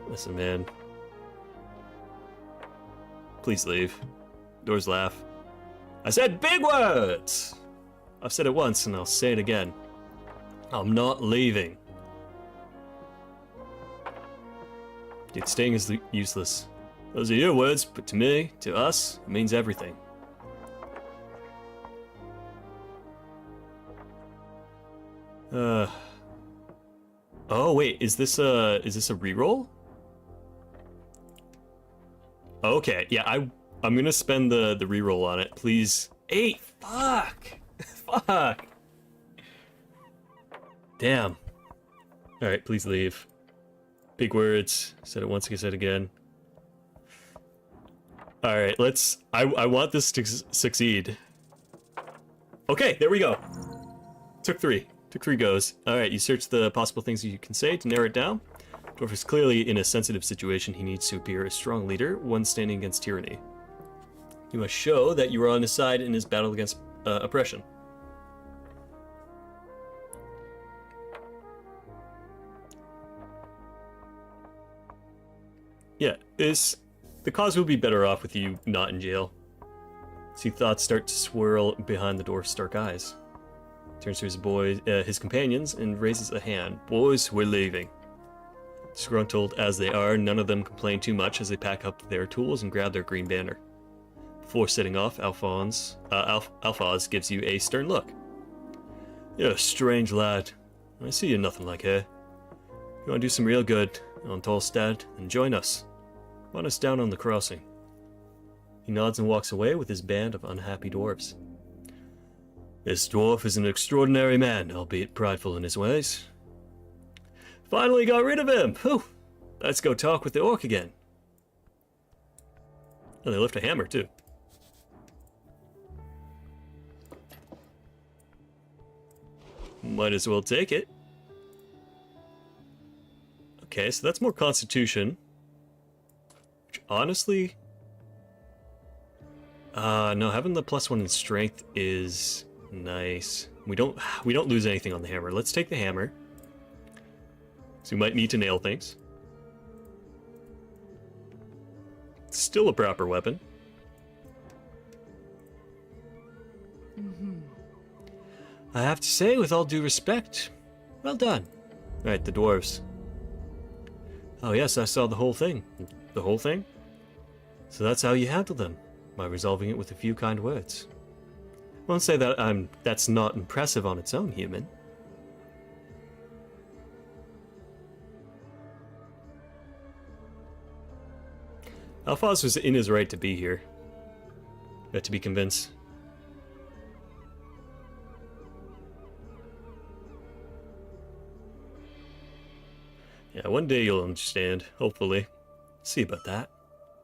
Listen, man. Please leave. Doors laugh. I said big words! I've said it once and I'll say it again. I'm not leaving. Dude, staying is useless. Those are your words, but to me, to us, it means everything. Oh wait, is this a reroll? Okay, yeah, I'm gonna spend the reroll on it, please. 8! Fuck! Fuck! Damn. Alright, please leave. Big words. Said it once, I said it again. Alright, let's... I want this to succeed. Okay, there we go. Took 3. Took 3 goes. Alright, you search the possible things you can say to narrow it down. Dwarf is clearly in a sensitive situation. He needs to appear a strong leader, one standing against tyranny. You must show that you are on his side in his battle against oppression. Yeah, the cause will be better off with you not in jail. See thoughts start to swirl behind the dwarf's dark eyes. Turns to his companions and raises a hand. Boys, we're leaving. Disgruntled as they are, none of them complain too much as they pack up their tools and grab their green banner. Before setting off, Alphonse gives you a stern look. You're a strange lad. I see you're nothing like her. You want to do some real good on Tolstad, then join us. Run us down on the crossing. He nods and walks away with his band of unhappy dwarves. This dwarf is an extraordinary man, albeit prideful in his ways. Finally got rid of him! Whew! Let's go talk with the orc again. Oh, they left a hammer, too. Might as well take it. Okay, so that's more constitution. Which, honestly... no, having the +1 in strength is nice. We don't lose anything on the hammer. Let's take the hammer. So we might need to nail things. It's still a proper weapon. I have to say, with all due respect, well done. Alright, the dwarves. Oh yes, I saw the whole thing. The whole thing? So that's how you handle them, by resolving it with a few kind words. Won't say that that's not impressive on its own, human. Alphonse was in his right to be here. To be convinced. Yeah, one day you'll understand, hopefully. See about that.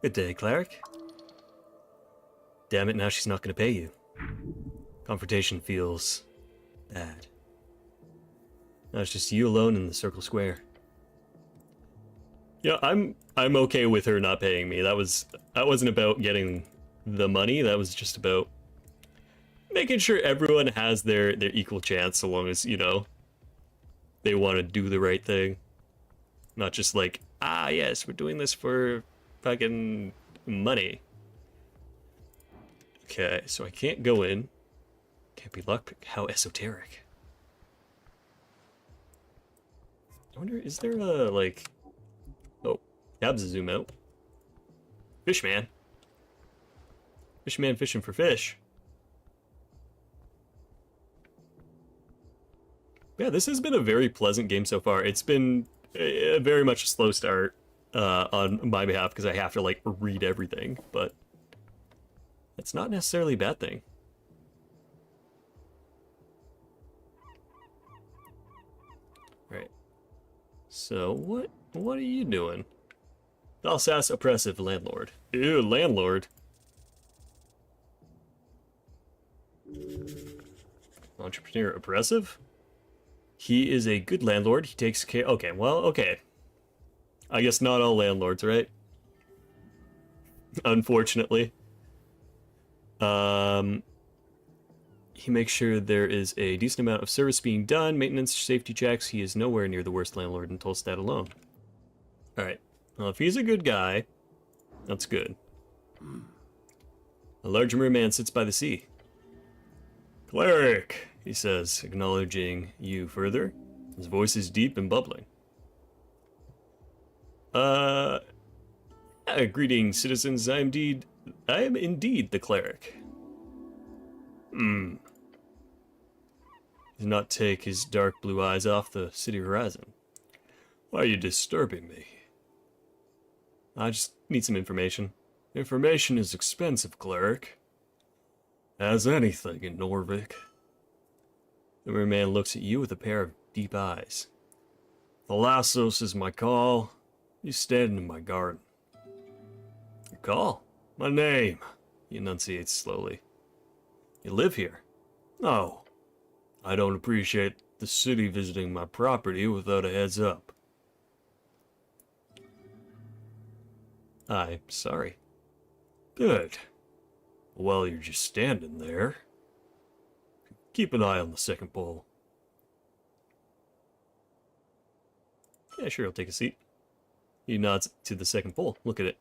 Good day, Cleric. Damn it, now she's not going to pay you. Confrontation feels bad. Now it's just you alone in the circle square. Yeah, I'm okay with her not paying me. That wasn't about getting the money. That was just about making sure everyone has their equal chance, so long as, you know, they want to do the right thing. Not just like, ah, yes, we're doing this for fucking money. Okay, so I can't go in. Can't be lockpick. How esoteric. I wonder, is there a, like... Oh, tabs a zoom out. Fishman. Fishman fishing for fish. Yeah, this has been a very pleasant game so far. It's been very much a slow start on my behalf because I have to, like, read everything, but it's not necessarily a bad thing. Right. So, what are you doing? Alsace oppressive landlord. Ew, landlord. Entrepreneur oppressive? He is a good landlord. He takes care... Okay, well, okay. I guess not all landlords, right? Unfortunately. He makes sure there is a decent amount of service being done, maintenance, safety checks. He is nowhere near the worst landlord in Tolstad alone. Alright. Well, if he's a good guy, that's good. A large merman sits by the sea. Cleric, he says, acknowledging you further. His voice is deep and bubbling. Greetings, citizens. I am indeed the cleric. Does not take his dark blue eyes off the city horizon. Why are you disturbing me? I just need some information. Information is expensive, cleric. As anything in Norvik. The merman looks at you with a pair of deep eyes. Thalassos is my call. You stand in my garden. Your call? My name, he enunciates slowly. You live here? No. I don't appreciate the city visiting my property without a heads up. I'm sorry. Good. While you're just standing there, keep an eye on the second pole. Yeah, sure, I'll take a seat. He nods to the second pole. Look at it.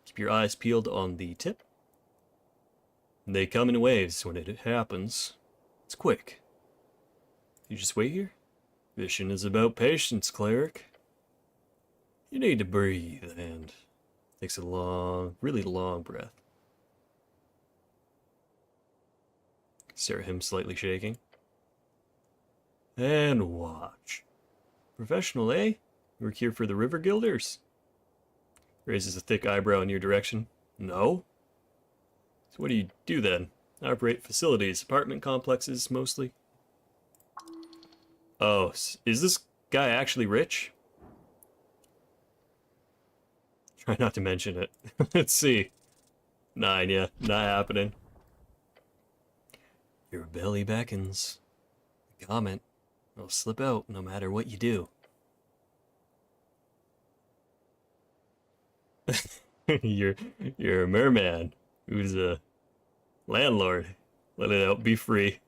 Keep your eyes peeled on the tip. They come in waves when it happens. It's quick. You just wait here? Fishing is about patience, cleric. You need to breathe, and takes a long, really long breath. Stare at him slightly shaking. And watch. Professional, eh? You work here for the River Guilders? Raises a thick eyebrow in your direction. No? So what do you do then? Operate facilities, apartment complexes mostly? Oh, is this guy actually rich? Try not to mention it. Let's see. 9, yeah, not happening. Your belly beckons. The comment will slip out no matter what you do. you're a merman who's a landlord. Let it out, be free.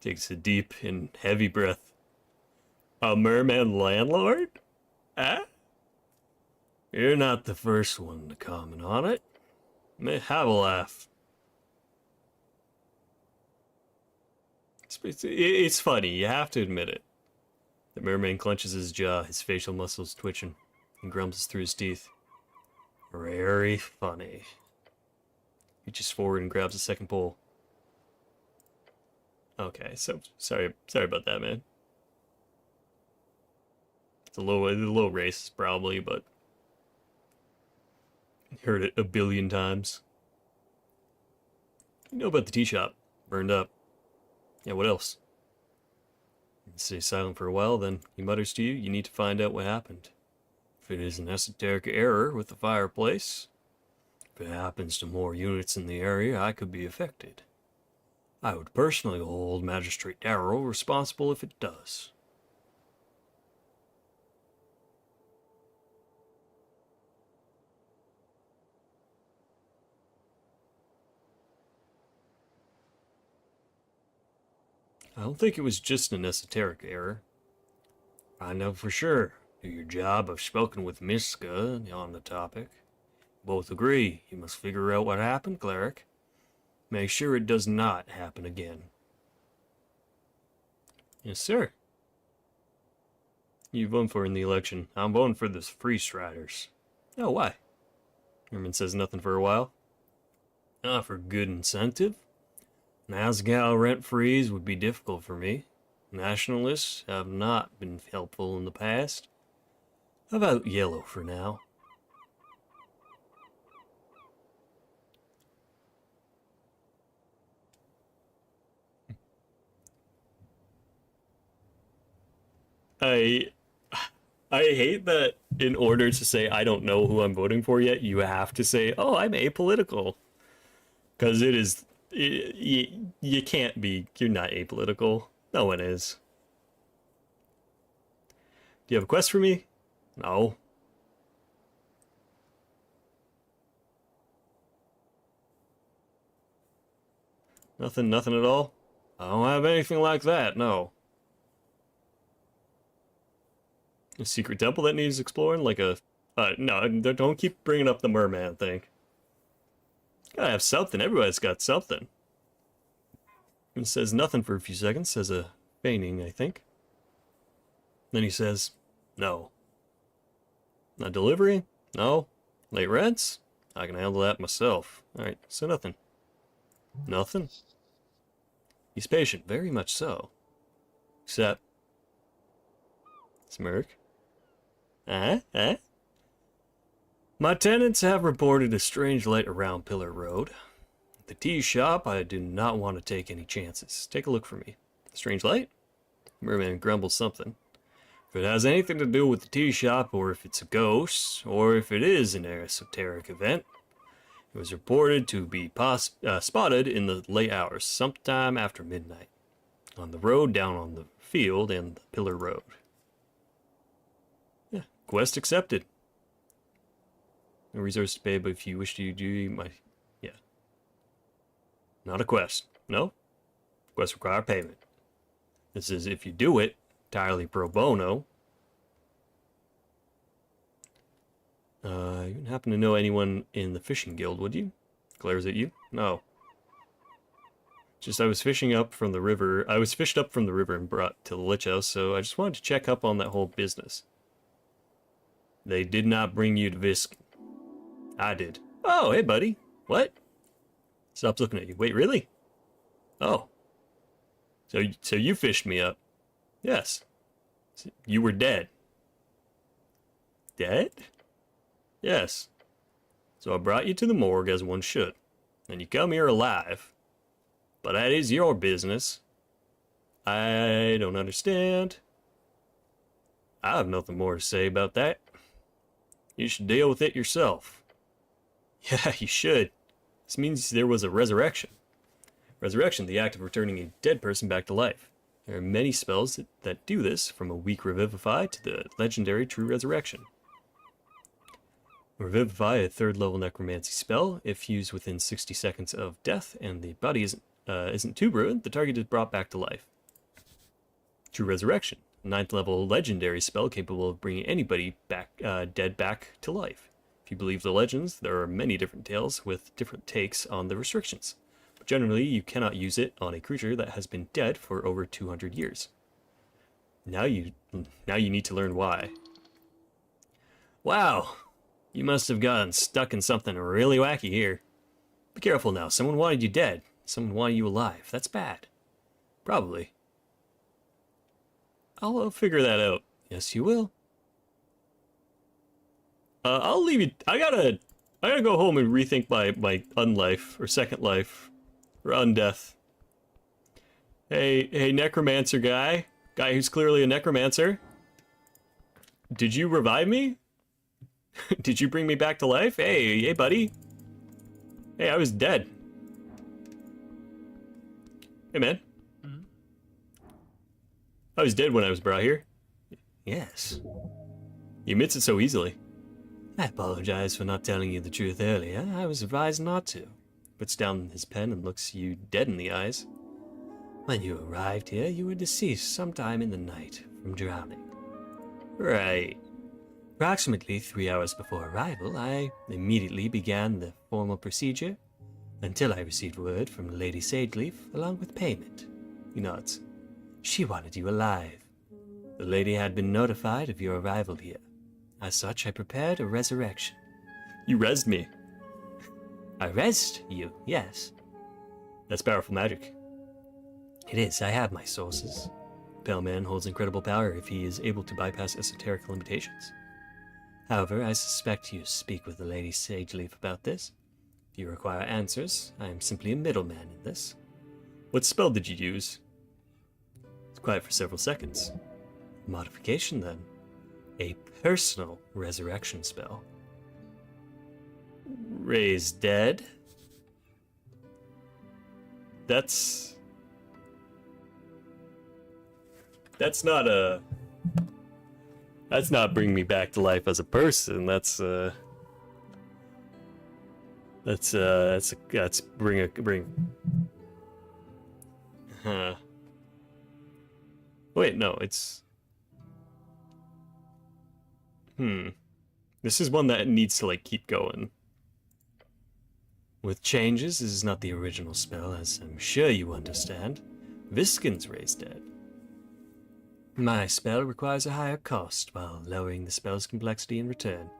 Takes a deep and heavy breath. A merman landlord? Eh? You're not the first one to comment on it. Have a laugh. It's funny, you have to admit it. The merman clenches his jaw, his facial muscles twitching, and grumbles through his teeth. Very funny. He reaches forward and grabs a second pole. Okay, so sorry about that, man. It's a low race probably, but heard it a billion times. You know about the tea shop burned up. Yeah, what else? You stay silent for a while, then he mutters to you, you need to find out what happened. If it is an esoteric error with the fireplace, if it happens to more units in the area, I could be affected. I would personally hold Magistrate Darrow responsible if it does. I don't think it was just an esoteric error. I know for sure. Do your job. I've spoken with Miska on the topic. Both agree. You must figure out what happened, cleric. Make sure it does not happen again. Yes, sir. You vote for in the election. I'm voting for the Free Striders. Oh, why? Herman says nothing for a while. For good incentive. Nazgul rent freeze would be difficult for me. Nationalists have not been helpful in the past. How about yellow for now? I hate that in order to say I don't know who I'm voting for yet, you have to say, oh, I'm apolitical. Because it is, you can't be, you're not apolitical. No one is. Do you have a quest for me? No. Nothing at all? I don't have anything like that, no. A secret temple that needs exploring? Like a... no, don't keep bringing up the merman thing. Gotta have something. Everybody's got something. He says nothing for a few seconds, says a feigning, I think. Then he says, no. Not delivery? No. Late rents? I can handle that myself. Alright, so nothing. Nothing? He's patient, very much so. Except... Smirk. My tenants have reported a strange light around Pillar Road. At the tea shop, I do not want to take any chances. Take a look for me. Strange light? Merman grumbles something. If it has anything to do with the tea shop, or if it's a ghost, or if it is an esoteric event, It was reported to be spotted in the late hours, sometime after midnight, on the road down on the field and the Pillar Road. Yeah, quest accepted. No resources to pay, but if you wish to do, you might. Yeah. Not a quest. No. Quests require payment. This is if you do it entirely pro bono. You wouldn't happen to know anyone in the fishing guild, would you? Glares at you. No. Just I was fishing up from the river. I was fished up from the river and brought to the Lich House, so I just wanted to check up on that whole business. They did not bring you to Visk. I did. Oh, hey, buddy. What? Stopped looking at you. Wait, really? Oh. So you fished me up. Yes. You were dead. Dead? Yes. So I brought you to the morgue as one should. And you come here alive. But that is your business. I don't understand. I have nothing more to say about that. You should deal with it yourself. Yeah, you should. This means there was a resurrection. Resurrection, the act of returning a dead person back to life. There are many spells that do this, from a weak Revivify to the legendary True Resurrection. Revivify, a third-level necromancy spell. If used within 60 seconds of death and the body isn't too ruined, the target is brought back to life. True Resurrection, a 9th-level legendary spell capable of bringing anybody dead back to life. If you believe the legends, there are many different tales with different takes on the restrictions. But generally, you cannot use it on a creature that has been dead for over 200 years. Now you need to learn why. Wow! You must have gotten stuck in something really wacky here. Be careful now. Someone wanted you dead. Someone wanted you alive. That's bad. Probably. I'll figure that out. Yes, you will. I'll leave you. I gotta go home and rethink my unlife or second life or undeath. Hey, necromancer guy who's clearly a necromancer. Did you revive me? Did you bring me back to life? Hey, buddy. Hey, I was dead. Hey, man. Mm-hmm. I was dead when I was brought here. Yes. He admits it so easily. I apologize for not telling you the truth earlier. I was advised not to. Puts down his pen and looks you dead in the eyes. When you arrived here, you were deceased sometime in the night from drowning. Right. Approximately 3 hours before arrival, I immediately began the formal procedure until I received word from Lady Sageleaf along with payment. He nods. She wanted you alive. The lady had been notified of your arrival here. As such, I prepared a resurrection. You rezzed me. I rezzed you, yes. That's powerful magic. It is. I have my sources. Pale Man holds incredible power if he is able to bypass esoteric limitations. However, I suspect you speak with the Lady Sageleaf about this. If you require answers, I am simply a middleman in this. What spell did you use? It's quiet for several seconds. Modification, then. A personal resurrection spell. Raise dead? That's not bring me back to life as a person. That's bring. Huh. Wait, no, it's. This is one that needs to keep going. With changes, this is not the original spell, as I'm sure you understand. Viskin's Raise Dead. My spell requires a higher cost, while lowering the spell's complexity in return.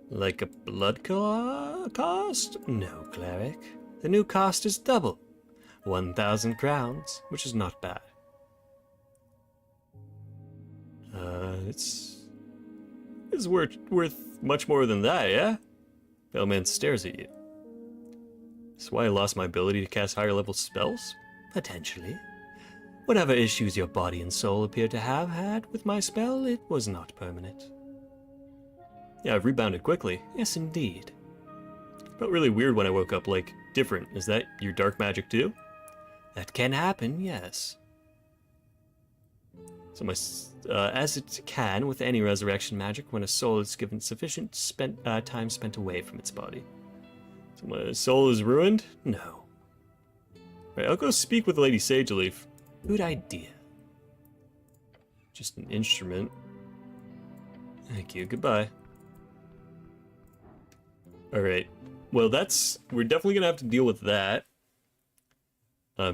Like a blood cost? No, Cleric. The new cost is double. 1,000 crowns, which is not bad. It's worth much more than that, yeah? Bellman stares at you. That's why I lost my ability to cast higher level spells? Potentially. Whatever issues your body and soul appear to have had with my spell, it was not permanent. Yeah, I've rebounded quickly. Yes, indeed. Felt really weird when I woke up, like, different. Is that your dark magic too? That can happen, yes. So as it can with any resurrection magic, when a soul is given sufficient time spent away from its body. So my soul is ruined? No. Right, I'll go speak with Lady Sageleaf. Good idea. Just an instrument. Thank you, goodbye. Alright, well we're definitely gonna have to deal with that.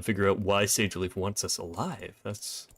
Figure out why Sageleaf wants us alive. That's